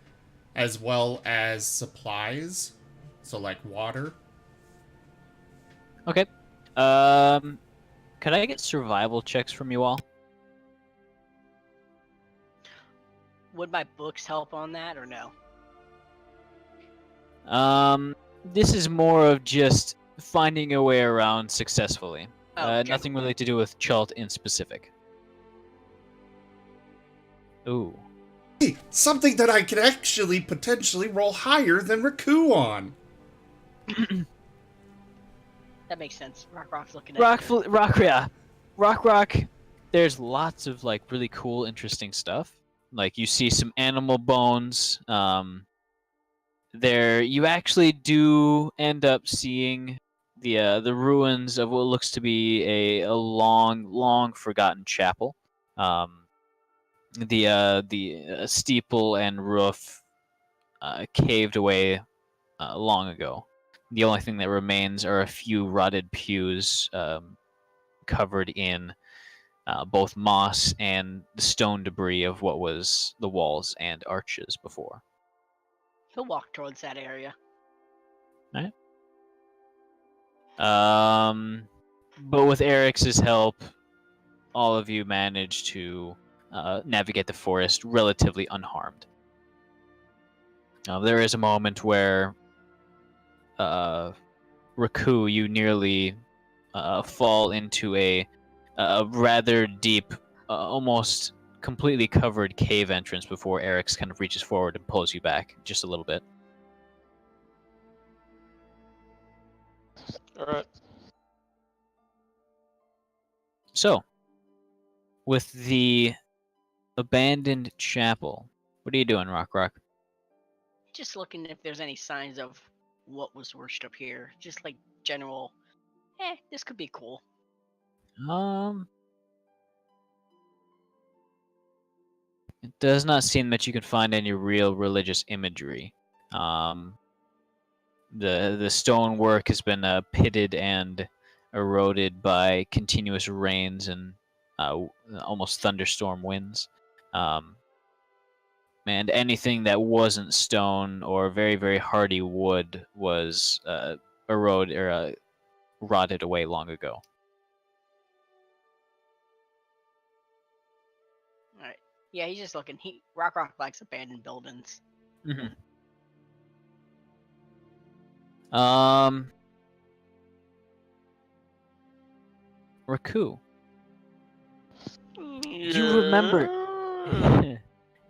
as well as supplies. So, like water. Okay. Could I get survival checks from you all? Would my books help on that or no? This is more of just finding your way around successfully. Oh, Nothing really to do with Chult in specific. Ooh. Hey, something that I could actually potentially roll higher than Raku on. That makes sense. Rock's looking at Rock. There's lots of like really cool, interesting stuff. Like you see some animal bones. There, you actually do end up seeing the ruins of what looks to be a long forgotten chapel. The steeple and roof caved away long ago. The only thing that remains are a few rotted pews covered in both moss and the stone debris of what was the walls and arches before. He'll walk towards that area. Right. But with Eric's help, all of you manage to navigate the forest relatively unharmed. There is a moment where Raku, you nearly fall into a rather deep, almost completely covered cave entrance before Eric's kind of reaches forward and pulls you back just a little bit. Alright. So, with the abandoned chapel, what are you doing, Rock? Just looking if there's any signs of what was worshipped here. Just like general, this could be cool. It does not seem that you can find any real religious imagery. The stonework has been pitted and eroded by continuous rains and almost thunderstorm winds. And anything that wasn't stone or very, very hardy wood was eroded or rotted away long ago. All right. Yeah, he's just looking. Rock likes abandoned buildings. Mm-hmm. Raku, you remember?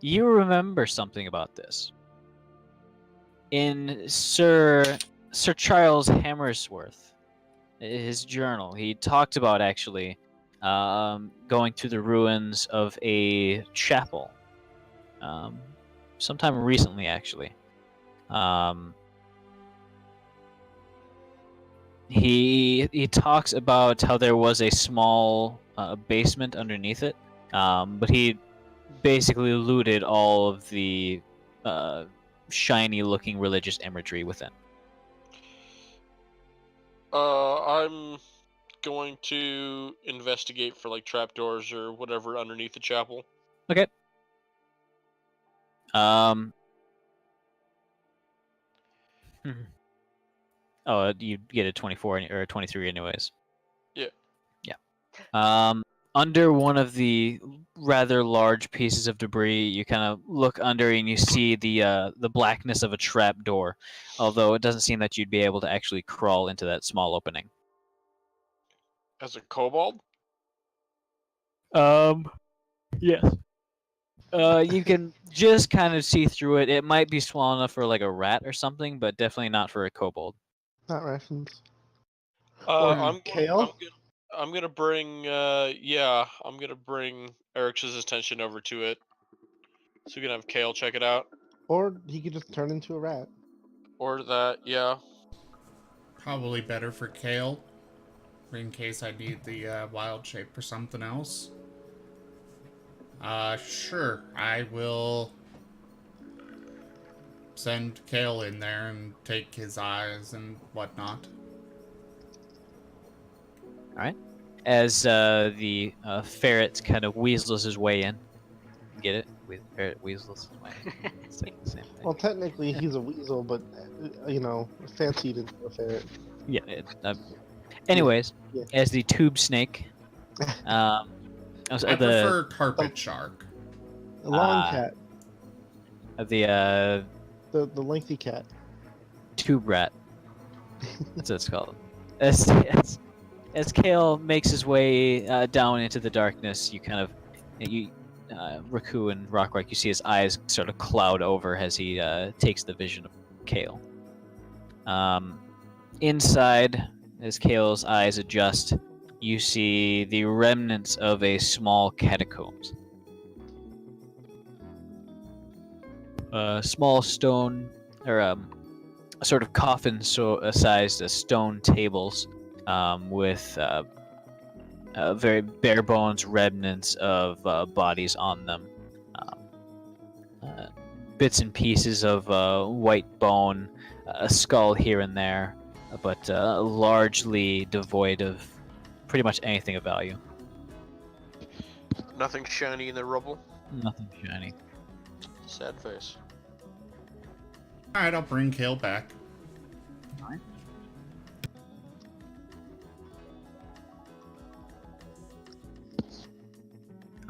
You remember something about this? In Sir Charles Hammersworth, his journal, he talked about actually going to the ruins of a chapel. Sometime recently, actually. He talks about how there was a small basement underneath it, but he basically looted all of the shiny-looking religious imagery within. I'm going to investigate for like trapdoors or whatever underneath the chapel. Okay. Oh, you get a 24 or a 23 anyways. Yeah. Yeah. Under one of the rather large pieces of debris, you kind of look under and you see the blackness of a trap door, although it doesn't seem that you'd be able to actually crawl into that small opening. As a kobold? Yes. You can just kind of see through it. It might be small enough for like a rat or something, but definitely not for a kobold. Not rations. I'm kale? I'm gonna bring I'm gonna bring Eric's attention over to it, so we can have Kale check it out. Or he could just turn into a rat. Or that, yeah. Probably better for Kale, in case I need the wild shape for something else. Sure, I will send Kale in there and take his eyes and whatnot. Alright. As the ferret kind of weasels his way in. Get it? Ferret weasels his way in. It's like the same thing. Well, technically he's a weasel, but, fancied into a ferret. Yeah. Anyways, Yeah. as the tube snake. I prefer carpet shark. A long cat. The The lengthy cat. tube rat. That's what it's called. As Kale makes his way down into the darkness, you kind of, Raku and Rockrock, you see his eyes sort of cloud over as he takes the vision of Kale. Inside, as Kale's eyes adjust, you see the remnants of a small catacombs. Small stone, or a sort of coffin-sized stone tables with very bare bones remnants of bodies on them. Bits and pieces of white bone, a skull here and there, but largely devoid of pretty much anything of value. Nothing shiny in the rubble. Nothing shiny. Sad face. Alright, I'll bring Kale back.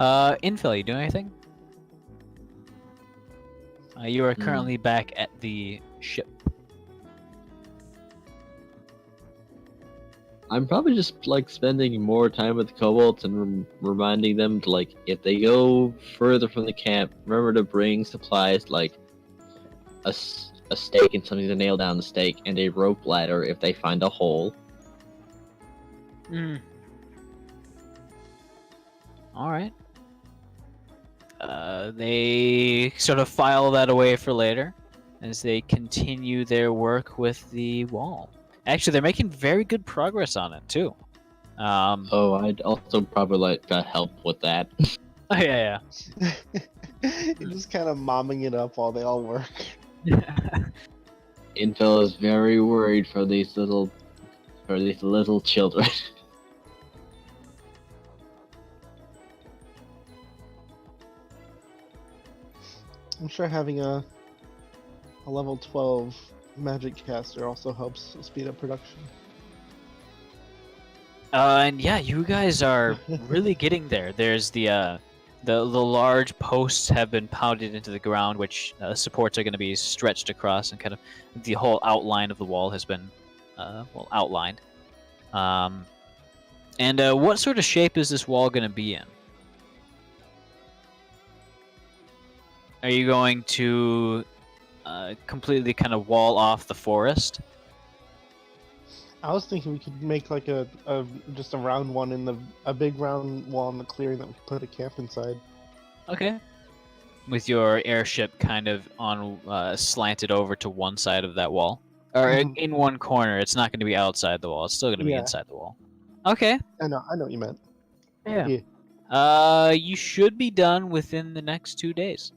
Infill, you doing anything? You are currently back at the ship. I'm probably just like spending more time with the kobolds and reminding them to, like, if they go further from the camp, remember to bring supplies like a stake and something to nail down the stake, and a rope ladder if they find a hole. All right. They sort of file that away for later as they continue their work with the wall. Actually, they're making very good progress on it too. Oh, I'd also probably like to help with that. Oh yeah. You're just kind of momming it up while they all work. Intel is very worried for these little children. I'm sure having a level 12 magic caster also helps speed up production. And yeah, you guys are really getting there. There's the large posts have been pounded into the ground, which supports are going to be stretched across, and kind of the whole outline of the wall has been outlined. And what sort of shape is this wall going to be in? Are you going to completely kind of wall off the forest? I was thinking we could make like just a round one in a big round wall in the clearing that we could put a camp inside. Okay. With your airship kind of on slanted over to one side of that wall, or in one corner. It's not going to be outside the wall. It's still going to be inside the wall. Okay. I know what you meant. Yeah. You should be done within the next 2 days.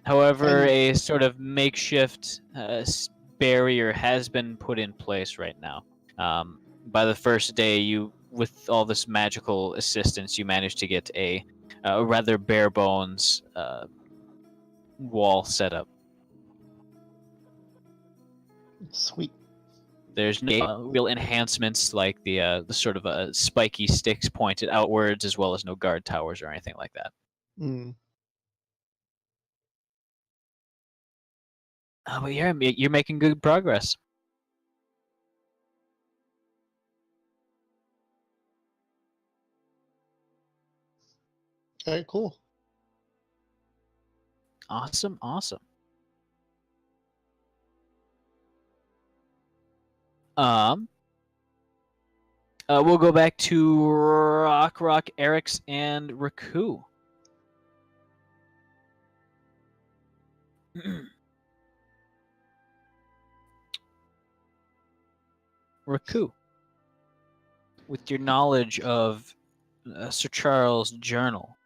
However, a sort of makeshift barrier has been put in place right now. By the first day, with all this magical assistance, you managed to get a rather bare bones wall set up. Sweet. There's no real enhancements like the sort of spiky sticks pointed outwards, as well as no guard towers or anything like that. But yeah, you're making good progress. All right, cool. Awesome. We'll go back to Rock, Eric's, and Raku. Raku, with your knowledge of Sir Charles' journal,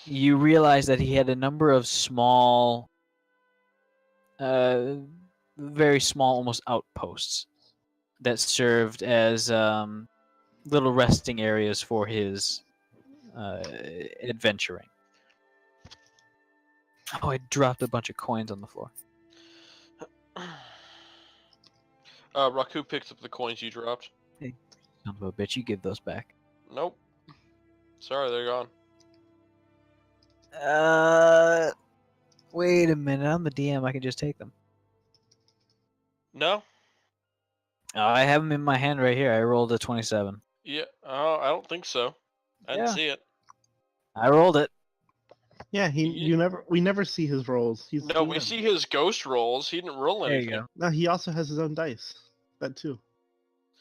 you realize that he had a number of small, very small, almost outposts that served as little resting areas for his adventuring. Oh, I dropped a bunch of coins on the floor. Raku picks up the coins you dropped. Hey, son of a bitch, you give those back. Nope. Sorry, they're gone. Wait a minute. I'm the DM. I can just take them. No? I have them in my hand right here. I rolled a 27. Yeah. Oh, I don't think so. I didn't see it. I rolled it. Yeah, we never see his rolls. No, we see his ghost rolls. He didn't roll anything. There you go. No, he also has his own dice. That too.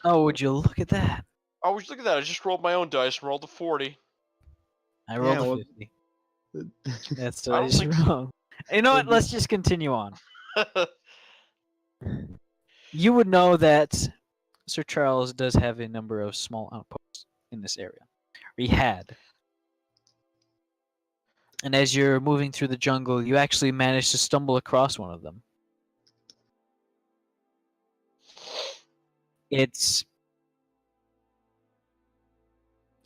Oh, would you look at that? Oh, would you look at that? I just rolled my own dice and rolled a 40. I rolled Yeah, a well- 50. That's I don't what I think just wrong. You know what? Let's just continue on. You would know that Sir Charles does have a number of small outposts in this area. Or he had. And as you're moving through the jungle, you actually manage to stumble across one of them. It's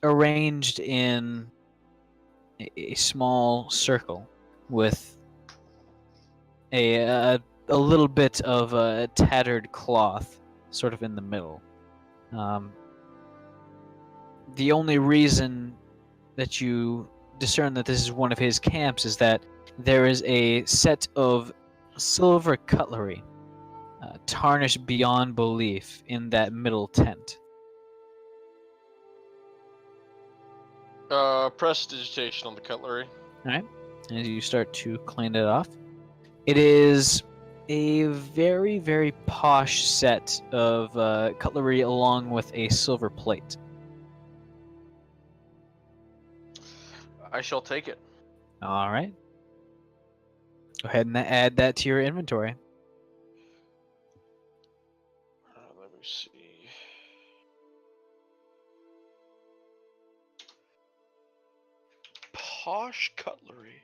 arranged in a small circle with a little bit of a tattered cloth sort of in the middle. The only reason that you discern that this is one of his camps is that there is a set of silver cutlery tarnished beyond belief in that middle tent. Prestidigitation on the cutlery. Alright, as you start to clean it off. It is a very, very posh set of cutlery along with a silver plate. I shall take it. Alright. Go ahead and add that to your inventory. Let me see. Posh cutlery.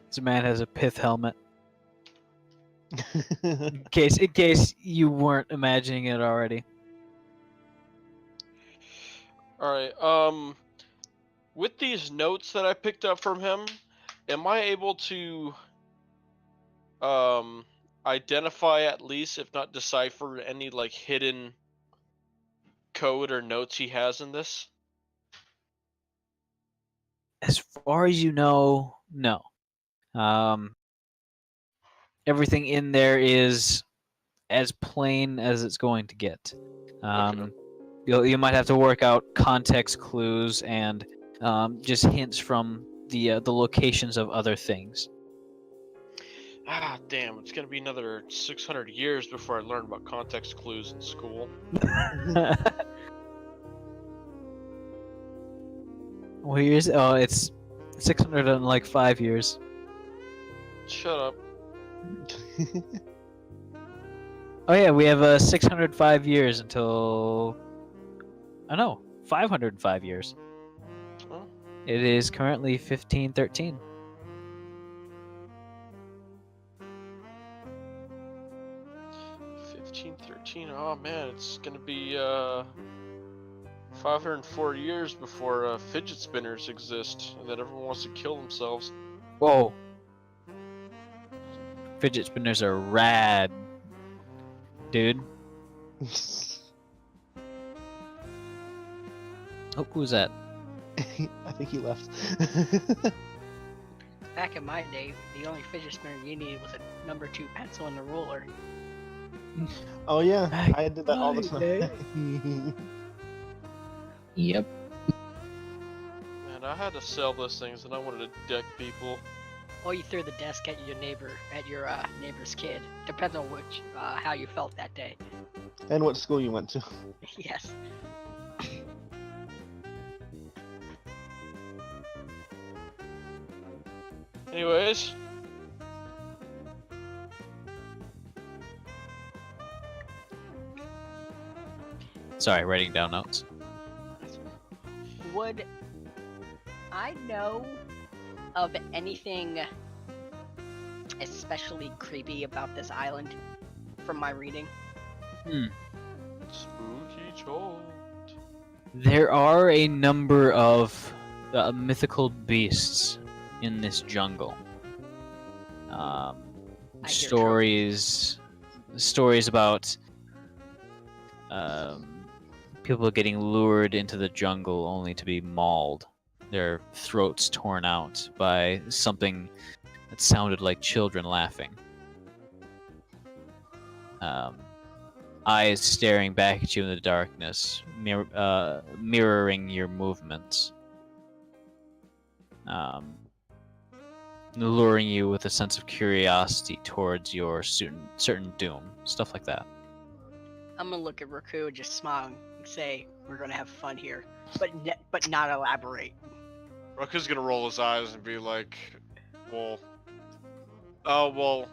This man has a pith helmet. In case you weren't imagining it already. Alright, with these notes that I picked up from him, am I able to identify at least, if not decipher, any like hidden code or notes he has in this? As far as you know, no. Everything in there is as plain as it's going to get. Okay. You might have to work out context clues and just hints from the locations of other things. Ah, damn, it's gonna be another 600 years before I learn about context clues in school. Well, years? Oh, it's 600 in like 5 years. Shut up. Oh yeah, we have 605 years until. Oh no, 505 years. Oh. It is currently 1513. Oh man, it's gonna be 504 years before fidget spinners exist, and that everyone wants to kill themselves. Whoa. Fidget spinners are rad, dude. Oh, who's that? I think he left. Back in my day, the only fidget spinner you needed was a number 2 pencil and a ruler. Oh yeah, Back I did that all the in my day. time. Yep. Man, I had to sell those things, and I wanted to deck people. Or you threw the desk at your neighbor's kid. Depends on which, how you felt that day. And what school you went to. Yes. Anyways, Sorry, writing down notes. Would I know of anything especially creepy about this island from my reading? spooky Chult. There are a number of mythical beasts in this jungle. I hear Stories about people getting lured into the jungle only to be mauled, their throats torn out by something that sounded like children laughing. Eyes staring back at you in the darkness, mirroring your movements. Luring you with a sense of curiosity towards your certain doom. Stuff like that. I'm gonna look at Raku and just smile and say, "We're gonna have fun here," but not elaborate. Raku's gonna roll his eyes and be like, well, oh, well,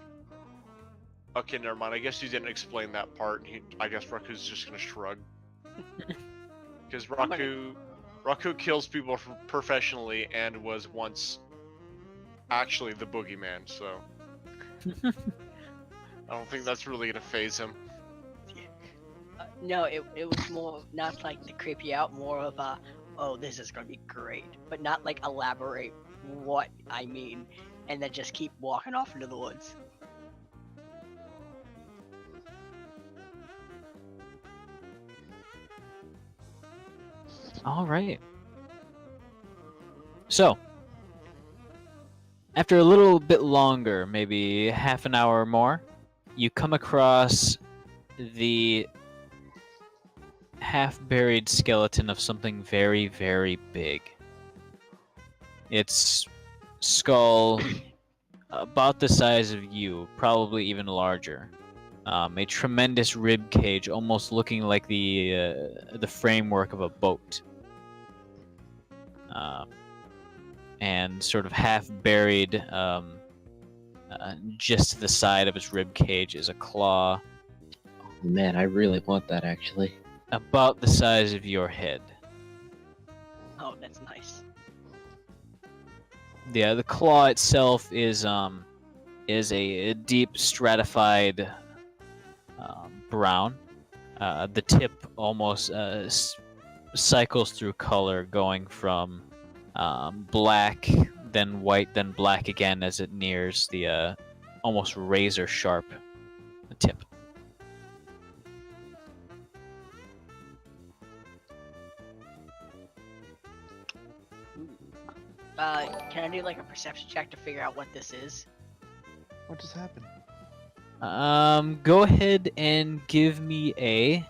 okay, never mind. I guess you didn't explain that part. I guess Raku's just gonna shrug. Because Raku kills people professionally and was once actually the boogeyman, so I don't think that's really gonna phase him. No, it was more not like to creep you out, more of a, oh, this is gonna be great, but not like elaborate what I mean, and then just keep walking off into the woods. All right. So, after a little bit longer, maybe half an hour or more, you come across the half-buried skeleton of something very, very big. Its skull about the size of you, probably even larger. A tremendous rib cage, almost looking like the framework of a boat. And sort of half buried, just to the side of its rib cage is a claw. Man, I really want that actually. about the size of your head. Oh, that's nice. Yeah, the claw itself is a deep stratified brown. The tip almost cycles through color, going from black, then white, then black again as it nears the almost razor sharp tip. Can I do like a perception check to figure out what this is? What just happened? Go ahead and give me a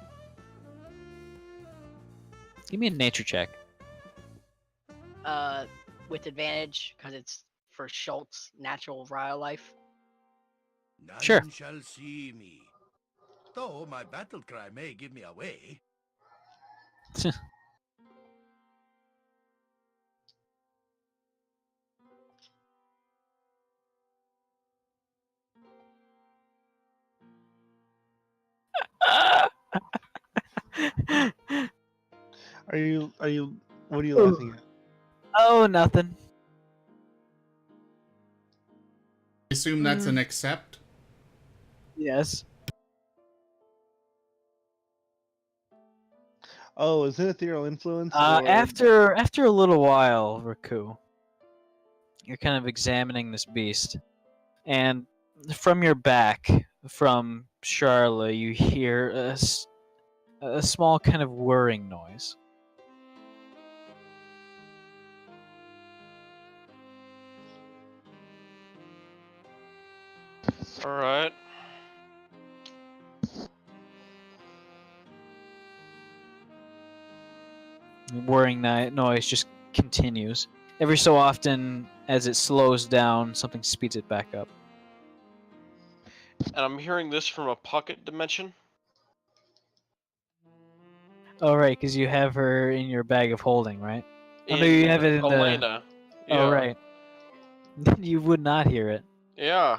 nature check. With advantage because it's for Chult's natural wildlife. None Sure. shall see me. Though my battle cry may give me away. Are you? What are you laughing at? Oh, nothing. Assume that's an accept. Yes. Oh, is it ethereal influence? Or... After a little while, Raku, you're kind of examining this beast, and from your back, from Charla, you hear a small kind of whirring noise. All right. The whirring noise just continues. Every so often, as it slows down, something speeds it back up. And I'm hearing this from a pocket dimension. Oh, right, because you have her in your bag of holding, right? Oh, no, you have it in the... Elena. Yeah. Oh, right. You would not hear it. Yeah.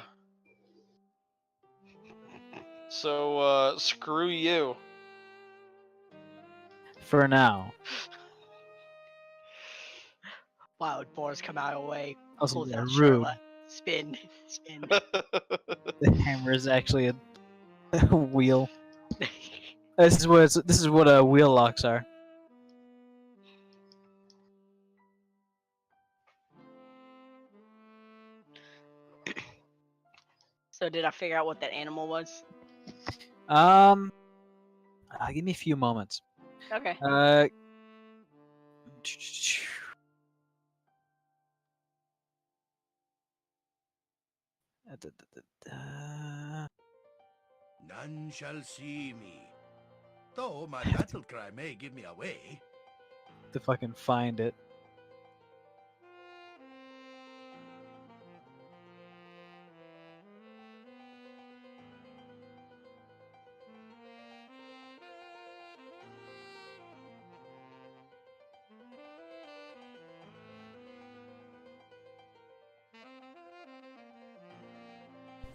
So, screw you. For now. Wild boars come out of the way. Also, Pulls they're out rude. Charlotte. Spin. Spin. The hammer is actually a wheel. This is what wheel locks are. So did I figure out what that animal was? Give me a few moments. Okay. None shall see me. Though my battle cry may give me away. To fucking find it.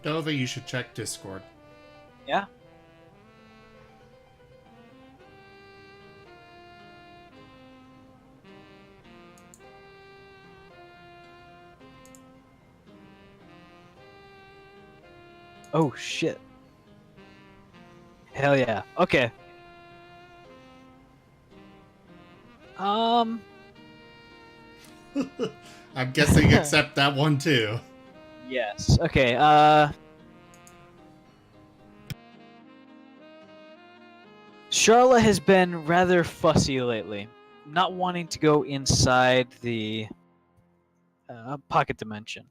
Dova, you should check Discord. Yeah. Oh shit. Hell yeah. Okay. I'm guessing accept that one too. Yes. Okay. Charla has been rather fussy lately, not wanting to go inside the pocket dimension.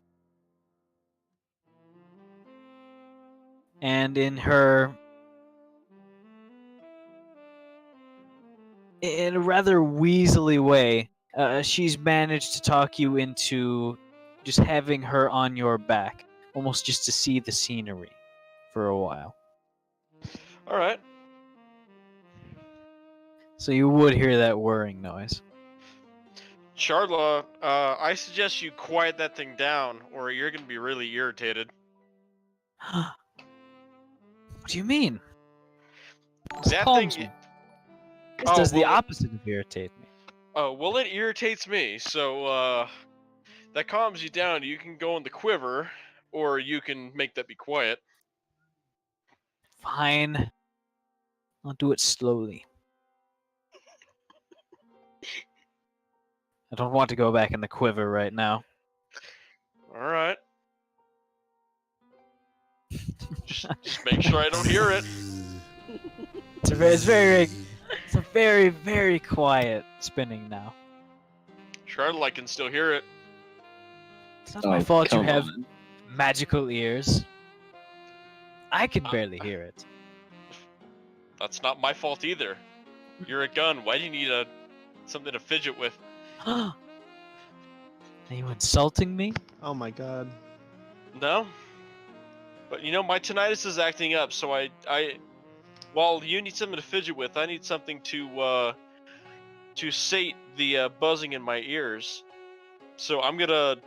And in a rather weaselly way, she's managed to talk you into just having her on your back, almost just to see the scenery for a while. All right. So you would hear that whirring noise. Charla, I suggest you quiet that thing down, or you're gonna be really irritated. What do you mean? That Calms thing, me. This Oh, does the well, opposite of irritate me. Oh, well, it irritates me. So, that calms you down. You can go in the quiver, or you can make that be quiet. Fine. I'll do it slowly. I don't want to go back in the quiver right now. All right. Just make sure I don't hear it. It's a very, very quiet spinning now. Charlotte, I can still hear it. It's not my fault you come have on. magical ears. I can barely hear it. That's not my fault either. You're a gun. Why do you need something to fidget with? Are you insulting me? Oh my god. No. But my tinnitus is acting up, so I while you need something to fidget with, I need something to sate the buzzing in my ears. So I'm gonna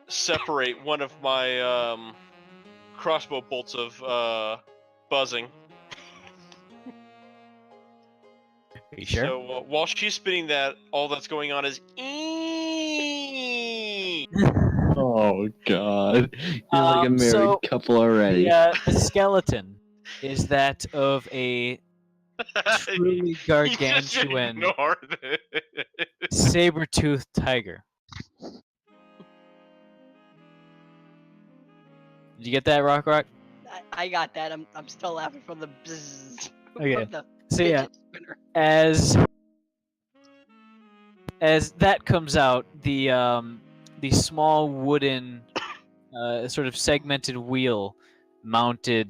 separate one of my crossbow bolts of buzzing. Are you sure? So while she's spinning that, all that's going on is. Oh god. You're like a married so couple already. the skeleton is that of a truly You just gargantuan ignored it. saber-toothed tiger. Did you get that, Rock? I got that. I'm still laughing from the bzzz. Okay. From the So yeah, fidget spinner. as that comes out, the small wooden sort of segmented wheel mounted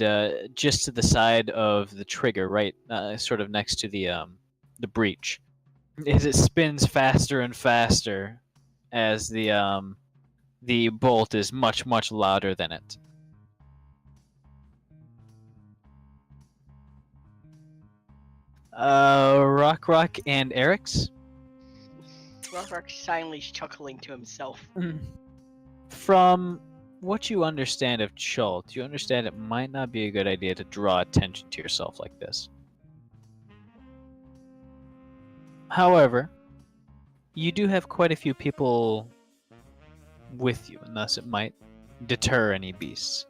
just to the side of the trigger, right, sort of next to the breech, as it spins faster and faster, as the bolt is much, much louder than it. Rock and Eric's. Rock silently chuckling to himself. From what you understand of Chult, you understand it might not be a good idea to draw attention to yourself like this. However, you do have quite a few people with you, and thus it might deter any beasts.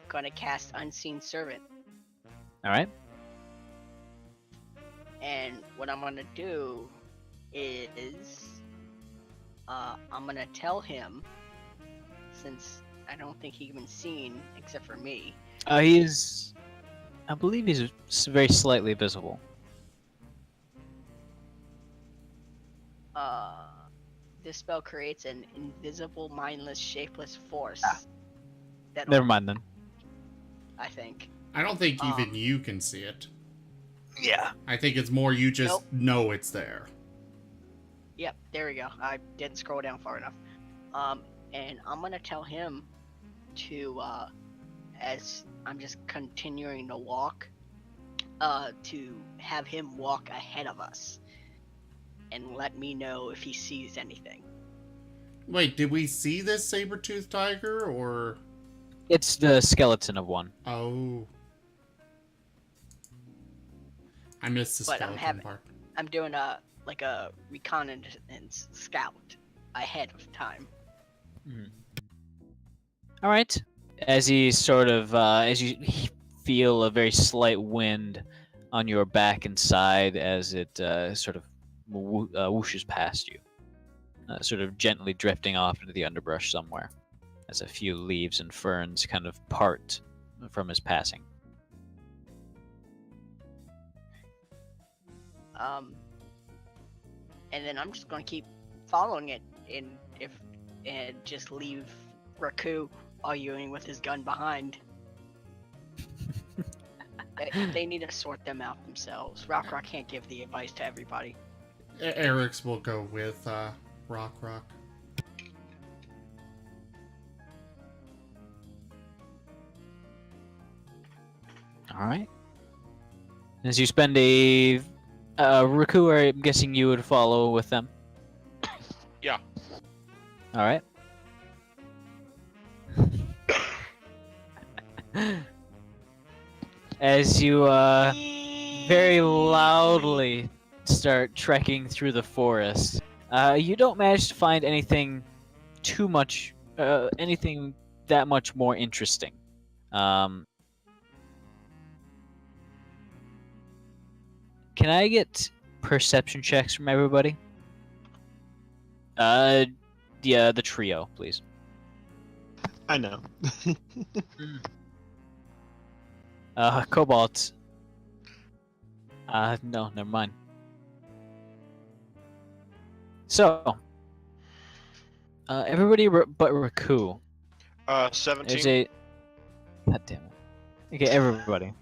Gonna cast Unseen Servant. Alright? And what I'm gonna do is I'm gonna tell him, since I don't think he's even seen except for me. I believe he's very slightly visible. This spell creates an invisible, mindless, shapeless force. That Never mind then. I think. I don't think even you can see it. Yeah. I think it's more you just Nope. know it's there. Yep, there we go. I didn't scroll down far enough. And I'm gonna tell him to, as I'm just continuing to walk, to have him walk ahead of us and let me know if he sees anything. Wait, did we see this saber-toothed tiger, or...? It's the skeleton of one. Oh. I missed the But skeleton part. I'm doing a reconnaissance scout ahead of time. All right. As he sort of, as you feel a very slight wind on your back and side, as it sort of whooshes past you, sort of gently drifting off into the underbrush somewhere, as a few leaves and ferns kind of part from his passing. And then I'm just gonna keep following it, and just leave Raku arguing with his gun behind. They need to sort them out themselves. Rock can't give the advice to everybody. Eric's will go with Rock. All right. As you spend a Raku, I'm guessing you would follow with them. Yeah. All right. As you very loudly start trekking through the forest, you don't manage to find anything too much, anything that much more interesting. Can I get perception checks from everybody? Yeah, the trio, please. I know. Cobalt. No, never mind. So, everybody but Raku. 17. There's a. God damn it. Okay, everybody.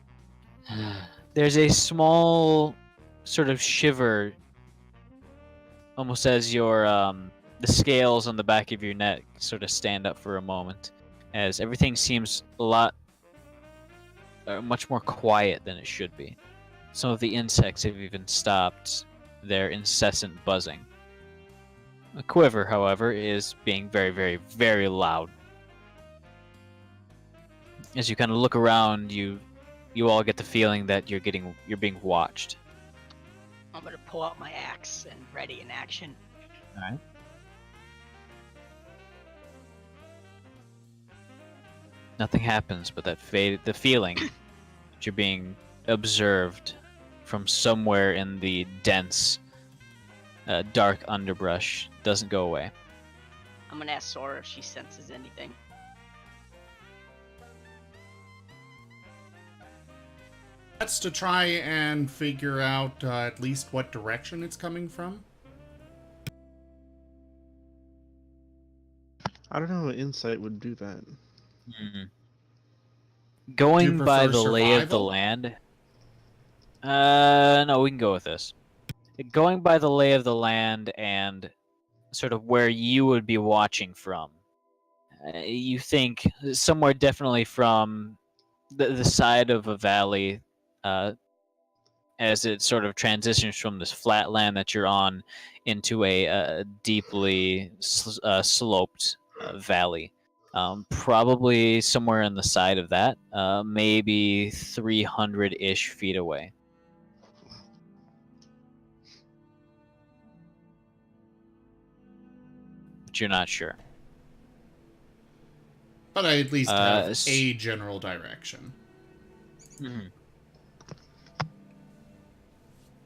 There's a small sort of shiver, almost as your the scales on the back of your neck sort of stand up for a moment, as everything seems a lot much more quiet than it should be. Some of the insects have even stopped their incessant buzzing. A quiver, however, is being very, very, very loud. As you kind of look around, you all get the feeling that you're being watched. I'm gonna pull out my axe and ready in action. All right. Nothing happens, but the feeling that you're being observed from somewhere in the dense, dark underbrush doesn't go away. I'm gonna ask Sora if she senses anything. That's to try and figure out at least what direction it's coming from. I don't know what insight would do that. Going Do you by prefer the lay of the survival? land. No, we can go with this. Going by the lay of the land and sort of where you would be watching from. You think somewhere definitely from the side of a valley, as it sort of transitions from this flat land that you're on into a deeply sloped valley. Probably somewhere in the side of that, maybe 300-ish feet away. But you're not sure. But I at least have s- a general direction. Mhm.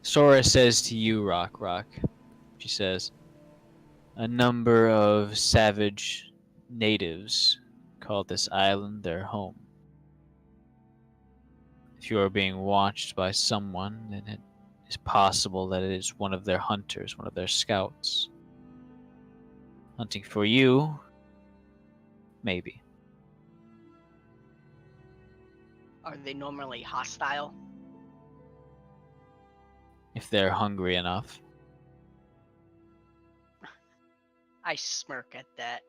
Sora says to you, Rock. She says, a number of savage natives call this island their home. If you are being watched by someone, then it is possible that it is one of their hunters, one of their scouts. Hunting for you? Maybe. Are they normally hostile? If they're hungry enough. I smirk at that.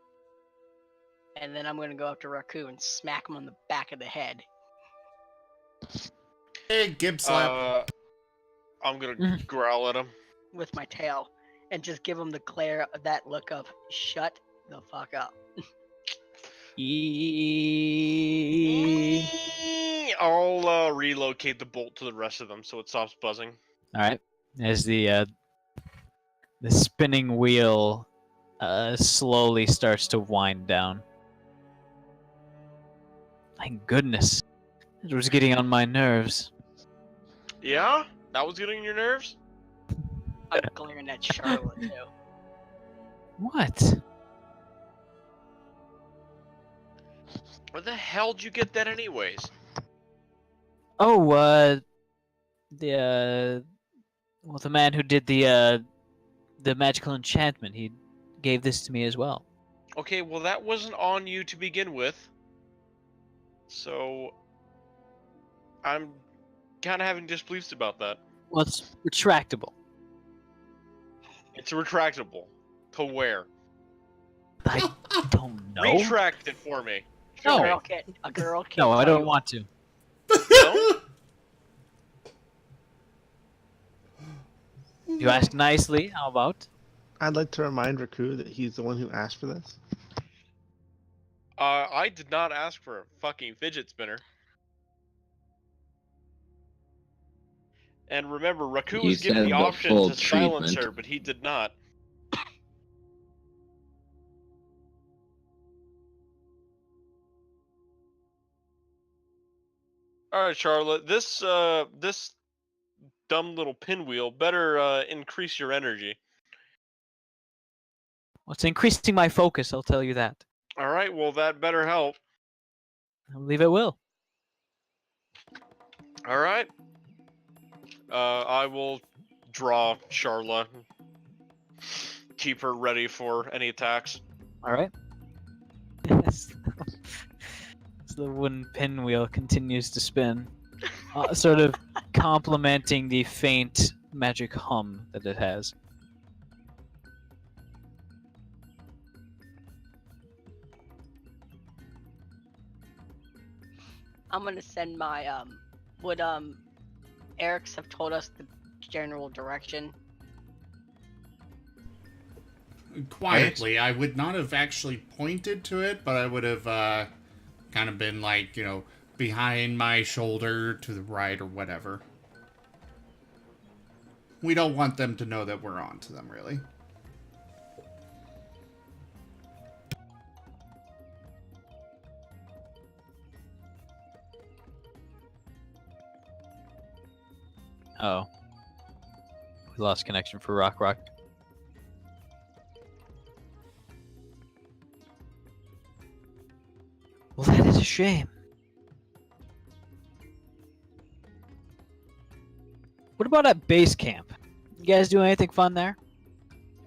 And then I'm gonna go up to Raku and smack him on the back of the head. Hey, Gib slap. I'm gonna growl at him. With my tail and just give him the glare of that look of shut the fuck up. I'll relocate the bolt to the rest of them so it stops buzzing. All right. As the spinning wheel slowly starts to wind down. Thank goodness. It was getting on my nerves. Yeah? That was getting on your nerves? I'm glaring at Charlotte too. What? Where the hell did you get that anyways? Oh, the man who did the magical enchantment, he gave this to me as well. Okay, well that wasn't on you to begin with. So I'm kind of having disbeliefs about that. Well, it's retractable. It's retractable. To where? I don't know. Retract it for me. No. A girl can't. No, I tell don't you want to. No? You ask nicely, how about? I'd like to remind Raku that he's the one who asked for this. I did not ask for a fucking fidget spinner. And remember, Raku You was given the said the option full to silence treatment. her, but he did not. All right, Charlotte. This dumb little pinwheel better increase your energy. Well, it's increasing my focus, I'll tell you that. All right. Well, that better help. I believe it will. All right. I will draw Charla. Keep her ready for any attacks. All right. As the wooden pinwheel continues to spin, sort of complementing the faint magic hum that it has. I'm gonna send my would Eric's have told us the general direction? Quietly, I would not have actually pointed to it, but I would have kind of been like, behind my shoulder to the right or whatever. We don't want them to know that we're on to them, really. Oh. We lost connection for Rock Rock. Well, that is a shame. What about at base camp? You guys do anything fun there?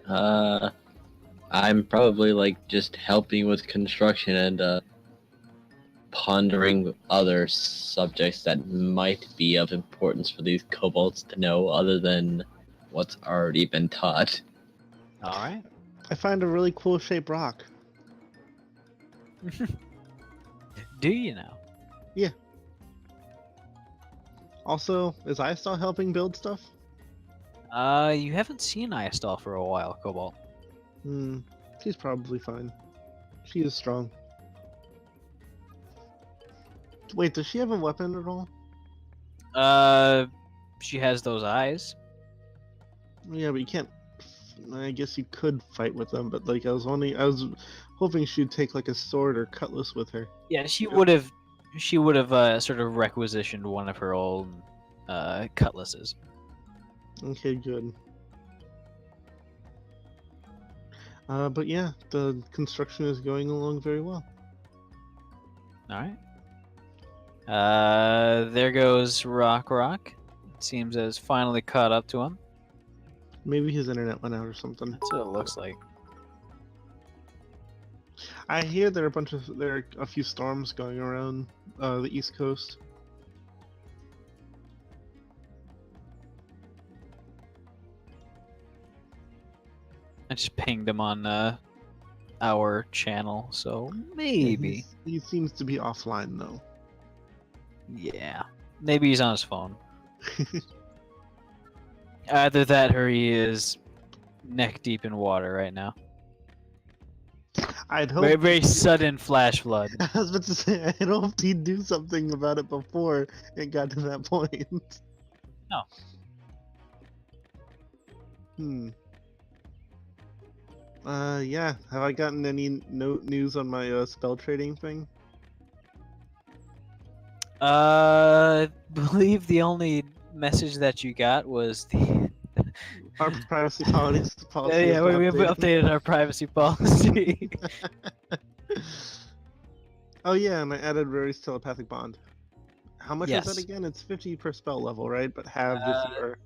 I'm probably like just helping with construction and pondering other subjects that might be of importance for these kobolds to know other than what's already been taught. All right. I find a really cool shaped rock. Do you now? Also, is Istal helping build stuff? You haven't seen Iastal for a while, Cobalt. She's probably fine. She is strong. Wait, does she have a weapon at all? She has those eyes. Yeah, but you can't. I guess you could fight with them, but like I was hoping she'd take like a sword or cutlass with her. Yeah, she would have. She would have sort of requisitioned one of her old cutlasses. Okay, good. But yeah, the construction is going along very well. All right. There goes Rock Rock. It seems it's finally caught up to him. Maybe his internet went out or something. That's what it looks like. I hear there are a few storms going around the East Coast. I just pinged him on our channel, so maybe. He seems to be offline though. Yeah, maybe he's on his phone. Either that or he is neck deep in water right now. I'd hope. Very, very sudden flash flood. I was about to say, I'd hoped he'd do something about it before it got to that point. No. Yeah. Have I gotten any news on my spell trading thing? Believe the only message that you got was the. Our privacy policy. Yeah, we updated our privacy policy. Oh yeah, and I added Rory's telepathic bond. How much is that Yes. again? It's 50 per spell level, right? But halved if you're.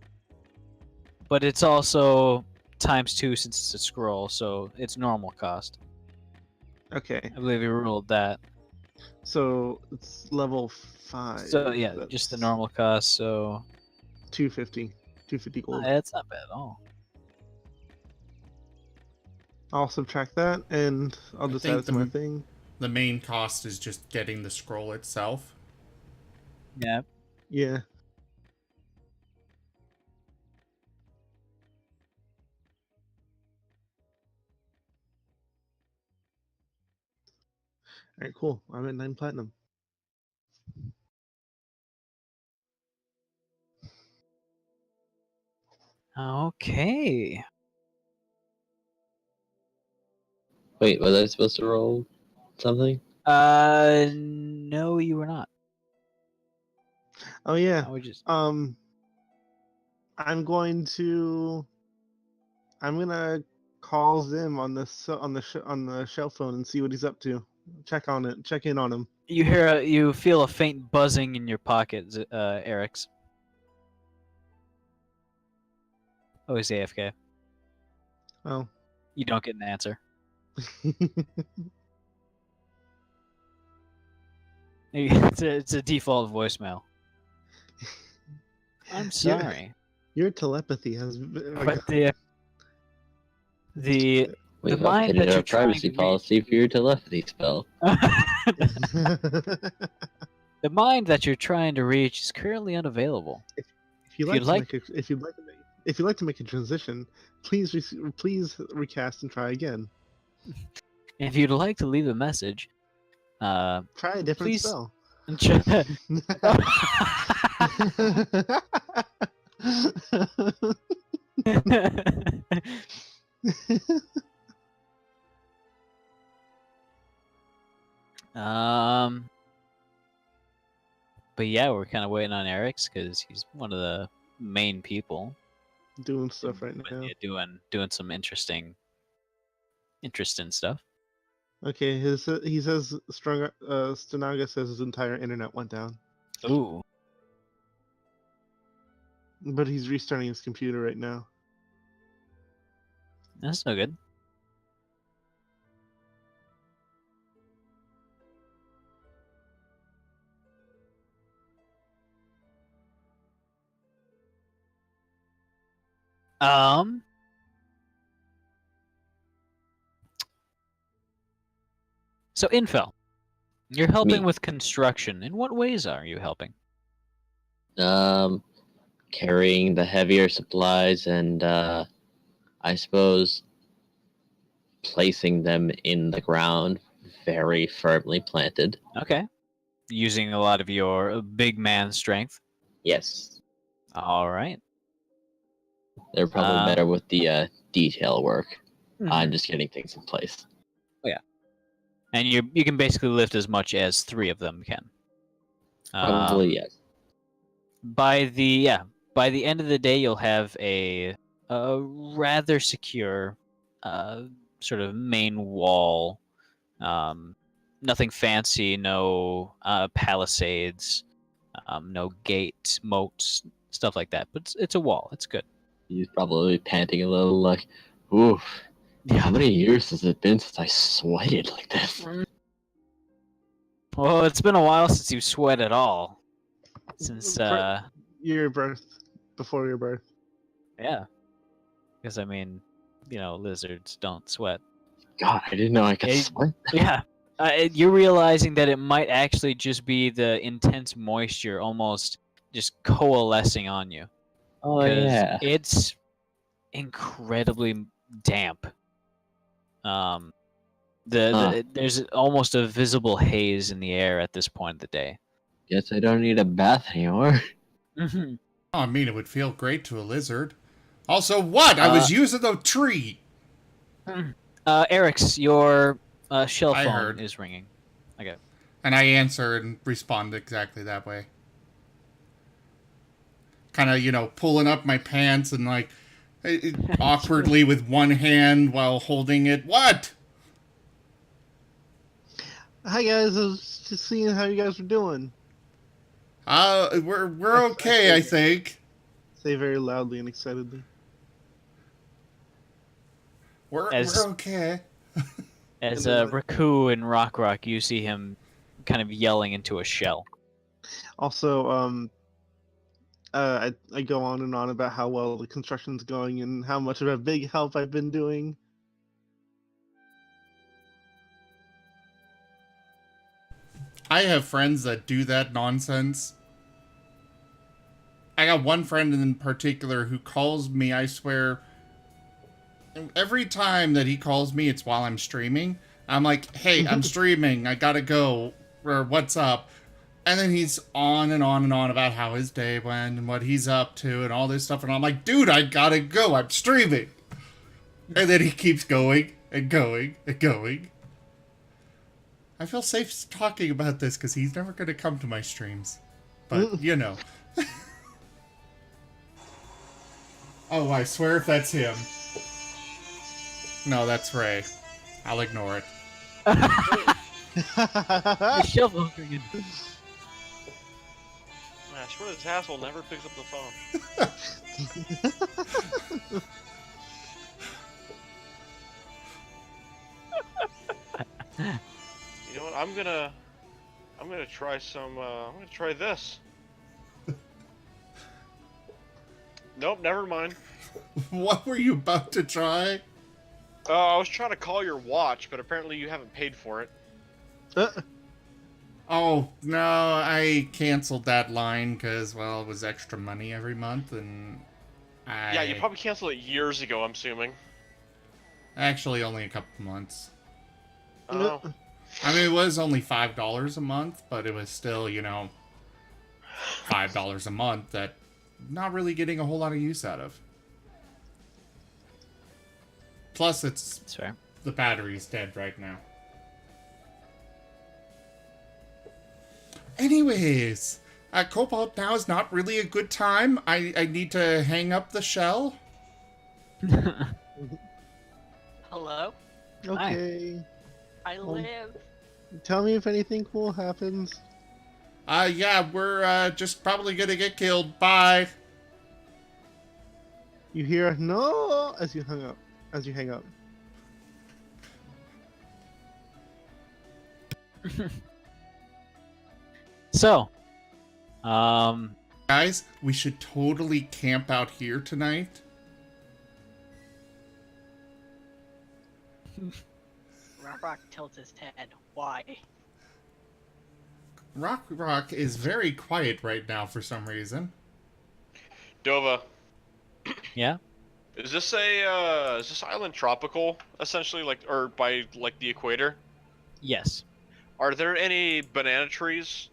But it's also ×2 since it's a scroll, so it's normal cost. Okay, I believe we ruled that. so it's level 5. So yeah, just the that's normal cost. So 250 gold. that's not bad at all. I'll subtract that, and I'll I just think add it to my thing. The main cost is just getting the scroll itself. Yeah. Yeah. Alright, cool. I'm at 9 platinum. Okay. Wait, was I supposed to roll something? No, you were not. Oh yeah. I would just. I'm gonna call Zim on the shell phone and see what he's up to. Check in on him. You feel a faint buzzing in your pocket, Eric's. Oh, he's AFK. Oh. You don't get an answer. It's a default voicemail. I'm sorry, Your telepathy has but the We mind updated that our you're trying privacy to policy for your telepathy spell. the mind that you're trying to reach is currently unavailable. If you'd like to make a transition, please recast and try again. If you'd like to leave a message, Try a different please. spell. But yeah, we're kind of waiting on Eric's because he's one of the main people. Doing stuff right But now. yeah, doing some interesting stuff. Okay, he says Stanaga says his entire internet went down, Ooh. but he's restarting his computer right now. That's no good. So Infel, you're helping Me. with construction. In what ways are you helping? Carrying the heavier supplies and, I suppose, placing them in the ground very firmly planted. Okay. Using a lot of your big man strength. Yes. All right. They're probably better with the detail work. Mhm. I'm just getting things in place. And you can basically lift as much as 3 of them can. Probably yes. By the end of the day, you'll have a rather secure sort of main wall. Nothing fancy, no palisades, no gate, moats, stuff like that. But it's a wall. It's good. He's probably panting a little like, oof. How many years has it been since I sweated like this? Well, it's been a while since you sweat at all. Since Your birth, before your birth. yeah, because I mean, lizards don't sweat. God, I didn't know I could sweat. Yeah, you're realizing that it might actually just be the intense moisture almost just coalescing on you. Oh yeah. It's incredibly damp. There's almost a visible haze in the air at this point of the day. Guess I don't need a bath anymore. Mm-hmm. Oh, I mean, it would feel great to a lizard. Also, what? I was using the tree! Eric's, your shell I phone heard. is ringing. Okay. And I answer and respond exactly that way. Kind of, pulling up my pants and, like, awkwardly with one hand while holding it. What? Hi guys, I was just seeing how you guys were doing. We're okay, I think. Say very loudly and excitedly. We're okay. As Raku and Rock, you see him kind of yelling into a shell. Also, I go on and on about how well the construction's going and how much of a big help I've been doing. I have friends that do that nonsense. I got one friend in particular who calls me, I swear, every time that he calls me, it's while I'm streaming. I'm like, hey, I'm streaming. I gotta go. Or what's up? And then he's on and on and on about how his day went and what he's up to and all this stuff. And I'm like, dude, I gotta go. I'm streaming. And then he keeps going and going and going. I feel safe talking about this because he's never going to come to my streams. But, you know. Oh, I swear if that's him. No, that's Ray. I'll ignore it. The shovel again. I swear this asshole never picks up the phone. You know what? I'm gonna try some. I'm gonna try this. Nope, never mind. What were you about to try? I was trying to call your watch, but apparently you haven't paid for it. Oh, no, I canceled that line because, well, it was extra money every month, and Yeah, you probably canceled it years ago, I'm assuming. Actually, only a couple months. Oh. I mean, it was only $5 a month, but it was still, you know, $5 a month that not really getting a whole lot of use out of. Plus, That's fair. the battery's dead right now. Anyways, Cobalt, now is not really a good time. I need to hang up the shell. Hello? Okay. I live. Tell me if anything cool happens. Yeah, we're just probably gonna get killed. Bye. You hear a no as you hang up. So, Guys, we should totally camp out here tonight. Rock tilts his head. Why? Rock is very quiet right now for some reason. Dova, yeah. is this island tropical, essentially, like, or by, like, the equator? Yes. Are there any banana trees?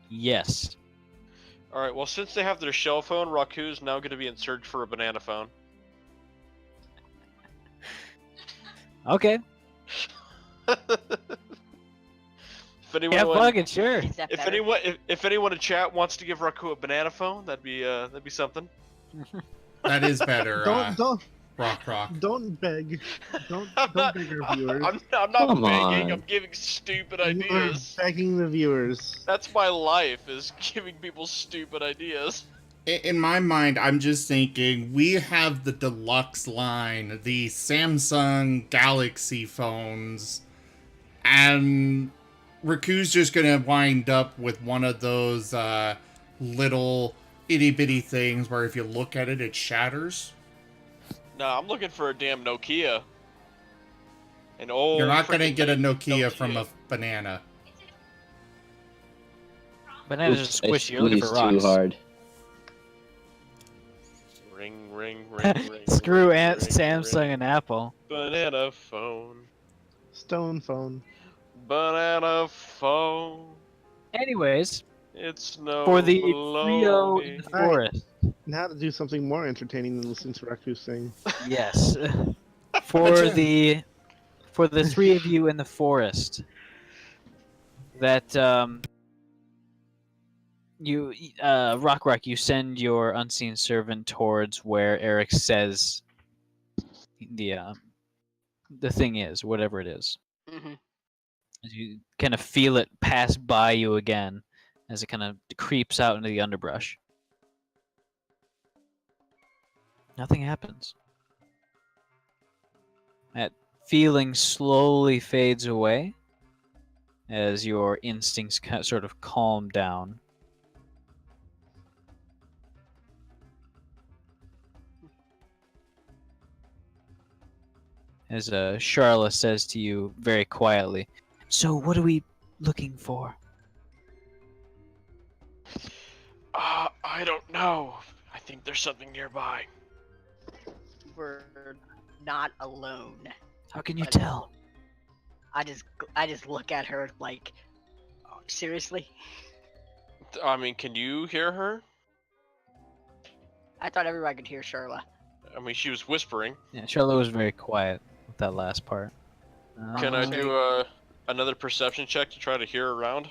Yes. Alright, well, since they have their shell phone, Raku's now going to be in search for a banana phone. Okay. If anyone, Yeah, fucking sure. Is that if better? anyone, if anyone in chat wants to give Raku a banana phone, that'd be something. That is better. Don't Rock. don't beg. Don't beg our viewers. I'm not Come begging. on. I'm giving stupid You are ideas. begging the viewers. That's my life, is giving people stupid ideas. In my mind, I'm just thinking we have the deluxe line, the Samsung Galaxy phones, and Raku's just gonna wind up with one of those little itty bitty things where if you look at it, it shatters. No, I'm looking for a damn Nokia. An old. You're not gonna freaking get a Nokia. Nokia from a banana. Bananas are Oops, I squishy. You're looking for squeezed too rocks. hard. Ring. Screw ring, Aunt ring, Samsung ring. and Apple. Banana phone. Stone phone. Banana phone. Anyways, It's no. for the trio baloney. in the Alright. forest. Now to do something more entertaining than listening to Raku sing. Yes. For the three of you in the forest. That you Rock, you send your unseen servant towards where Eric says the thing is, whatever it is. Mm-hmm. As you kind of feel it pass by you again as it kind of creeps out into the underbrush. Nothing happens. That feeling slowly fades away as your instincts sort of calm down. As Charla says to you very quietly, "So what are we looking for?" I don't know. I think there's something nearby. We're not alone. How can you But- tell? I just look at her like, seriously? I mean, can you hear her? I thought everybody could hear Sherla. I mean, she was whispering. Yeah, Charlotte was very quiet with that last part. Can I Uh, do another perception check to try to hear around?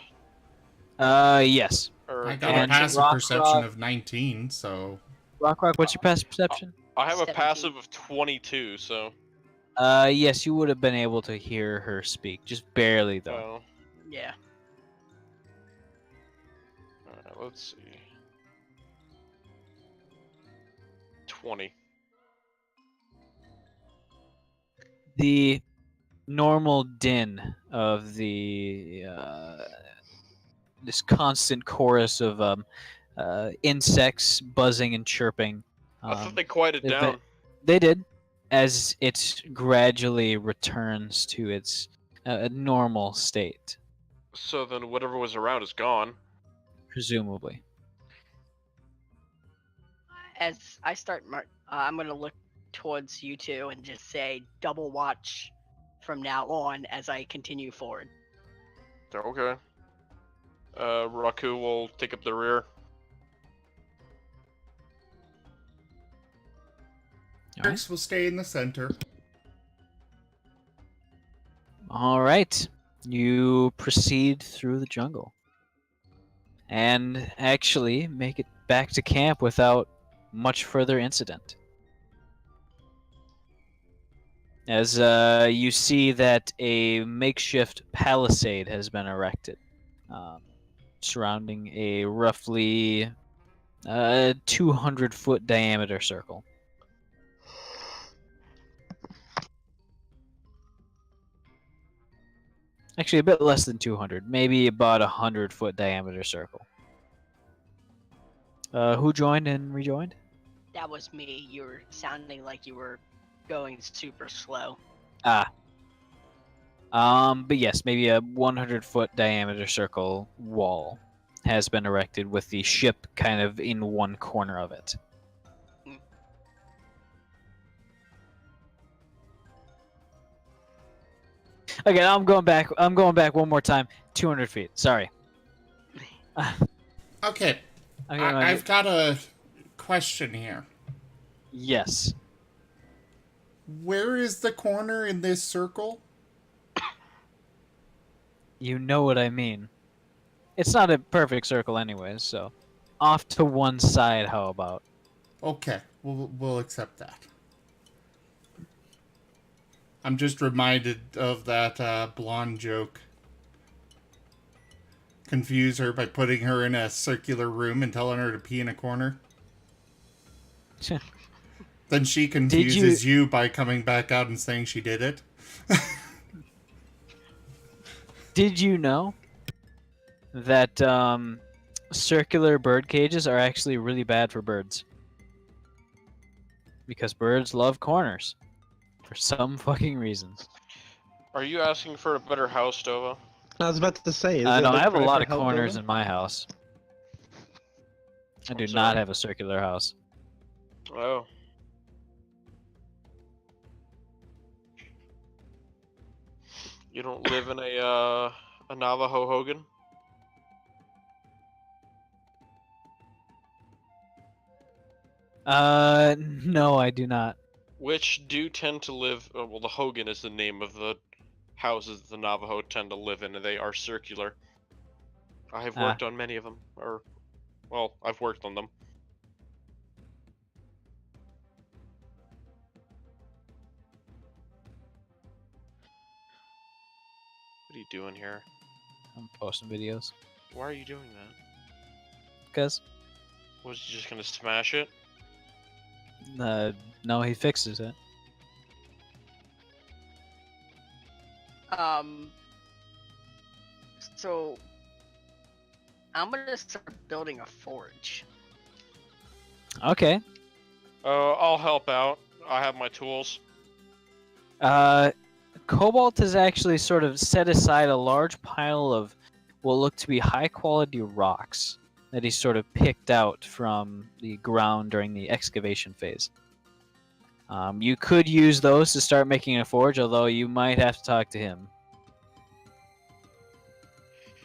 Yes. Or I got a And passive Rock perception Rock- of 19, so Rock, what's your passive perception? I have a 17. passive of 22, so. Yes, you would have been able to hear her speak, just barely though. Yeah. Alright, let's see. 20. The normal din of the this constant chorus of insects buzzing and chirping. I thought they quieted if down. They did, as it gradually returns to its normal state, So then whatever was around is gone. presumably. As I start, I'm gonna look towards you two and just say, double watch from now on as I continue forward. Okay. Raku will take up the rear. Trix will stay in the center. All right, you proceed through the jungle, and actually make it back to camp without much further incident. As you see that a makeshift palisade has been erected, surrounding a roughly 200-foot diameter circle. Actually, a bit less than 200, maybe about 100-foot diameter circle. Who joined and rejoined? That was me. You were sounding like you were going super slow. But yes, maybe a 100-foot diameter circle wall has been erected with the ship kind of in one corner of it. Okay, I'm going back one more time. 200 feet. Sorry. Okay, I've got a question here. Yes. Where is the corner in this circle? You know what I mean. It's not a perfect circle anyways, so off to one side, how about? Okay, we'll accept that. I'm just reminded of that blonde joke. Confuse her by putting her in a circular room and telling her to pee in a corner. Then she confuses you by coming back out and saying she did it. Did you know that circular bird cages are actually really bad for birds? Because birds love corners. For some fucking reason. Are you asking for a better house, Dova? I was about to say. No, I have a lot of corners in my house. I do I'm not sorry. have a circular house. Oh. You don't live in a Navajo Hogan? No, I do not. Which do tend to live. Well, the Hogan is the name of the houses the Navajo tend to live in, and they are circular. I have worked on many of them, or, well, I've worked on them. What are you doing here? I'm posting videos. Why are you doing that? Because, Was you just gonna smash it? no, he fixes it. So I'm gonna start building a forge. Okay. I'll help out. I have my tools. Cobalt has actually sort of set aside a large pile of what look to be high quality rocks that he sort of picked out from the ground during the excavation phase. You could use those to start making a forge, although you might have to talk to him.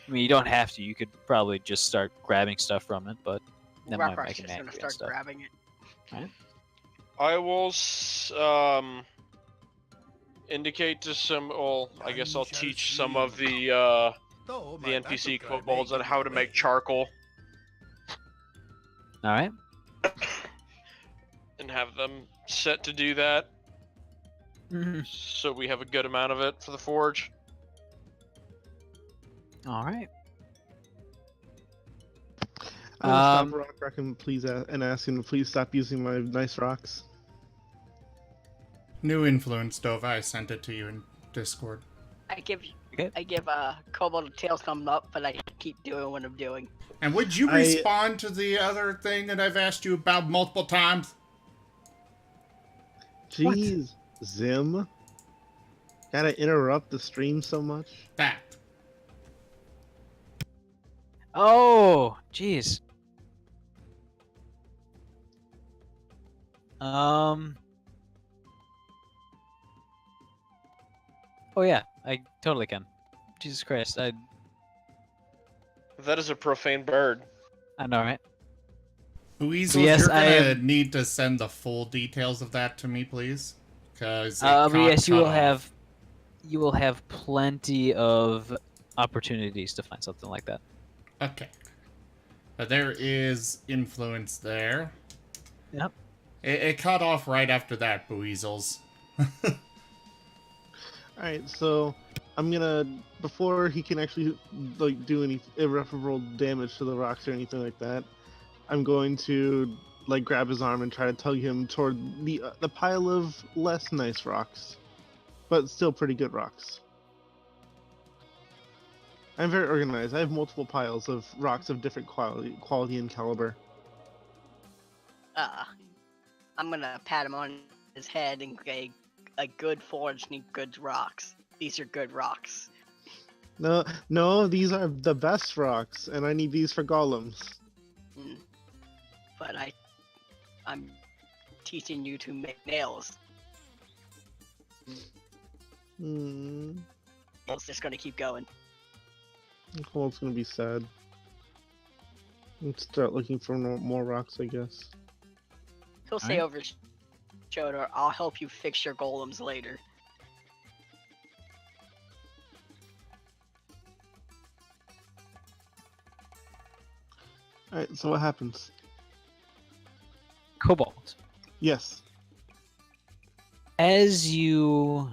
I mean, you don't have to. You could probably just start grabbing stuff from it, but that might Rockrock's make him just gonna angry and start stuff. grabbing it. I will indicate to some. Well, I guess I'll teach some of the NPC kobolds on how to make charcoal All right. and have them set to do that, Mhm. so we have a good amount of it for the forge. All right. I'm gonna stop Rock and please and ask him to please stop using my nice rocks. New influence, Dova. I sent it to you in Discord. I give Okay. Kobold a tails thumb up, but I keep doing what I'm doing. And would you respond to the other thing that I've asked you about multiple times? Jeez, Zim. Gotta interrupt the stream so much. That. Oh, jeez. Oh yeah, I totally can. Jesus Christ, I That is a profane bird. know, right? Weasel, Yes, you're I gonna am- need to send the full details of that to me, please. Because But yes, you will have plenty of opportunities to find something like that. Okay. But there is influence there. Yep. It cut off right after that, Weasels. Alright, so I'm gonna, before he can actually like do any irreparable damage to the rocks or anything like that, I'm going to like grab his arm and try to tug him toward the pile of less nice rocks, but still pretty good rocks. I'm very organized. I have multiple piles of rocks of different quality and caliber. I'm gonna pat him on his head and say, a good forge needs good rocks. These are good rocks. No, these are the best rocks, and I need these for golems. But I'm teaching you to make nails. It's just gonna keep going. Cole's gonna be sad. Let's start looking for more rocks, I guess. He'll say over his shoulder, I'll help you fix your golems later. Alright, so what happens? Cobalt. Yes. As you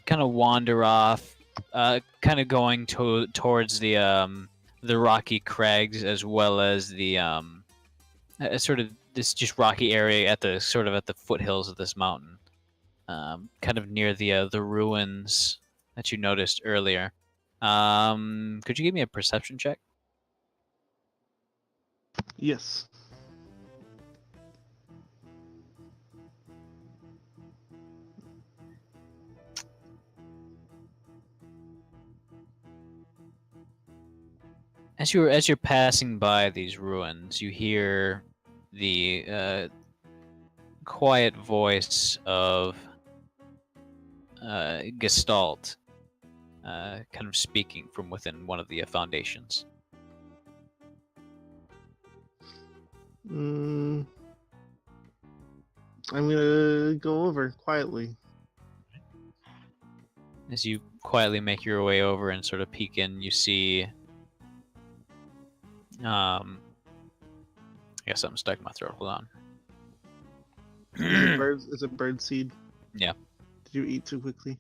kind of wander off, kind of going towards the rocky crags as well as the sort of this just rocky area at the foothills of this mountain, kind of near the ruins that you noticed earlier. Could you give me a perception check? Yes. As you're passing by these ruins, you hear the quiet voice of Gestalt, kind of speaking from within one of the foundations. I'm gonna go over quietly. As you quietly make your way over and sort of peek in, you see. I guess something stuck in my throat. Hold on. Is it bird seed? Yeah. Did you eat too quickly?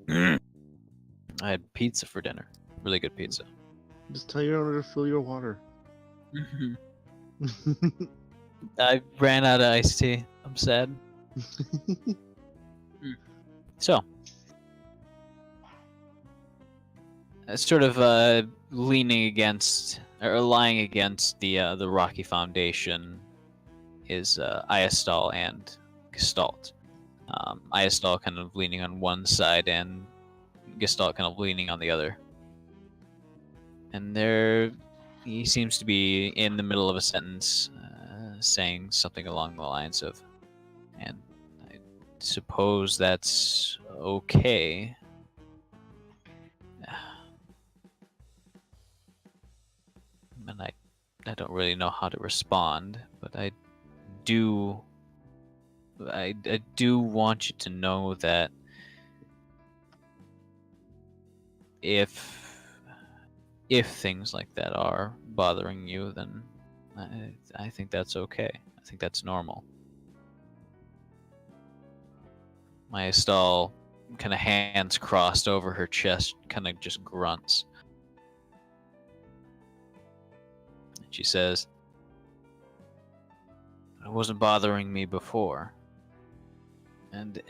I had pizza for dinner. Really good pizza. Just tell your owner to fill your water. I ran out of iced tea. I'm sad. So, sort of leaning against or lying against the rocky foundation is Iastal and Gestalt. Iastal kind of leaning on one side and Gestalt kind of leaning on the other. And he seems to be in the middle of a sentence, saying something along the lines of, and I suppose that's okay. And I don't really know how to respond, but I do want you to know that if things like that are bothering you, then I think that's okay. I think that's normal. Maya Stahl, kind of hands crossed over her chest, kind of just grunts. She says, "It wasn't bothering me before. And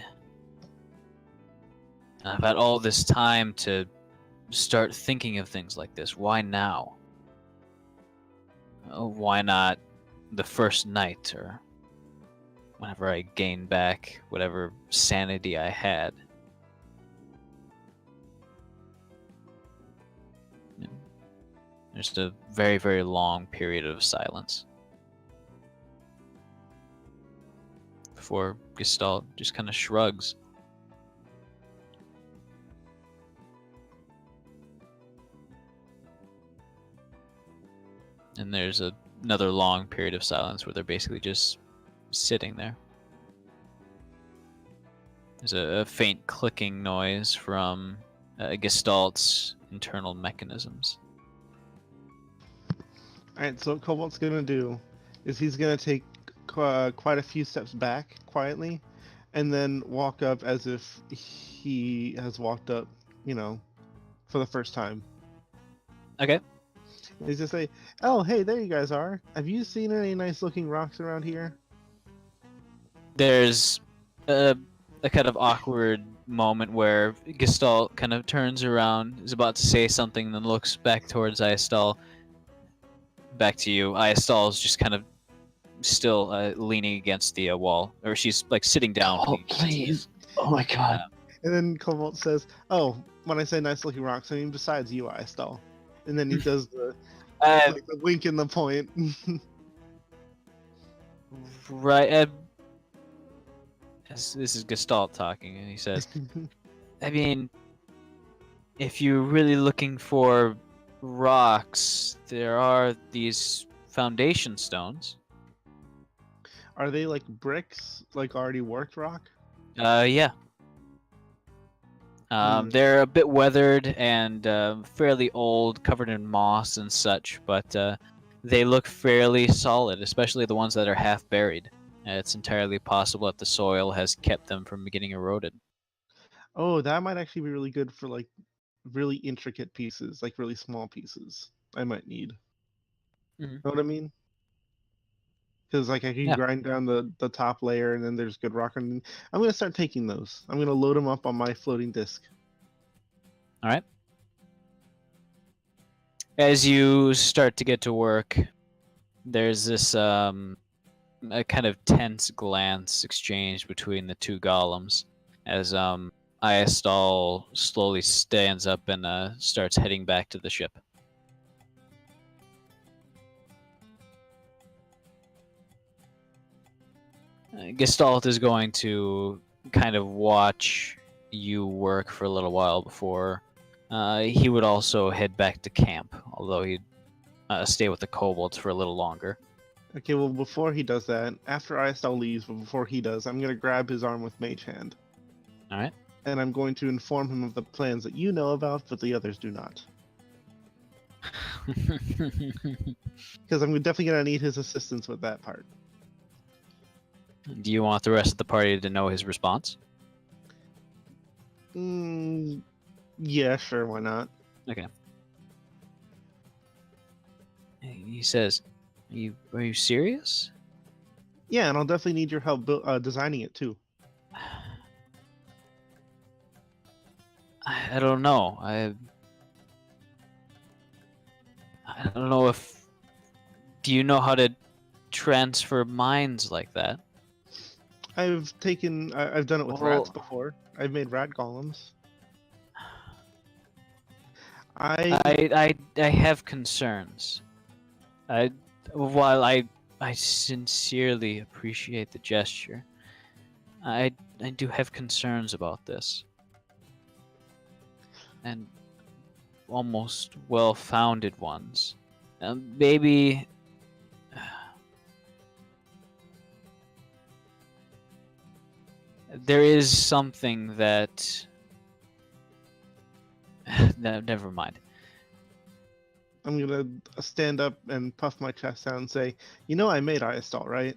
I've had all this time to start thinking of things like this. Why now? Why not the first night, or whenever I gain back whatever sanity I had?" There's a very, very long period of silence before Gestalt just kind of shrugs. And there's another long period of silence where they're basically just sitting there. There's a faint clicking noise from Gestalt's internal mechanisms. Alright, so what Cobalt's gonna do is he's gonna take quite a few steps back quietly, and then walk up as if he has walked up, for the first time. Okay. He's just say, "Oh, hey, there you guys are. Have you seen any nice looking rocks around here?" There's a kind of awkward moment where Gestalt kind of turns around, is about to say something, then looks back towards Ayastal. Back to you. Ayastal is just kind of still leaning against the wall, or she's like sitting down. Oh, please. Oh my god. And then Cobalt says, "Oh, when I say nice looking rocks, I mean besides you, Istall." And then he does the wink and the point. Right. This is Gestalt talking, and he says, "I mean, if you're really looking for rocks, there are these foundation stones." Are they like bricks, like already worked rock? Yeah. They're a bit weathered and fairly old, covered in moss and such, but they look fairly solid, especially the ones that are half buried. It's entirely possible that the soil has kept them from getting eroded. Oh, that might actually be really good for like really intricate pieces, like really small pieces. I might need. Mhm. Know what I mean? Because like I can Yeah. grind down the top layer, and then there's good rock. And I'm gonna start taking those. I'm gonna load them up on my floating disc. All right. As you start to get to work, there's this a kind of tense glance exchanged between the two golems as Ayastal slowly stands up and starts heading back to the ship. Gestalt is going to kind of watch you work for a little while before he would also head back to camp, although he'd stay with the kobolds for a little longer. Okay, well before he does that, after Istal leaves, but before he does, I'm gonna grab his arm with Mage Hand. All right. And I'm going to inform him of the plans that you know about, but the others do not. Because I'm definitely gonna need his assistance with that part. Do you want the rest of the party to know his response? Yeah, sure, why not? Okay. He says, "Are you serious?" Yeah, and I'll definitely need your help designing it too. I don't know. I don't know if. Do you know how to transfer minds like that? I've done it with Well- rats before. I've made rat golems. I have concerns. While I sincerely appreciate the gesture, I do have concerns about this, and almost well-founded ones. Maybe there is something that. No, never mind. I'm gonna stand up and puff my chest out and say, "You know, I made Iastall, right?"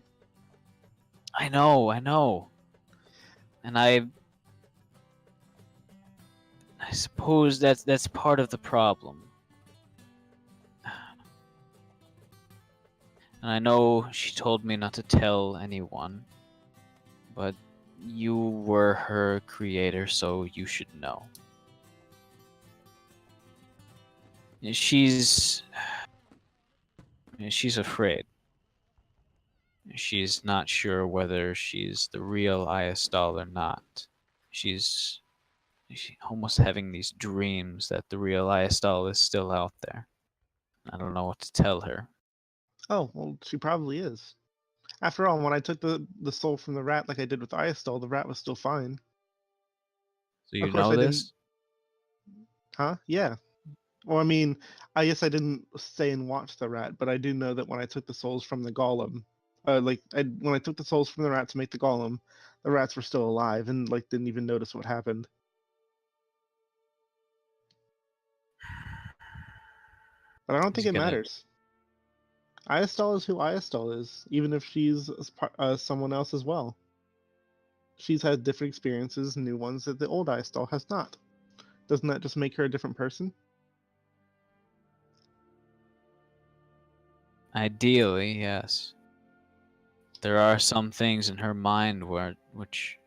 I know, and I suppose that's part of the problem. And I know she told me not to tell anyone, but you were her creator, so you should know. She's afraid. She's not sure whether she's the real Iastall or not. She's almost having these dreams that the real Iastall is still out there. I don't know what to tell her. Oh, well, she probably is. After all, when I took the soul from the rat like I did with Iastall, the rat was still fine. So you Of course know I this? Huh? Yeah. Well, I mean, I guess I didn't stay and watch the rat, but I do know that when I took the souls from the golem, when I took the souls from the rat to make the golem, the rats were still alive and like didn't even notice what happened. But I don't think He's it gonna. matters. Iastall is who Iastall is, even if she's someone else as well. She's had different experiences, new ones that the old Iastall has not. Doesn't that just make her a different person? Ideally, yes. There are some things in her mind which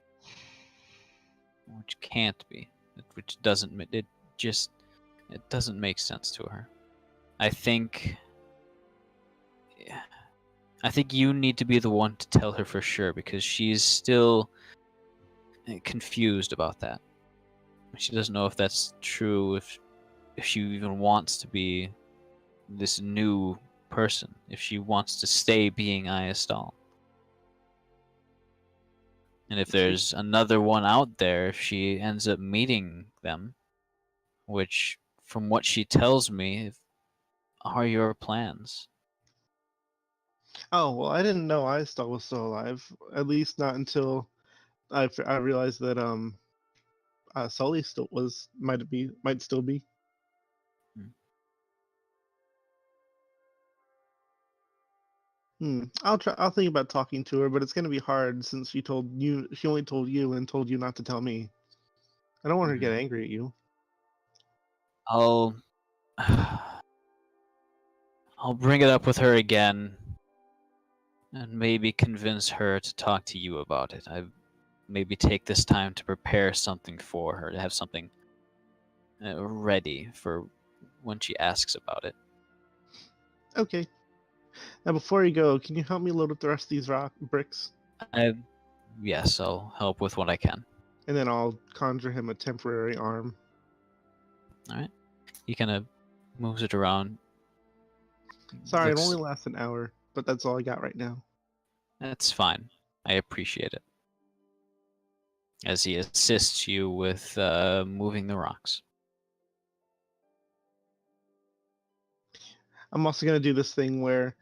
can't be, which doesn't it doesn't make sense to her. I think you need to be the one to tell her for sure, because she's still confused about that. She doesn't know if that's true, if she even wants to be this new person, if she wants to stay being Iastall. And if there's another one out there, if she ends up meeting them, which, from what she tells me, are your plans. Oh, well, I didn't know Iastall was still alive. At least not until I realized that Sully might still be. I'll think about talking to her, but it's gonna be hard since she only told you and told you not to tell me. I don't want her to get angry at you. I'll bring it up with her again, and maybe convince her to talk to you about it. I maybe take this time to prepare something for her, to have something ready for when she asks about it. Okay. Now, before you go, can you help me load up the rest of these rock bricks? Yes, I'll help with what I can. And then I'll conjure him a temporary arm. All right. He kind of moves it around. Sorry, it only lasts an hour, but that's all I got right now. That's fine. I appreciate it. As he assists you with moving the rocks. I'm also going to do this thing where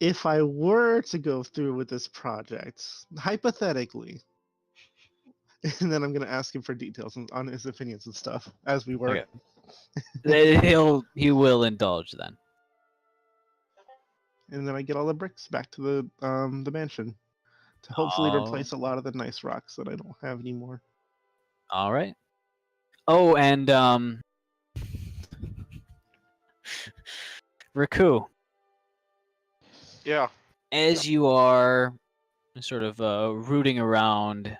if I were to go through with this project, hypothetically, and then I'm going to ask him for details on his opinions and stuff as we work. Okay. He will indulge then. And then I get all the bricks back to the mansion to hopefully replace a lot of the nice rocks that I don't have anymore. All right. Oh, and Raku. Yeah. As you are sort of rooting around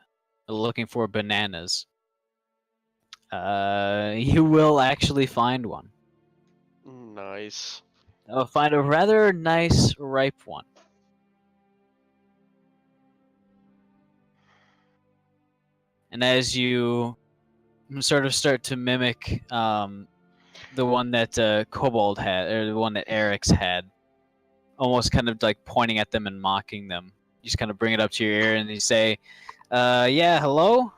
looking for bananas, you will actually find one. Nice. Find a rather nice ripe one. And as you sort of start to mimic the one that Kobold had, or the one that Eric's had. Almost kind of like pointing at them and mocking them. You just kind of bring it up to your ear and you say, yeah, hello?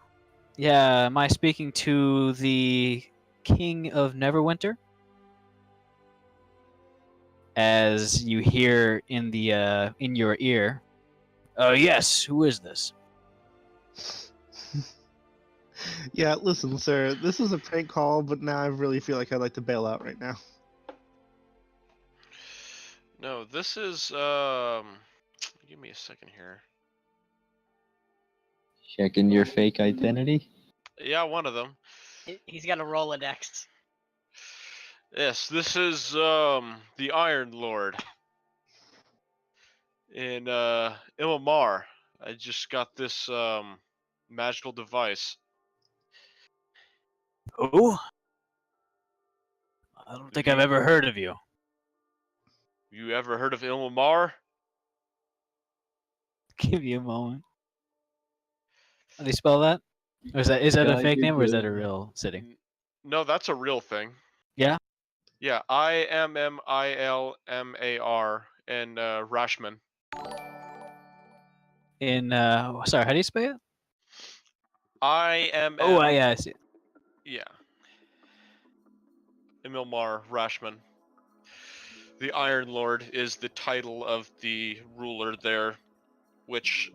Yeah, am I speaking to the King of Neverwinter? As you hear in the in your ear, yes, who is this? Yeah, listen, sir, this is a prank call, but now I really feel like I'd like to bail out right now. No, this is give me a second here. Checking your fake identity. Yeah, one of them. He's got a Rolodex. Yes, this is the Iron Lord in Ilmar. I just got this magical device. Oh? I don't think I've ever heard of you. You ever heard of Ilmar? Give you a moment. How do you spell that? Or is that a fake name or is that a real city? No, that's a real thing. Yeah? Yeah, Immilmar and Rashman. In sorry, how do you spell it? Imm. Oh, yeah, I see it. Yeah. Imilmar Rashman. The Iron Lord is the title of the ruler there, which,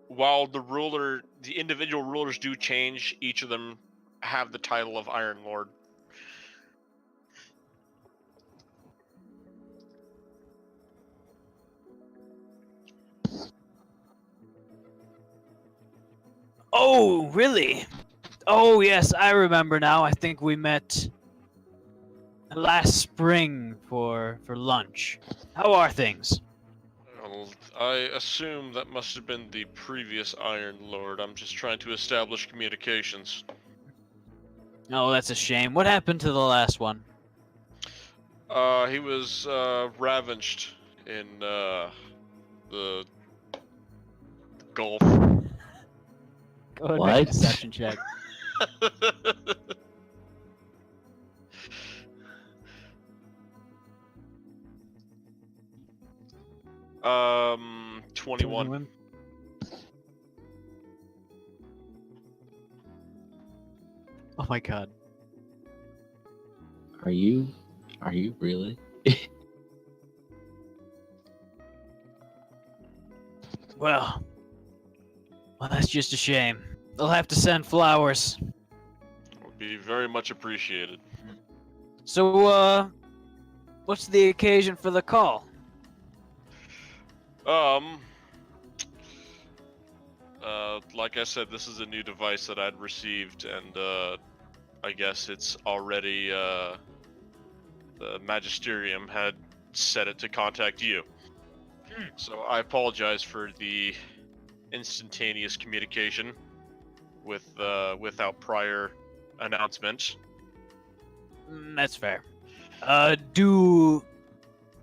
while the individual rulers do change, each of them have the title of Iron Lord. Oh, really? Oh, yes, I remember now. I think we met last spring for lunch. How are things? Well, I assume that must have been the previous Iron Lord. I'm just trying to establish communications. Oh, that's a shame. What happened to the last one? He was ravaged in the Gulf. Go ahead and make a What? deception check. 21. Oh my god. Are you really? Well, that's just a shame. They'll have to send flowers. Would be very much appreciated. So, what's the occasion for the call? Like I said, this is a new device that I'd received, and I guess it's already the Magisterium had set it to contact you. So I apologize for the instantaneous communication without prior announcement. That's fair. Do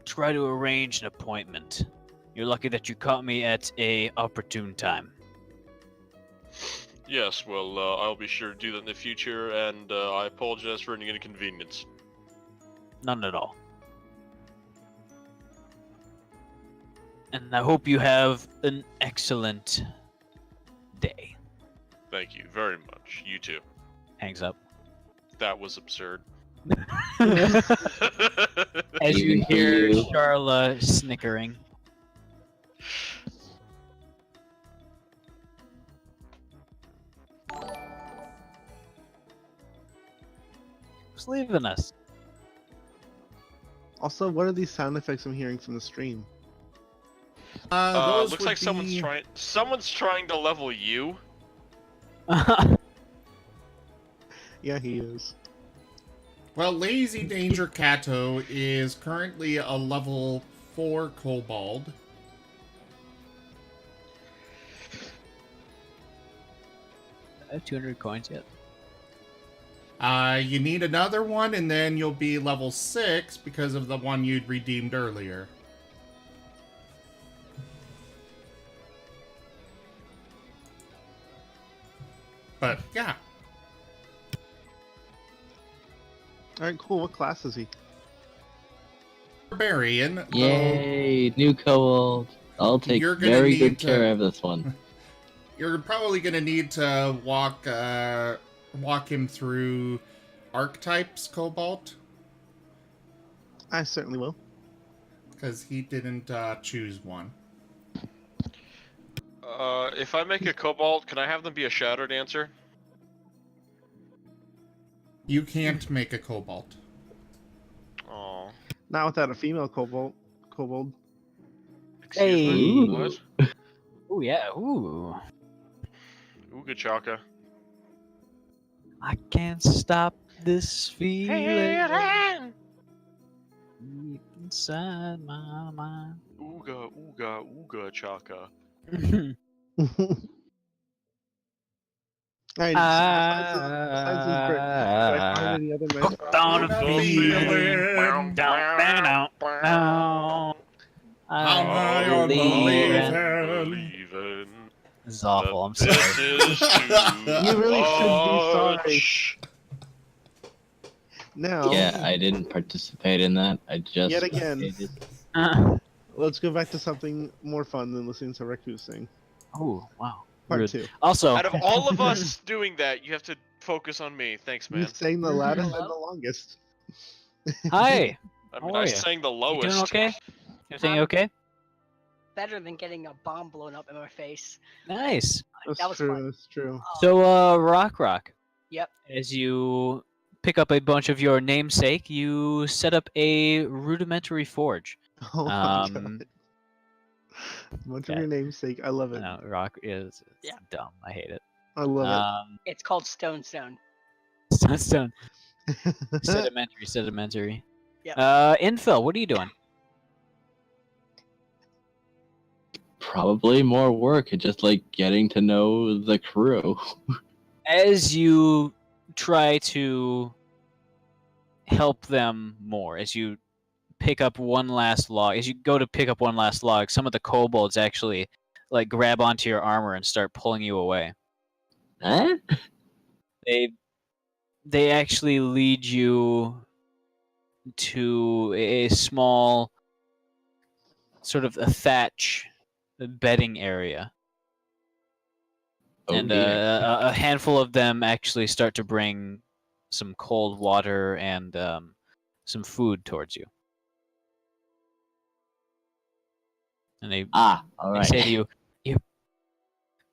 try to arrange an appointment. You're lucky that you caught me at a opportune time. Yes, well, I'll be sure to do that in the future, and I apologize for any inconvenience. None at all. And I hope you have an excellent day. Thank you very much. You too. Hangs up. That was absurd. As you You hear do. Charla snickering. Who's leaving us? Also, what are these sound effects I'm hearing from the stream? Those Looks would like be- someone's trying to level you. Yeah, he is. Well, Lazy Danger Kato is currently a level 4 kobold. I have 200 coins yet. You need another one, and then you'll be level 6 because of the one you'd redeemed earlier. But, yeah. Alright, cool. What class is he? Barbarian. though Yay, new kobold. I'll take You're gonna very need good to- care of this one. You're probably gonna need to walk him through archetypes, Cobalt, I certainly will. because he didn't choose one. If I make a kobold, can I have them be a shadow dancer? You can't make a Cobalt. Oh. Not without a female kobold. Excuse me. Hey. What? Ooh, yeah. Ooh. Ooga chaka. I can't stop this feeling deep inside my mind. Ooga, ooga, ooga chaka. Alright, besides his bird, did I find any other nice Down The a feeling. feeling. Down. How high I on the believe leaf? Believing This is awful. I'm that sorry. this is too You really should be sorry. much. Now, Yeah, I didn't participate in that. I just Yet again. spectated. let's go back to something more fun than listening to Reku sing. Oh, wow. Part Rude. 2. Also, Out of all of us doing that, you have to focus on me. Thanks, You man. sang the loudest and Hello? the longest. hi. I How mean, are I ya? sang the You lowest. doing okay? Everything Um, okay? Better than getting a bomb blown up in my face. Nice. That's That was true. fun. That's true. So, Rock. Yep. As you pick up a bunch of your namesake, you set up a rudimentary forge. Oh my Um, god. Much of yeah. your namesake. I love it. No, Rock is Yeah. dumb. I hate it. I love It's called Stone. Stone. it. Sedimentary. Yep. Infil, what are you doing? Probably more work, just like getting to know the crew. As you try to help them more, as you pick up one last log, as you go to pick up one last log, some of the kobolds actually like grab onto your armor and start pulling you away. Huh? They actually lead you to a small sort of a thatch bedding area. Oh And dear. a handful of them actually start to bring some cold water and some food towards you. And they All they right. say to you,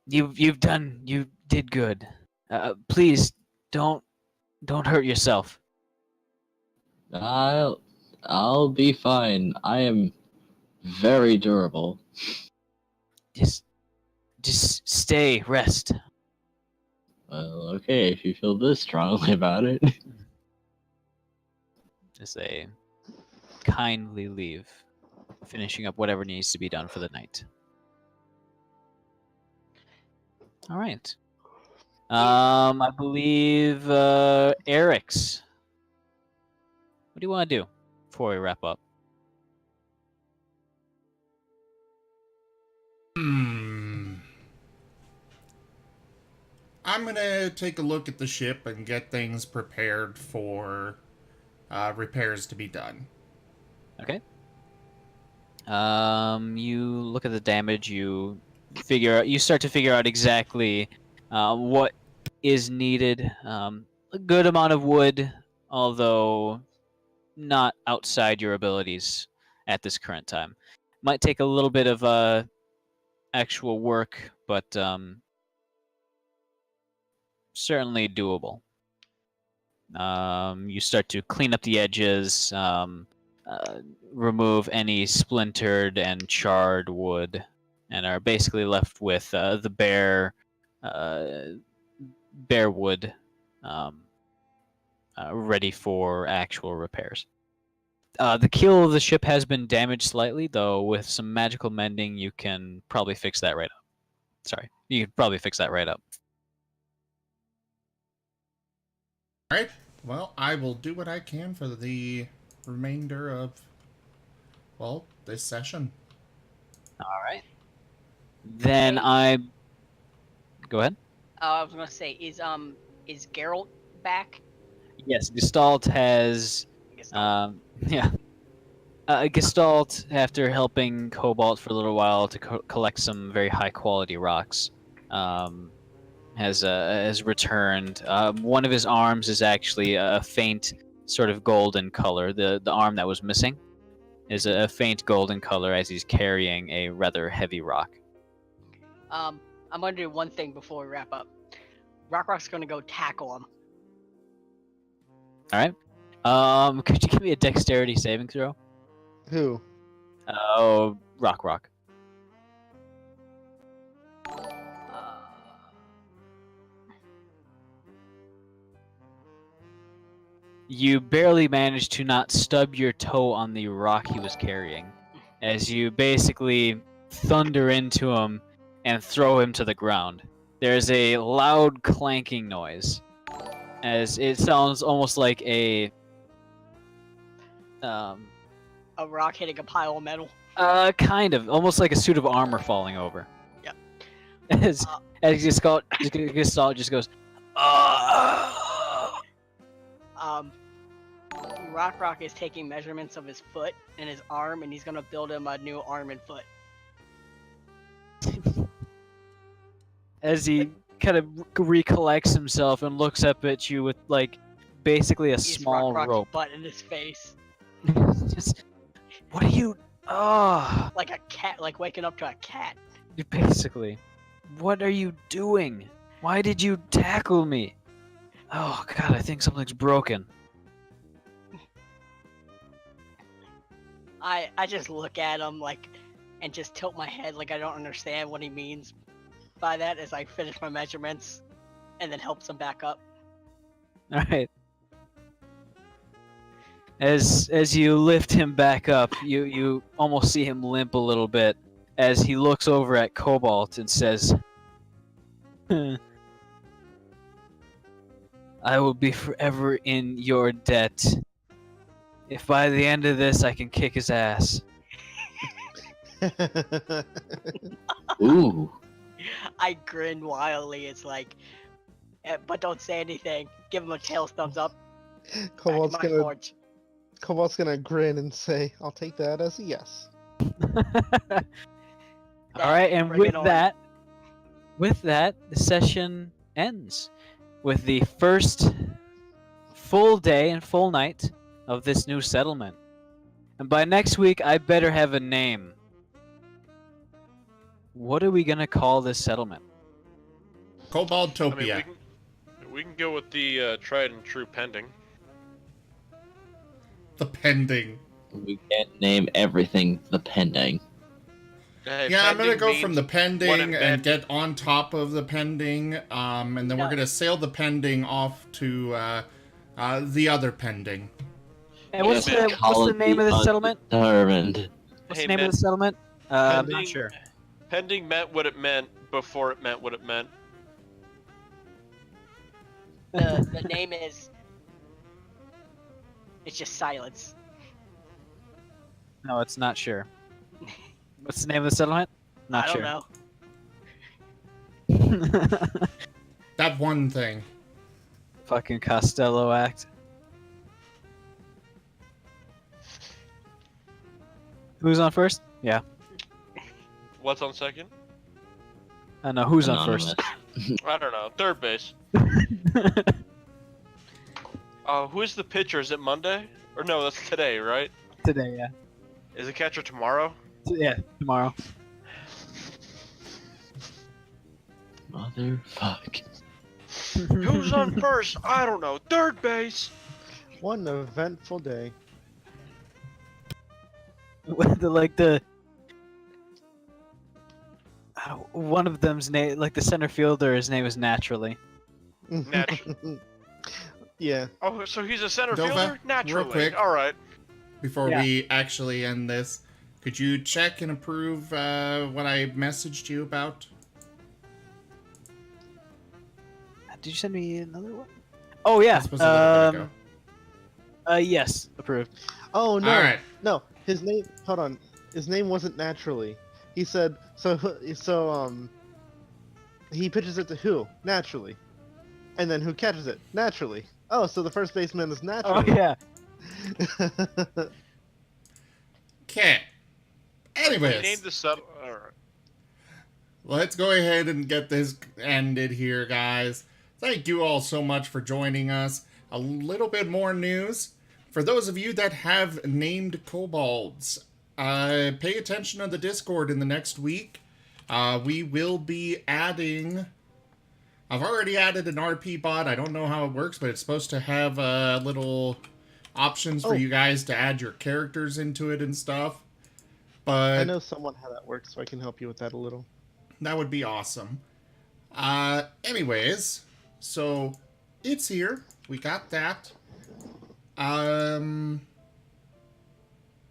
you did good. Please don't hurt yourself. I'll be fine. I am very durable. Just stay, rest. Well, okay, if you feel this strongly about it. Just a kindly leave, finishing up whatever needs to be done for the night. All right. I believe Eric's. What do you want to do before we wrap up? I'm gonna take a look at the ship and get things prepared for repairs to be done. Okay. You look at the damage. You start to figure out exactly what is needed. A good amount of wood, although not outside your abilities at this current time. Might take a little bit of actual work, but certainly doable. You start to clean up the edges, remove any splintered and charred wood, and are basically left with the bare wood, ready for actual repairs. The keel of the ship has been damaged slightly, though with some magical mending you can probably fix that right up. Sorry, you can probably fix that right up. Alright, well, I will do what I can for the remainder of, well, this session. All right. Then I go ahead. I was gonna say, is Geralt back? Yes, Gestalt has. Yeah. Gestalt, after helping Cobalt for a little while to collect some very high quality rocks, has returned. One of his arms is actually a faint sort of golden color. The arm that was missing is a faint golden color as he's carrying a rather heavy rock. I'm gonna do one thing before we wrap up. Rock's gonna go tackle him. All right. Could you give me a dexterity saving throw? Who? Oh, Rock. You barely managed to not stub your toe on the rock he was carrying, as you basically thunder into him and throw him to the ground. There's a loud clanking noise, as it sounds almost like a rock hitting a pile of metal. kind of, almost like a suit of armor falling over. Yep. As Gestalt just goes, Rock is taking measurements of his foot and his arm, and he's gonna build him a new arm and foot. as he kind of recollects himself and looks up at you with like basically a He's small Rock's rope. butt in his face, Just, what are you? Oh, like a cat, like waking up to a cat. basically, what are you doing? Why did you tackle me? Oh God, I think something's broken. I just look at him like, and just tilt my head like I don't understand what he means by that as I finish my measurements, and then helps him back up. All right. As you lift him back up, you almost see him limp a little bit as he looks over at Cobalt and says, I will be forever in your debt. If by the end of this I can kick his ass. Ooh. I grin wildly. It's like, but don't say anything. Give him a tail thumbs up. Cobalt's Back in my forge. gonna grin and say, "I'll take that as a yes." All right, and Bring with it on. that, the session ends with the first full day and full night of this new settlement. And by next week, I better have a name. What are we gonna call this settlement? I mean, Cobaltopia. we can go with the tried and true pending. The pending. We can't name everything the pending. Hey, Yeah, I'm gonna pending go means from the what it pending and meant. get on top of the pending, and then we're No. gonna sail the pending off to the other pending. And what's Yeah, the name of the settlement? Determined. What's Hey, the name man. of the settlement? I'm Pending- not sure. Pending meant what it meant before it meant what it meant. The name is. It's just silence. No, it's not sure. What's the name of the settlement? Not I don't sure. know. That one thing. Fucking Costello act. Who's on first? Yeah. What's on second? I know who's on Anonymous. first. I don't know. Third base. Who is the pitcher? Is it Monday? Or no, that's today, right? Today, yeah. Is the catcher tomorrow? Yeah, tomorrow. Motherfuck. Who's on first? I don't know. Third base. One eventful day. One of them's name, like the center fielder, his name is Naturally. Yeah. Oh, so he's a center Dova, fielder? Naturally. real quick. All right. Before Yeah. we actually end this, could you check and approve what I messaged you about? Did you send me another one? Oh yeah. This was a little bit ago. Yes, approved. Oh no. All right. No, his name. Hold on. His name wasn't Naturally. He said so. He pitches it to who? Naturally. And then who catches it? Naturally. Oh, so the first baseman is Oh natural. yeah. Okay. We Anyways, named the sub. Alright. let's go ahead and get this ended here, guys. Thank you all so much for joining us. A little bit more news. For those of you that have named kobolds, pay attention to the Discord in the next week. We will be adding... I've already added an RP bot. I don't know how it works, but it's supposed to have little options for you guys to add your characters into it and stuff. But I know someone how that works, so I can help you with that a little. that would be awesome. Anyways, so it's here. We got that.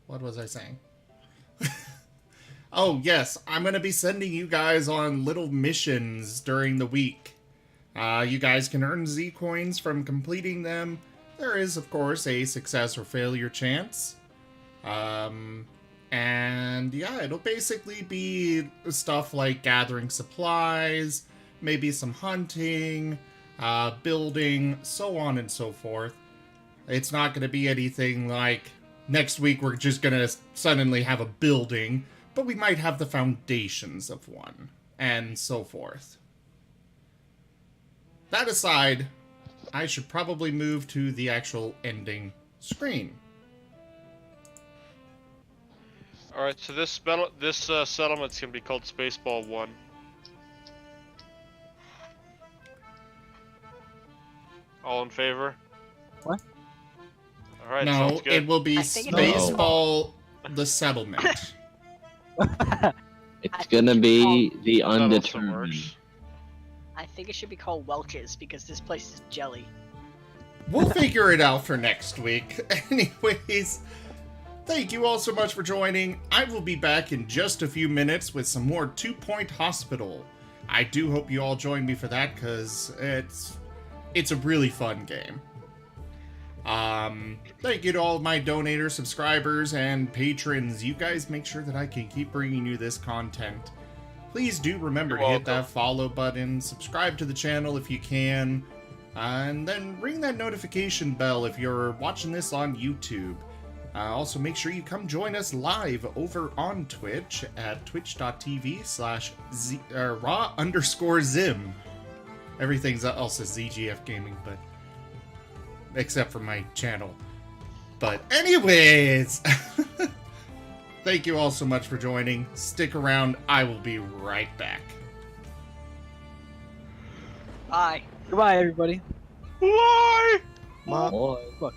What was I saying? Oh, yes, I'm going to be sending you guys on little missions during the week. You guys can earn Z coins from completing them. There is, of course, a success or failure chance. And yeah, it'll basically be stuff like gathering supplies, maybe some hunting, building, so on and so forth. It's not going to be anything like next week we're just going to suddenly have a building, but we might have the foundations of one, and so forth. That aside, I should probably move to the actual ending screen. Alright, so this settlement's gonna be called Spaceball 1. All in favor? What? Alright, No, sounds good. it will be I think it is. Spaceball the Settlement. It's gonna be the That also undetermined. works. I think it should be called Welch's because this place is jelly. We'll figure it out for next week. Anyways, thank you all so much for joining. I will be back in just a few minutes with some more 2 Point Hospital. I do hope you all join me for that, because it's a really fun game. Thank you to all of my donators, subscribers, and patrons. You guys make sure that I can keep bringing you this content. Please do remember You're to hit welcome. that follow button, subscribe to the channel if you can, and then ring that notification bell if you're watching this on YouTube. Also, make sure you come join us live over on Twitch at twitch.tv/raw_zim. Everything else is ZGF Gaming, but except for my channel. But anyways, thank you all so much for joining. Stick around. I will be right back. Bye. Goodbye, everybody. Why? Mom, Boy. Look.